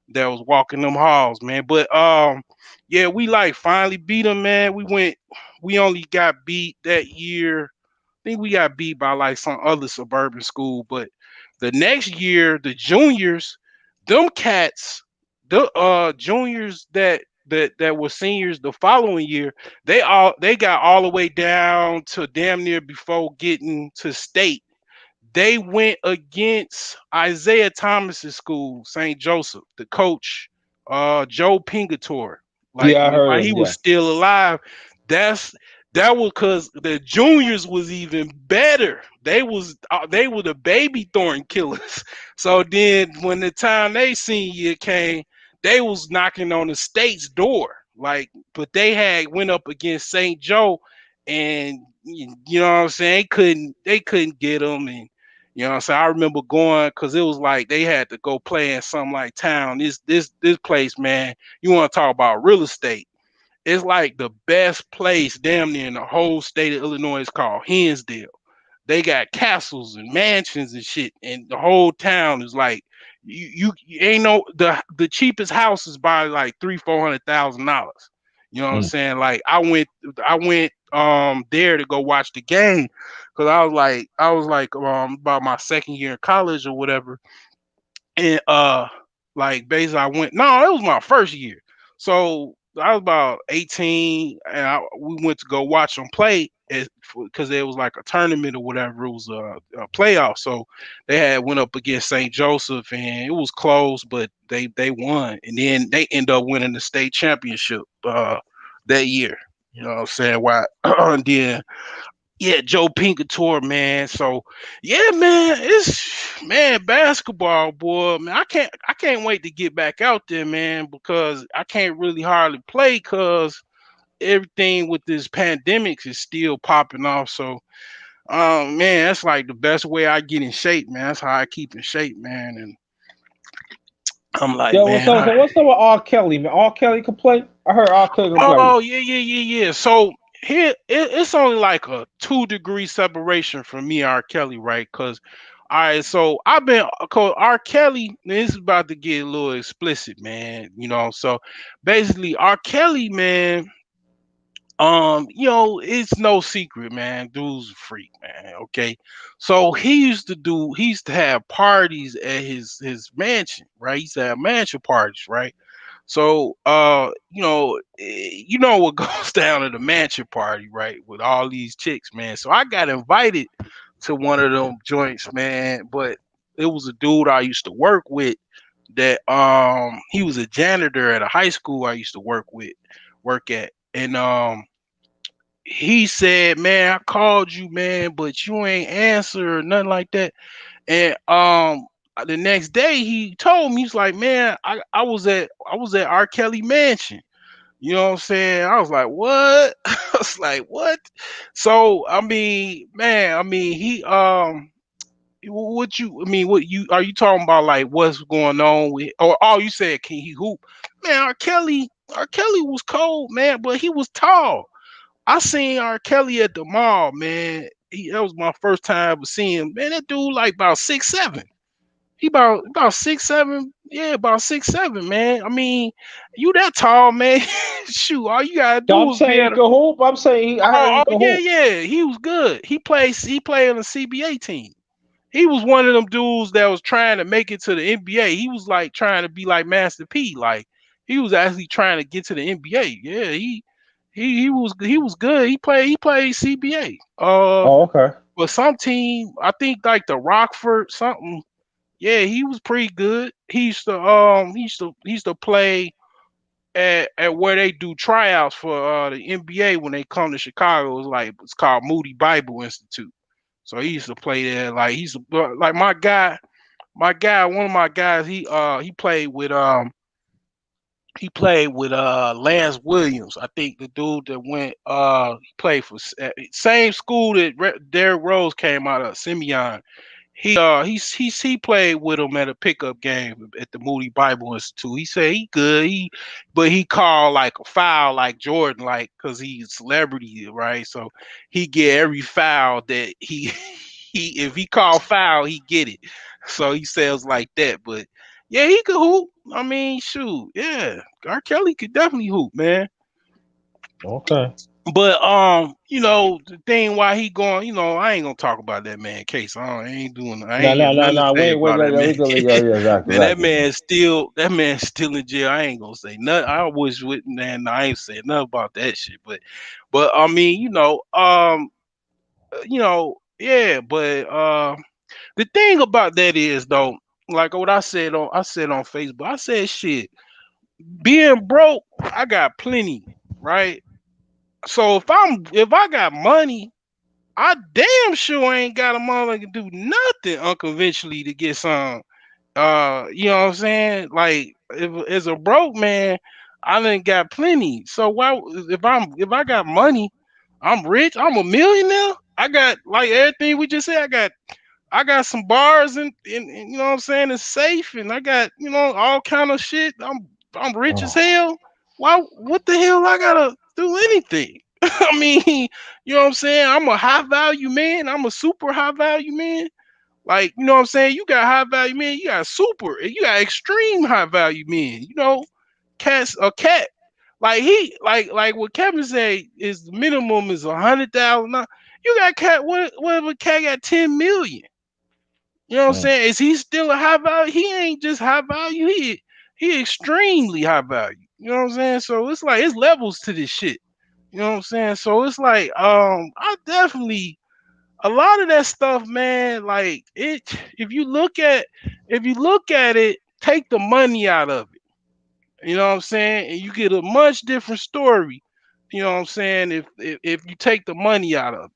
that was walking them halls, man. But yeah, we like finally beat them, man. We only got beat that year. I think we got beat by like some other suburban school, but the next year, the juniors, them cats, the juniors that were seniors the following year, they got all the way down to damn near before getting to state. They went against Isaiah Thomas's school, St. Joseph, the coach, Joe Pingatore. Like Yeah, I heard while he him. was Yeah. still alive, that's that was because the juniors was even better. They were the baby thorn killers. So then when the time they senior year came, they was knocking on the state's door. Like, but they had went up against St. Joe, and you know what I'm saying. They couldn't get them, and you know what I'm saying? I remember going because it was like they had to go play in something like town. This place, man, you want to talk about real estate. It's like the best place damn near in the whole state of Illinois is called Hinsdale. They got castles and mansions and shit, and the whole town is like you ain't no the cheapest house is by like $300,000-$400,000. You know what I'm saying? Like I went there to go watch the game because I was like about my second year in college or whatever, and like basically I went, no, it was my first year. So I was about 18 and we went to go watch them play because it was like a tournament or whatever. It was a playoff. So they had went up against St. Joseph and it was close, but they won. And then they end up winning the state championship that year. You know what I'm saying? Why? And then yeah, Joe Pingatore, man. So yeah, man, it's man, basketball, boy. Man, I can't wait to get back out there, man, because I can't really hardly play because everything with this pandemic is still popping off. So man, that's like the best way I get in shape, man. That's how I keep in shape, man. And I'm like, Yo, man, so what's up with R. Kelly, man? R. Kelly can play? I heard R. Kelly can play. oh yeah. So here it's only like a 2-degree separation from me, R. Kelly, right? Because all right, so I've been cause R. Kelly. This is about to get a little explicit, man. You know, so basically R. Kelly, man. It's no secret, man. Dude's a freak, man. Okay, so he used to have parties at his mansion, right? He used to have mansion parties, right? So, you know what goes down at the mansion party, right? With all these chicks, man. So I got invited to one of them joints, man. But it was a dude I used to work with that he was a janitor at a high school I used to work at. And he said, man, I called you, man, but you ain't answer or nothing like that. And the next day he told me, he's like, man, I was at R. Kelly mansion. You know what I'm saying? I was like, what? I was like, what? So I mean, man, I mean what you are you talking about, like what's going on with, or oh, you said can he hoop? Man, R. Kelly was cold, man, but he was tall. I seen R. Kelly at the mall, man. That was my first time ever seeing him. Man, that dude like about 6'7". He about 6'7". Yeah, about 6'7", man. I mean, you that tall, man. Shoot, all you gotta So do I'm is be saying he able to. can hoop. I'm saying I heard he Oh, can yeah, hoop. yeah. He was good. He played on the CBA team. He was one of them dudes that was trying to make it to the NBA. He was like trying to be like Master P. Like he was actually trying to get to the NBA. Yeah, he was good. He played CBA. Oh, okay. But some team, I think like the Rockford something. Yeah, he was pretty good. He used to play at where they do tryouts for the NBA when they come to Chicago. It's called Moody Bible Institute. So he used to play there. Like like my guy, one of my guys. He played with Lance Williams. I think the dude that went he played for same school that Derrick Rose came out of, Simeon. He played with him at a pickup game at the Moody Bible Institute. He said he good. But he called like a foul like Jordan, like because he's a celebrity, right? So he get every foul that he he if he call foul, he get it. So he says like that. But yeah, he could hoop. I mean, shoot, yeah, R. Kelly could definitely hoop, man. Okay. But the thing why he going, I ain't gonna talk about that man case. I ain't doing. I No, ain't no, got no, nothing to no. say Wait, wait, about yeah, that yeah, man we go, case. yeah, yeah, exactly, Man, exactly. that man's still in jail. I ain't gonna say nothing. I wish with man, I ain't saying nothing about that shit. But I mean, yeah. But the thing about that is though, like what I said on Facebook. I said shit. Being broke, I got plenty, right? So if I got money, I damn sure ain't got a motherfucker do nothing unconventionally to get some. You know what I'm saying? Like if as a broke man, I done got plenty. So why if I got money, I'm rich, I'm a millionaire. I got like everything we just said. I got some bars and you know what I'm saying, it's safe and I got, all kind of shit. I'm rich as hell. Why what the hell I gotta do anything? I mean, you know what I'm saying? I'm a high value man. I'm a super high value man. Like, you know what I'm saying? You got high value men, you got super, and you got extreme high value men. Cats a cat. Like like what Kevin say is the minimum is 100,000. You got cat what if a cat got 10 million? You know what I'm saying? Is he still a high value? He ain't just high value. He extremely high value. You know what I'm saying? So it's like it's levels to this shit. You know what I'm saying? So it's like I definitely a lot of that stuff, man, like it if you look at it, take the money out of it. You know what I'm saying? And you get a much different story. You know what I'm saying? If you take the money out of it.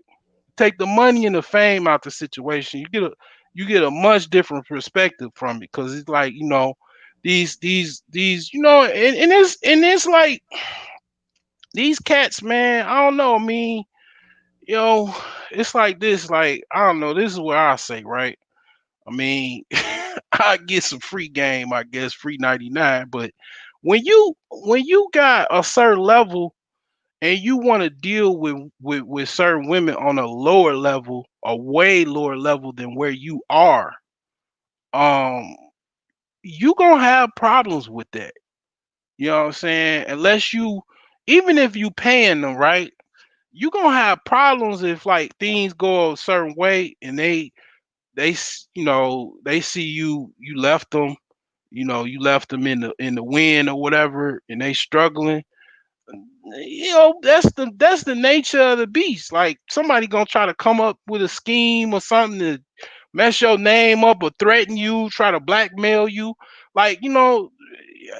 Take the money and the fame out the situation, you get a much different perspective from it. Cause it's like, these, and it's like these cats, man, I don't know. I mean, yo, it's like this, like, I don't know, this is what I say, right? I mean, I get some free game, I guess, free 99, but when you got a certain level and you want to deal with certain women on a lower level, a way lower level than where you are, um, you gonna have problems with that. You know what I'm saying? Unless you, even if you paying them, right? You gonna have problems if like things go a certain way and they see you left them, you left them in the wind or whatever, and they struggling. That's the nature of the beast. Like somebody gonna try to come up with a scheme or something to mess your name up or threaten you, try to blackmail you. Like,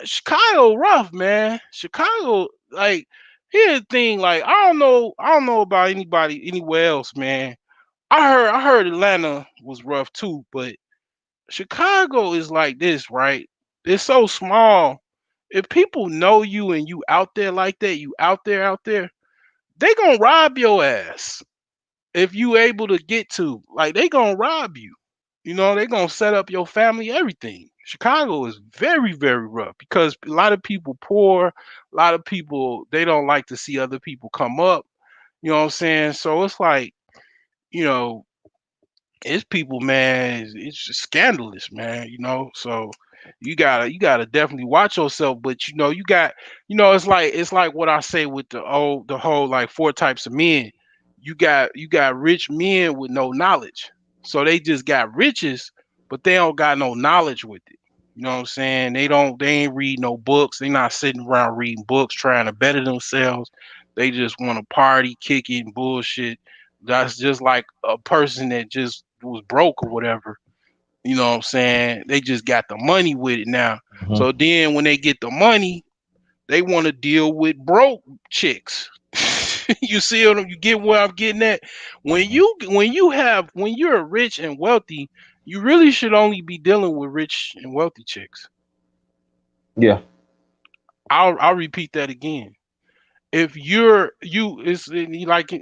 Chicago rough, man. Chicago, like, here's the thing, like, I don't know about anybody anywhere else, man. I heard Atlanta was rough too, but Chicago is like this, right? It's so small. If people know you and you out there like that, you out there, they gonna rob your ass if you able to get to. Like they gonna rob you. They gonna set up your family, everything. Chicago is very, very rough because a lot of people poor, a lot of people they don't like to see other people come up. You know what I'm saying? So it's like, you know, it's people, man. It's just scandalous, man. So you gotta definitely watch yourself. But it's like what I say with the whole like four types of men. You got rich men with no knowledge, so they just got riches, but they don't got no knowledge with it. You know what I'm saying? They ain't read no books. They not sitting around reading books trying to better themselves. They just want to party, kick it, and bullshit. That's just like a person that just was broke or whatever. You know what I'm saying? They just got the money with it now. Mhm. So then when they get the money, they want to deal with broke chicks. You get where I'm getting at? When you're rich and wealthy, you really should only be dealing with rich and wealthy chicks. Yeah. I'll repeat that again. If you're you it's like,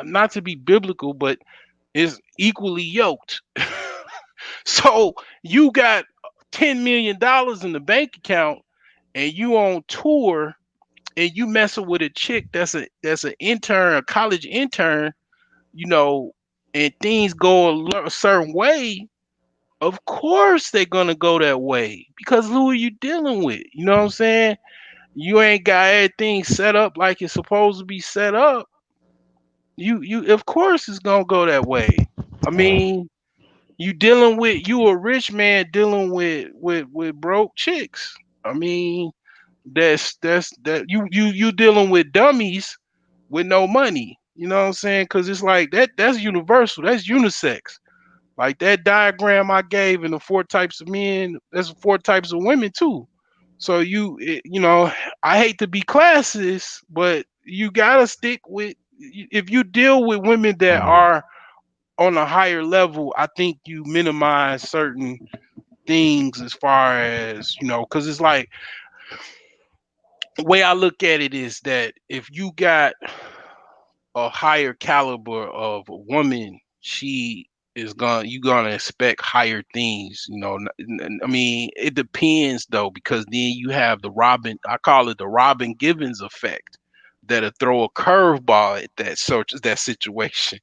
not to be biblical, but it's equally yoked. So you got $10 million in the bank account and you on tour and you messing with a chick that's an intern, a college intern, you know, and things go a certain way, Of course they're gonna go that way because who are you dealing with? You know what I'm saying? You ain't got everything set up like it's supposed to be set up. You of course it's gonna go that way. I mean, you a rich man dealing with broke chicks. I mean, that you dealing with dummies with no money. You know what I'm saying? Because it's like that's universal. That's unisex. Like that diagram I gave in the four types of men, that's four types of women too. So you know, I hate to be classist, but you gotta stick with if you deal with women that are on a higher level. I think you minimize certain things as far as because it's like the way I look at it is that if you got a higher caliber of a woman, you gonna expect higher things. I mean, it depends though, because then you have I call it the Robin Givens effect, that'll throw a curveball at that situation,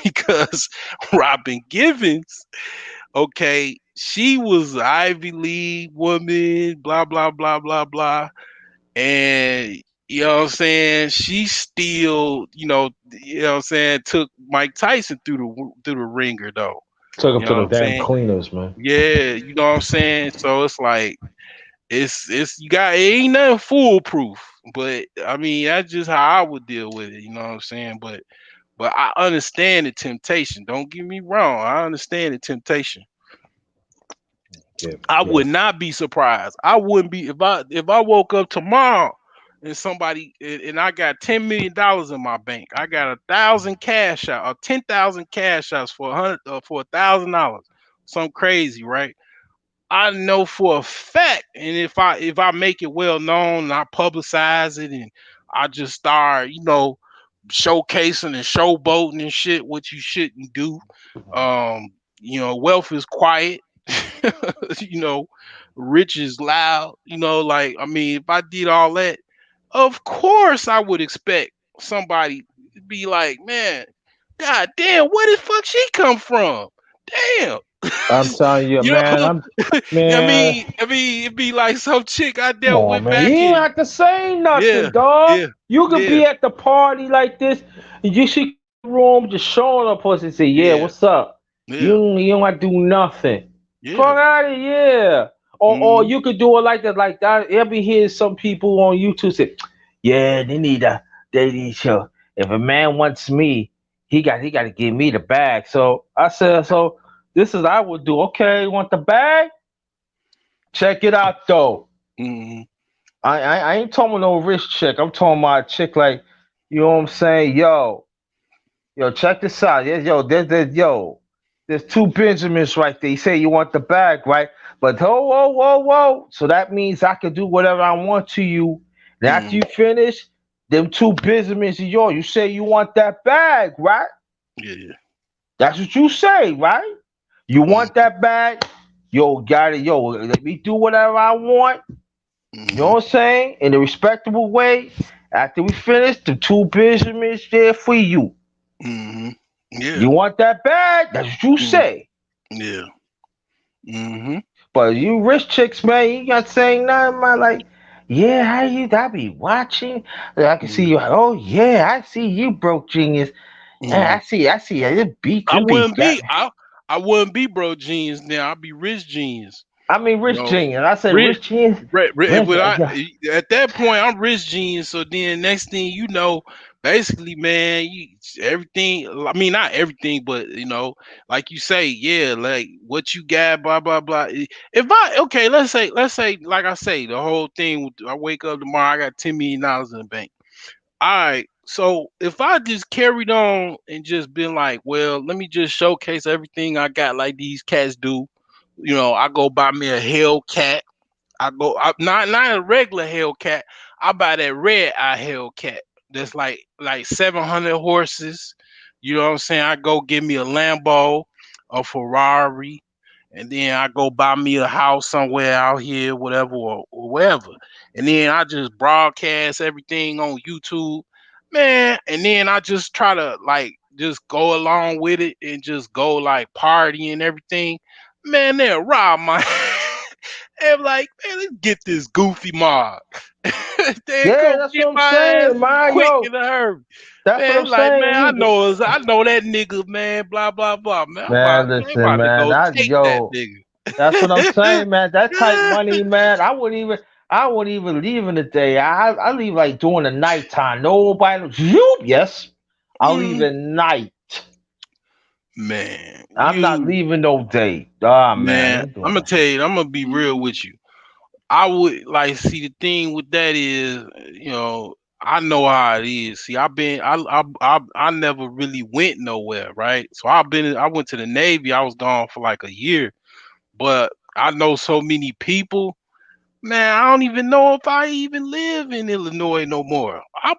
because Robin Givens, okay, she was an Ivy League woman, blah blah blah blah blah, and you know what I'm saying, she still, what I'm saying, took Mike Tyson through the ringer though. Took You him know to what the I'm damn saying? cleaners, man. Yeah, you know what I'm saying? So it's like it's it ain't nothing foolproof. But I mean, that's just how I would deal with it, you know what I'm saying? But I understand the temptation. Don't get me wrong. I understand the temptation. Yeah, I yeah. would not be surprised. I wouldn't be if I woke up tomorrow and and I got $10 million in my bank. I got 1,000 cash out or 10,000 cash outs for $1,000. Something crazy, right? I know for a fact, and if I make it well known and I publicize it and I just start, showcasing and showboating and shit, what you shouldn't do. Wealth is quiet. you know, Rich is loud. Like, I mean, if I did all that, of course I would expect somebody to be like, man, god damn, where the fuck she come from? Damn. I'm telling you, you man. know, I Man. mean, it'd be like some chick I Come dealt on, with man. You back ain't in. have to say Yeah, nothing, dog. yeah, You could yeah, be at the party like this, and you see the room just showing up us and say, "Yeah, yeah, what's up?" yeah, You don't have to do nothing. yeah. Fuck out of here. Or Mm-hmm. you could do it like that, like that. I'll be hearing some people on YouTube say, "Yeah, they need to. If a man wants me, he got to give me the bag." So I said, so this is I would do. Okay, you want the bag? Check it out though. Mm-hmm. I ain't talking no rich chick. I'm talking about a chick like, you know what I'm saying? Yo, check this out. Yeah, there's two Benjamins right there. You say you want the bag, right? But whoa. So that means I can do whatever I want to you. And after Mm-hmm. you finish, them two Benjamins are yours. You say you want that bag, right? Yeah. That's what you say, right? You Mm-hmm. want that bag? Yo, got it. Yo, let me do whatever I want. You know Mm-hmm. what I'm saying? In a respectable way. After we finish, the two Benjamins there for you. Mm-hmm. Yeah. You want that bag? That's what you Mm-hmm. say. Yeah. Mm-hmm. But you rich chicks, man, you not saying nothing, man. Like, yeah, how you? I be watching. I can see you. Oh yeah, I see you, broke genius. Mm-hmm. I see. You beat. I You beat wouldn't that. be I wouldn't be bro genius now. I'd be rich genius. I mean, You rich know, genius. I said rich, rich genius. Rich. but Yeah. at that point I'm rich genius. So then next thing you know, basically, man, everything. I mean, not everything, but like you say, yeah, like what you got, blah blah blah. If I okay, let's say, like I say, the whole thing. I wake up tomorrow, I got $10 million in the bank. All right. So if I just carried on and just been like, well, let me just showcase everything I got like these cats do. I go buy me a Hellcat. Not a regular Hellcat. I buy that red eye Hellcat. That's like 700 horses. You know what I'm saying? I go get me a Lambo, a Ferrari, and then I go buy me a house somewhere out here, whatever or wherever. And then I just broadcast everything on YouTube, man. And then I just try to like just go along with it and just go like party and everything. man, they'll rob my. And like, man, let's get this goofy mob. They Yeah, come that's get what I'm my ass saying, man. quick Yo, in a hurry. that's what Man, I'm like, man, saying. I know that nigga, man, blah, blah, blah. Man, Man, I'm listen, about to man. go take that Yo, that's what I'm nigga. saying, man. That type money, man. I wouldn't even leave in the day. I leave like during the nighttime. Nobody, zoop, yes. I'll leave Mm, at night. man, I'm not leaving no day. Ah, man, man, ain't I'm doing gonna that. tell you, I'm gonna be real with you. I would like see the thing with that is, I know how it is. See, I never really went nowhere, right? So I went to the Navy. I was gone for like a year, but I know so many people. Man, I don't even know if I even live in Illinois no more. I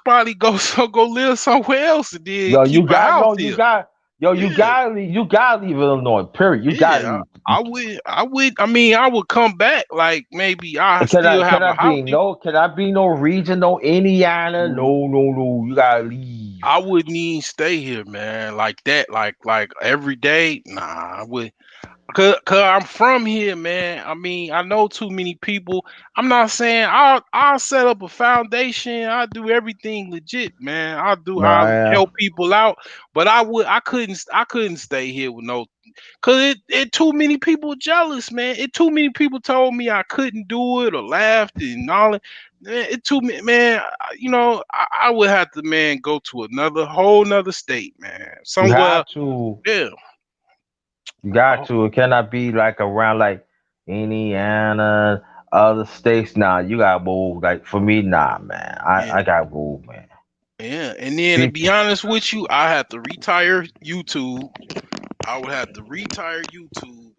probably go go live somewhere else and then Yo, keep you a got house no, you here. got, yo, Yeah. you gotta leave Illinois. Period. You gotta Yeah, leave. I mean, I would come back. Like maybe I still Can have I a house be here. no? Can I be no region? No Indiana? No, no, no. You gotta leave. I wouldn't even stay here, man. Like that, like every day. Nah, I would. Cause I'm from here, man. I mean, I know too many people. I'm not saying I'll set up a foundation. I'll do everything legit, man. I'll Man, help people out. But I couldn't stay here with no. Cause it too many people jealous, man. It too many people told me I couldn't do it or laughed and all that. Man, it too many, man. I would have to, man, go to whole nother state, man. you Somewhere, have to. yeah. You got to. It cannot be like around like Indiana, other states. Nah, you gotta move. Like for me, nah, man. Yeah. I gotta move, man. Yeah, and then to be People, honest with you, I had to retire YouTube. I would have to retire YouTube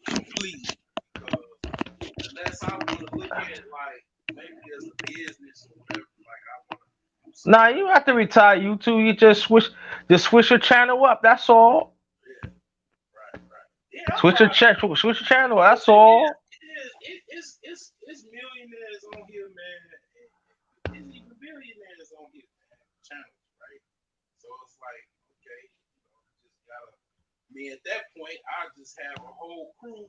completely because unless I want to look at like maybe as a business or whatever, like I want to do nah, something. you have to retire. You too. You just switch your channel up. That's all. Yeah, right, right. Yeah, I'm not. Switch your channel. That's Yeah, all. it's millionaires on here, man. It's even billionaires on here, man. Channels, right? So it's like, okay, just gotta. I mean, at that point, I just have a whole crew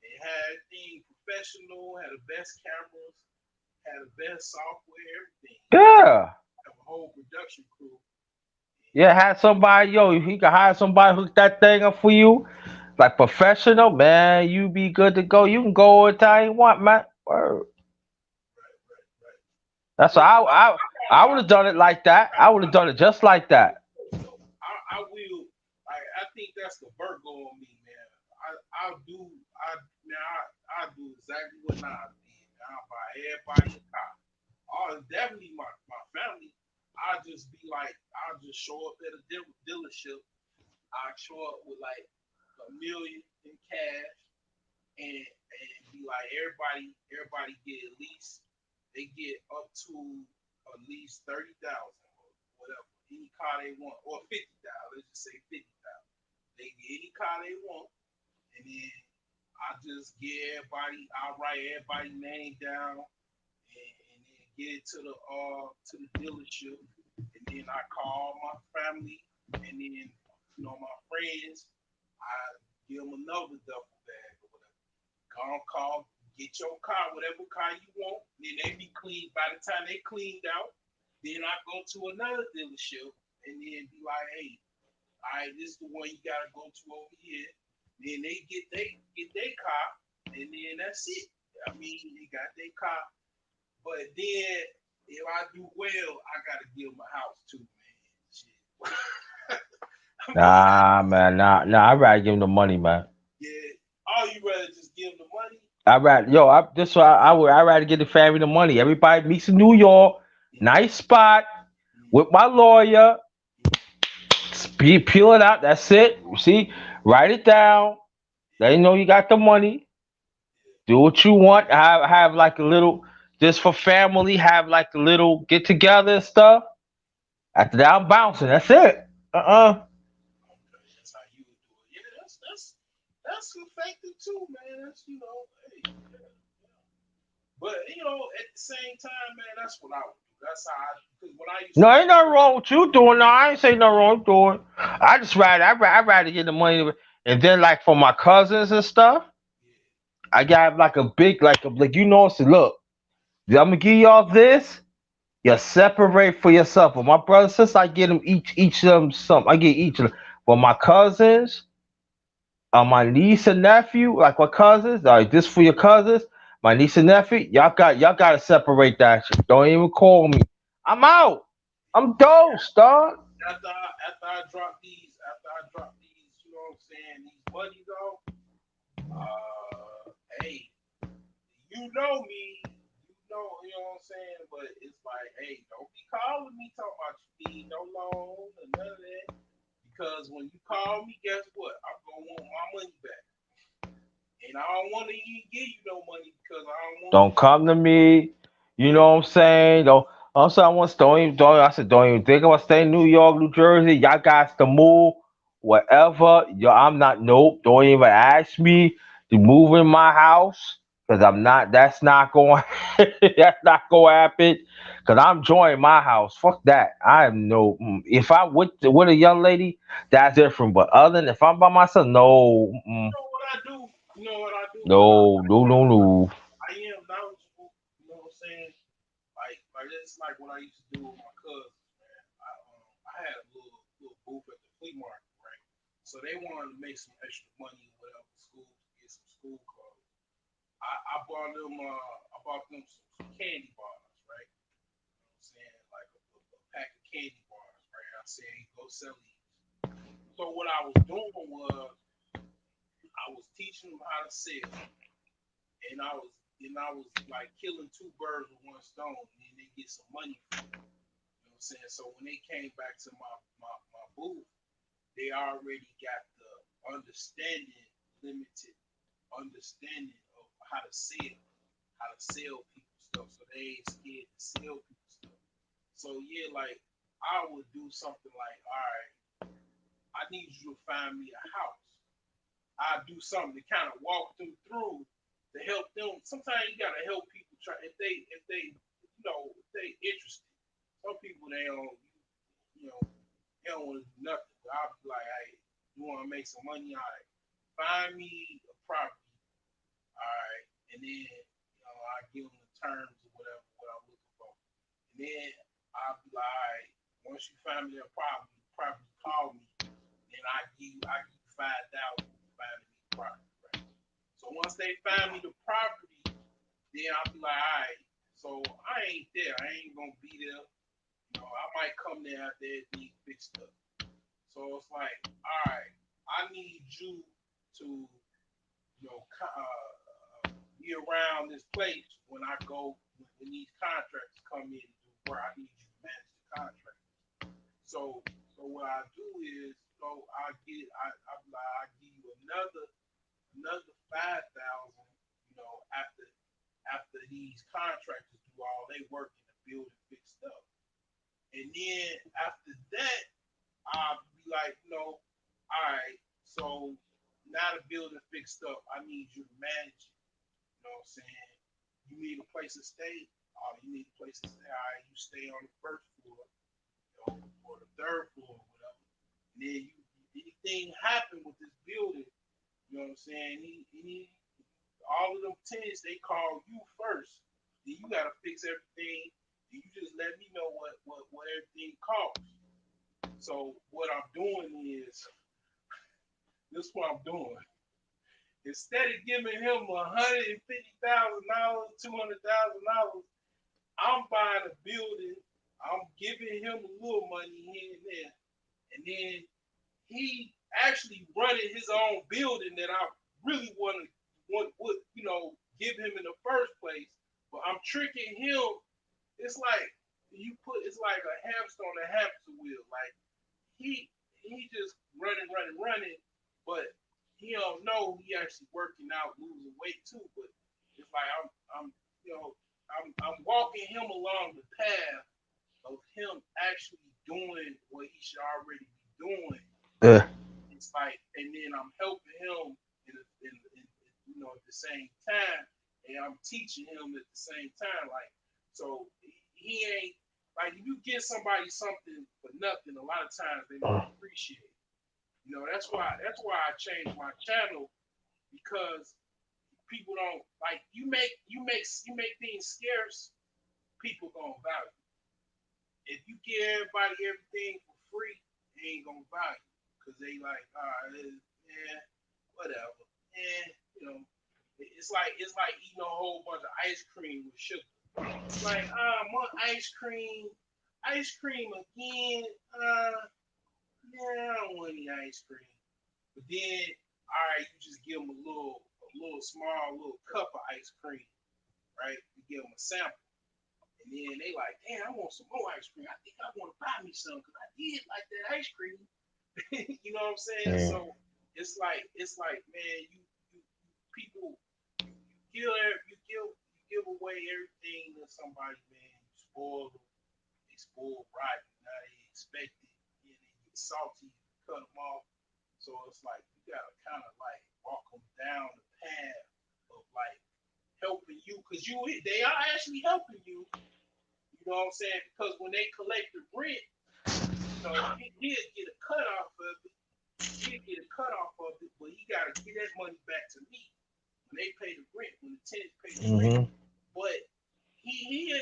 and had everything professional, had the best cameras, had the best software, everything. Yeah. Have a whole production crew. Yeah, have somebody, yo, if he can hire somebody hook that thing up for you, like professional, man, you be good to go. You can go anytime you want, man. Word. That's what I would have done it like that. I would have done it just like that. So I will. I think that's the Virgo on me, man. I'll do. I do exactly what Nas did. I'll buy everybody a car. Oh, definitely my family. I'll just be like, I'll just show up at a dealership. I'll show up with like $1 million in cash and be like, everybody get at least they get up to at least 30,000 or whatever. Any car they want, or 50,000. Let's just say 50,000. They get any car they want, and then I just get everybody. I write everybody's name down, and then get it to the dealership, and then I call my family, and then my friends. I give them another duffel bag or whatever. Call, get your car, whatever car you want. Then they be clean. By the time they cleaned out, then I go to another dealership and then be like, hey, all right, this is the one you gotta go to over here. Then they get their car, and then that's it. I mean, they got their car. But then if I do well, I gotta give them a house too, man. Shit. Nah, man, nah. I'd rather give him the money, man. Yeah. Oh, you rather just give them the money? I'd rather give the family the money. Everybody meets in New York, nice spot with my lawyer. Peel it out. That's it. See, write it down. They know you got the money. Do what you want. Have like a little, just for family. Have like a little get together and stuff. After that, I'm bouncing. That's it. That's how you would do it. Yeah, that's effective too, man. That's hey. But at the same time, man, that's what I would do. That's how because when I used No, to ain't nothing wrong with you doing. No, I ain't say nothing wrong with doing. I'd rather get the money. And then like for my cousins and stuff, I got like a big like you know. So look, I'm gonna give y'all this. You separate for yourself. For my brother and sister, I get them each of them something. I get each of them. For my cousins, my niece and nephew, like my cousins, all right, this for your cousins, my niece and nephew, y'all gotta separate that shit. Don't even call me. I'm out. I'm dosed, dog. After I drop these, you know what I'm saying, these buddies off. Hey, you know me, you know what I'm saying, but it's like, hey, don't be calling me talking about you need no loan or none of that, because when you call me, guess what? I'm gonna want my money back, and I don't want to even give you no money because I don't want Don't come to me. You know what I'm saying? Don't. Also, I want don't even don't. I said don't even think about staying in New York, New Jersey. Y'all guys to move whatever. Yo, I'm not. Nope. Don't even ask me to move in my house because I'm not. That's not going. That's not going to happen. Because I'm joining my house. Fuck that. I am no. If I'm with a young lady, that's different. But other than if I'm by myself, no. you know what I do. You know what I do. No. No. No. No. I am knowledgeable. You know what I'm saying? Like it's like what I used to do with my cousins, man. I had a little booth at the flea market, right? So they wanted to make some extra money or whatever school to get some school clothes. I bought them some candy bars, right? You know what I'm saying? Like a pack of candy bars, right? I said, hey, go sell these. So what I was doing was I was teaching them how to sell, and I was like killing two birds with one stone, and then they get some money from it. You know what I'm saying? So when they came back to my booth, they already got the limited understanding of how to sell people stuff. So they ain't scared to sell people stuff. So yeah, like I would do something like, all right, I need you to find me a house. I do something to kind of walk them through to help them. Sometimes you gotta help people try if they if they interested. Some people they don't want to do nothing. But I'll be like, hey, you want to make some money? All right, find me a property. All right, and then I give them the terms or whatever what I'm looking for. And then I'll be like, all right, once you find me a property, call me, and I give you 5,000 for finding me the property. Right? So once they find me the property, then I'll be like, all right, so I ain't there. I ain't gonna be there. I might come there after it needs fixed up. So it's like, all right, I need you to, be around this place when I go, when these contractors come in and do work. I need you to manage the contract. So what I do is, I give you another 5,000, after these contractors do all they work in the building fixed up. And then after that, I'll be like, all right, so now the building fixed up, I need you to manage it. You know what I'm saying? You need a place to stay. You need a place to stay. All right, you stay on the first floor, or the third floor, or whatever. And then anything happen with this building, you know what I'm saying? All of them tenants, they call you first. Then you gotta fix everything. And you just let me know what everything costs. So what I'm doing is, this is what I'm doing. Instead of giving him $150,000, $200,000, I'm buying a building. I'm giving him a little money here and there, and then he actually running his own building that I really would give him in the first place. But I'm tricking him. It's like it's like a hamster on a hamster wheel. Like he just running, but he don't know he actually working out, losing weight too. But it's like I'm walking him along the path of him actually doing what he should already be doing. It's like, and then I'm helping him in at the same time, and I'm teaching him at the same time. Like, so he ain't like, if you get somebody something for nothing, a lot of times they don't appreciate it. You know, that's why I changed my channel, because people don't like you make things scarce, people gonna value. If you give everybody everything for free, they ain't gonna value, because they like, whatever. You know, it's like eating a whole bunch of ice cream with sugar. It's like, I want ice cream again. Yeah, I don't want any ice cream. But then, all right, you just give them a little small cup of ice cream, right? You give them a sample, and then they like, damn, I want some more ice cream. I think I want to buy me some, because I did like that ice cream. You know what I'm saying? Mm. So it's like, man, you people, you give away everything to somebody, man. You spoil them. They spoil right. Now they expect it. And they get salty. You cut them off. So it's like you gotta kind of like walk them down the path of like helping you, because they are actually helping you. You know what I'm saying? Because when they collect the rent, you know, he'll get a cut off of it. But he gotta get that money back to me when they pay the rent, when the tenants pay the rent. But he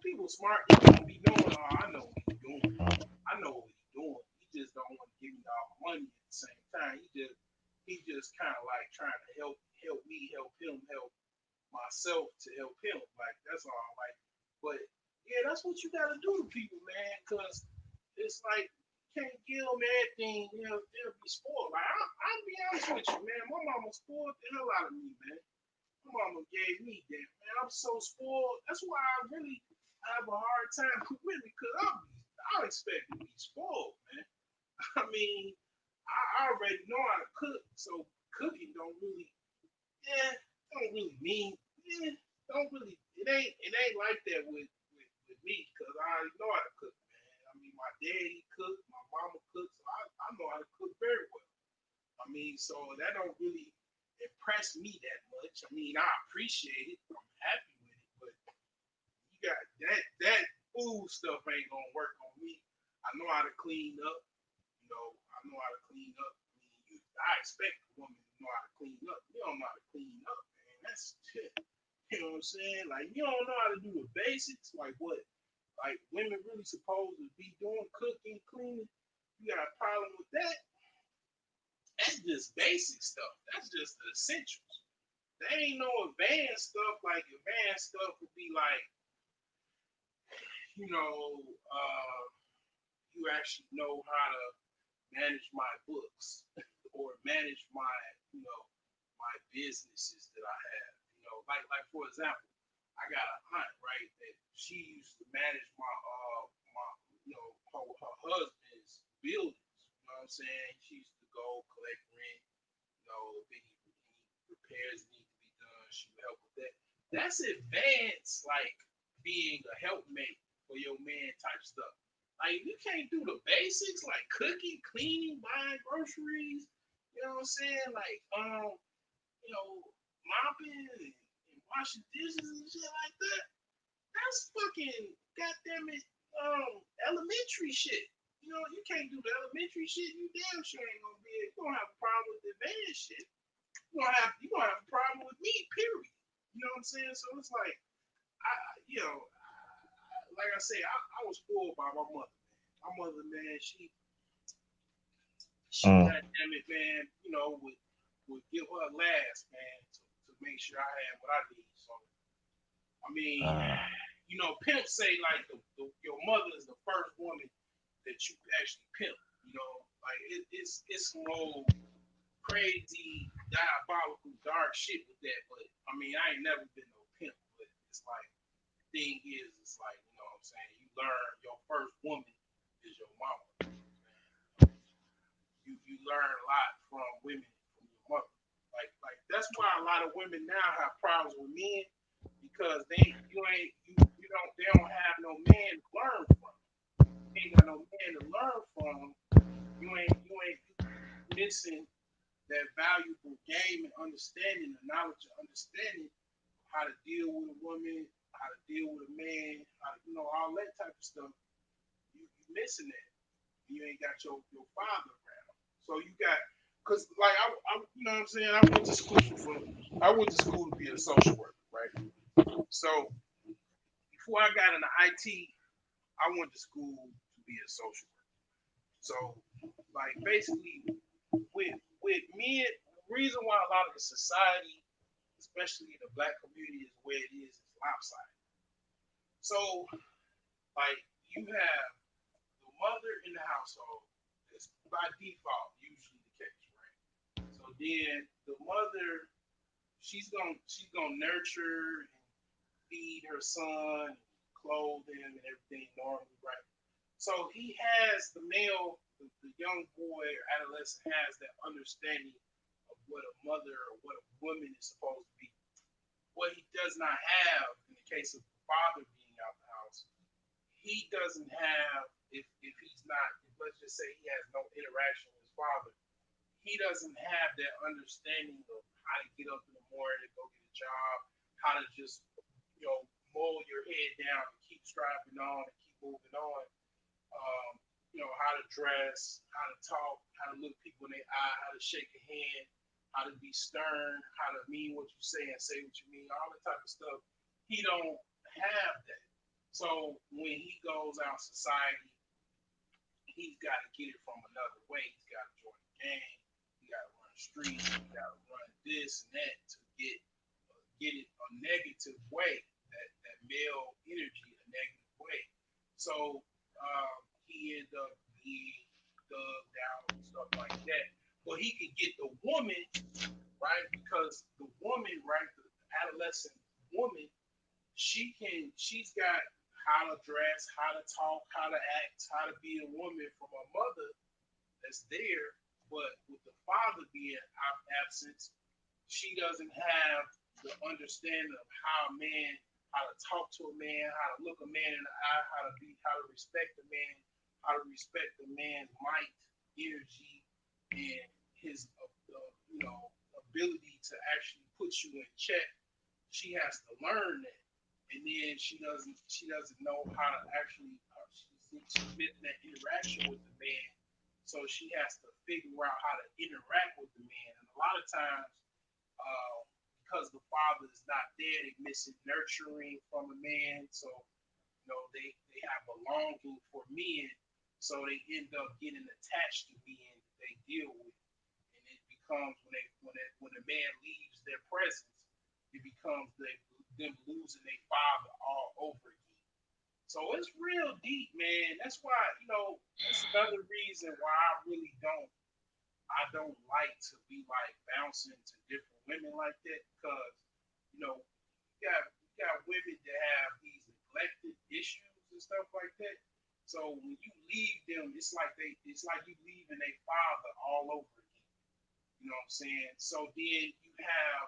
people smart. They don't be knowing. Oh, I know what he's doing. He just don't want to give me all the money at the same time. He just kind of like trying to help me, help him, help myself to help him. Like, that's all. Like, but yeah, that's what you gotta do to people, man. Because it's like, you can't give them everything. They'll be spoiled. Like, I'll be honest with you, man. My mama spoiled the hell out of me, man. My mama gave me that, man. I'm so spoiled. That's why I have a hard time with women, because I expect to be spoiled, man. I mean, I already know how to cook, so cooking don't really mean, it ain't like that with me, because I already know how to cook, man. I mean, my daddy cooked, my mama cooked, so I know how to cook very well. I mean, so that don't really impress me that much. I mean, I appreciate it. I'm happy with it, but you got that food stuff ain't gonna work on me. I know how to clean up. You know, I know how to clean up. I mean, I expect a woman to know how to clean up. You don't know how to clean up, man. That's shit. You know what I'm saying? Like, you don't know how to do the basics. Like, what? Like, women really supposed to be doing cooking, cleaning. You got a problem with that? That's just basic stuff. That's just the essentials. There ain't no advanced stuff. Like, advanced stuff would be like, you know, you actually know how to manage my books or manage my, my businesses that I have. You know, like for example, I got an aunt, right, that she used to manage my her husband's buildings. You know what I'm saying? She used to go collect rent. You know, if any repairs need to be done, she would help with that. That's advanced, like being a helpmate for your man type stuff. Like, you can't do the basics like cooking, cleaning, buying groceries. You know what I'm saying? Like, mopping and washing dishes and shit like that. That's fucking goddamn it, elementary shit. You know, you can't do the elementary shit. You damn sure ain't gonna be. You gonna have a problem with the advanced shit. You gonna have a problem with me. Period. You know what I'm saying? So it's like, like I say, I was spoiled by my mother. My mother, man, she goddamn it, man, would give her last, man, to make sure I had what I need. So, I mean, pimp say like your mother is the first woman that you actually pimp. You know, like it's some old crazy, diabolical, dark shit with that. But I mean, I ain't never been no pimp. But it's like, the thing is, it's like, you know what I'm saying? You learn your first woman is your mama. You learn a lot from women, from your mother. Like that's why a lot of women now have problems with men, because they don't have no man to learn from. You ain't got no man to learn from. You ain't missing that valuable game and understanding, the knowledge and understanding how to deal with a woman, how to deal with a man, all that type of stuff. You missing that. You ain't got your father around. So you got, cause like I you know what I'm saying. I went to school to be a social worker, right? So before I got into IT, I went to school to be a social worker. So like basically with men, the reason why a lot of the society, especially the black community, is where it is lopsided. So like you have the mother in the household. It's by default usually the case, right? So then the mother, she's gonna nurture and feed her son, clothe him, and everything normally, right? So he has the male, the young boy or adolescent has that understanding of what a mother or what a woman is supposed to be. What he does not have in the case of the father being out the house, he doesn't have, if he's not, let's just say he has no interaction with his father, he doesn't have that understanding of how to get up in the morning to go get a job, how to just, mold your head down and keep striving on and keep moving on. How to dress, how to talk, how to look people in the eye, how to shake a hand, how to be stern, how to mean what you say and say what you mean, all that type of stuff. He don't have that. So when he goes out in society, he's got to get it from another way. He's got to join the gang. He got to run the streets. He got to run this and that to get it a negative way. That male energy, a negative way. So he ended up being thugged out and stuff like that. But he could get the woman, right? Because the woman, right, the adolescent woman, she's got how to dress, how to talk, how to act, how to be a woman from a mother that's there. But with the father being absent, she doesn't have the understanding of how to talk to a man, how to look a man in the eye, how to respect a man, how to respect the man's might, energy, and his ability to actually put you in check. She has to learn that, and then she doesn't know how to actually she's missing that interaction with the man. So she has to figure out how to interact with the man, and a lot of times, because the father is not there, they're missing nurturing from a man. So they have a longing for men, so they end up getting attached to men that they deal with, and it becomes when a man leaves their presence, it becomes them losing their father all over again. So it's real deep, man. That's why that's another reason why I don't like to be like bouncing to different women like that, because you got women that have these neglected issues and stuff like that. So when you leave them, it's like you leaving a father all over again. You know what I'm saying? So then you have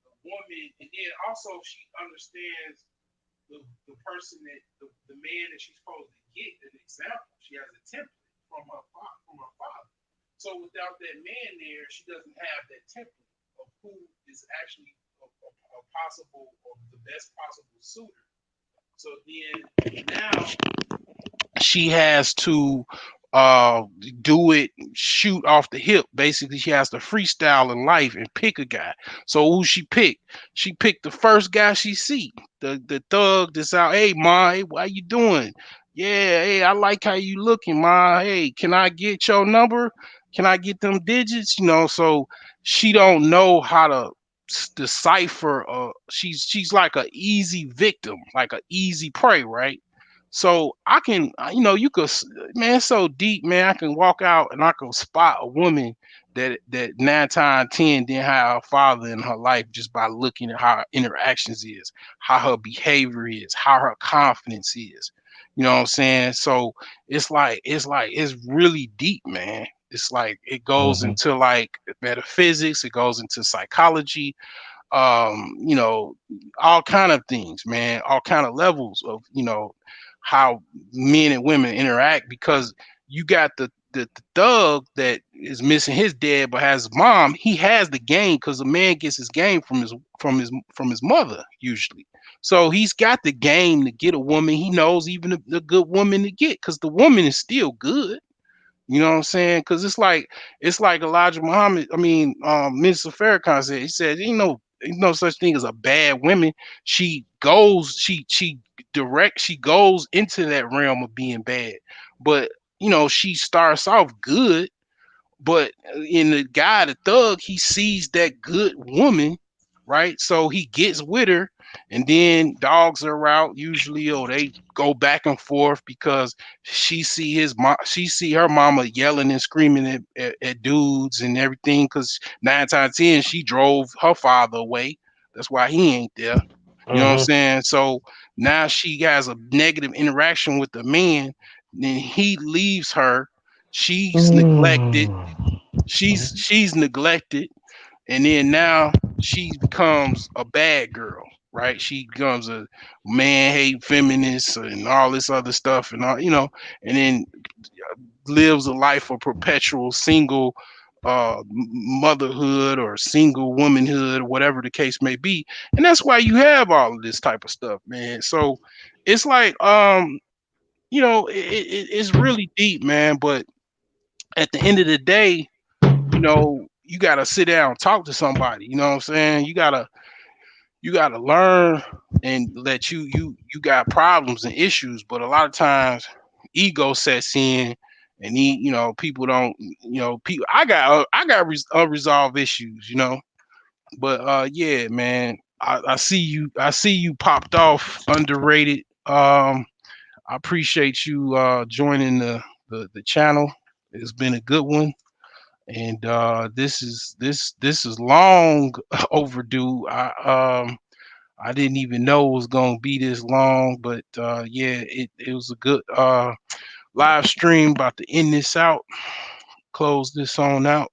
the woman, and then also she understands the person that the man that she's supposed to get an example. She has a template from her father. So without that man there, she doesn't have that template of who is actually a possible or the best possible suitor. So then now she has to do it, shoot off the hip. Basically, she has to freestyle in life and pick a guy. So who she picked? She picked the first guy she see, the thug that's out. Hey, ma, hey, how you doing? Yeah, hey, I like how you looking, ma. Hey, can I get your number? Can I get them digits? So she don't know how to decipher. She's like a easy victim, like a easy prey, right? So I can, you could, man, it's so deep, man. I can walk out and I can spot a woman that 9 times 10 didn't have a father in her life just by looking at how her interactions is, how her behavior is, how her confidence is. You know what I'm saying? So it's really deep, man. It's like it goes Mm-hmm. into like metaphysics, it goes into psychology, you know, all kind of things, man, all kind of levels of, how men and women interact, because you got the thug that is missing his dad but has his mom. He has the game because the man gets his game from his mother usually. So he's got the game to get a woman. He knows even the good woman to get, because the woman is still good. You know what I'm saying? Because it's like Elijah Muhammad. I mean, Mr. Farrakhan said. He said, ain't no such thing as a bad woman. She goes, she goes into that realm of being bad, but she starts off good. But in the guy, the thug, he sees that good woman, right? So he gets with her, and then dogs her out usually, or they go back and forth because she see her mama yelling and screaming at dudes and everything. Because 9 times 10, she drove her father away. That's why he ain't there. You know what I'm saying? So now she has a negative interaction with the man. Then he leaves her. She's neglected. She's neglected, and then now she becomes a bad girl, right? She becomes a man hate feminist and all this other stuff, and all and then lives a life of perpetual single motherhood or single womanhood, whatever the case may be. And that's why you have all of this type of stuff, man. So it's like it's really deep, man. But at the end of the day, you gotta sit down and talk to somebody. You know what I'm saying? You gotta learn and let you got problems and issues, but a lot of times ego sets in, and people don't, people. Unresolved issues, But yeah, man, I see you popped off underrated. I appreciate you joining the channel. It's been a good one. And this is long overdue. I didn't even know it was gonna be this long, but yeah, it was a good live stream. About to end this out, close this on out.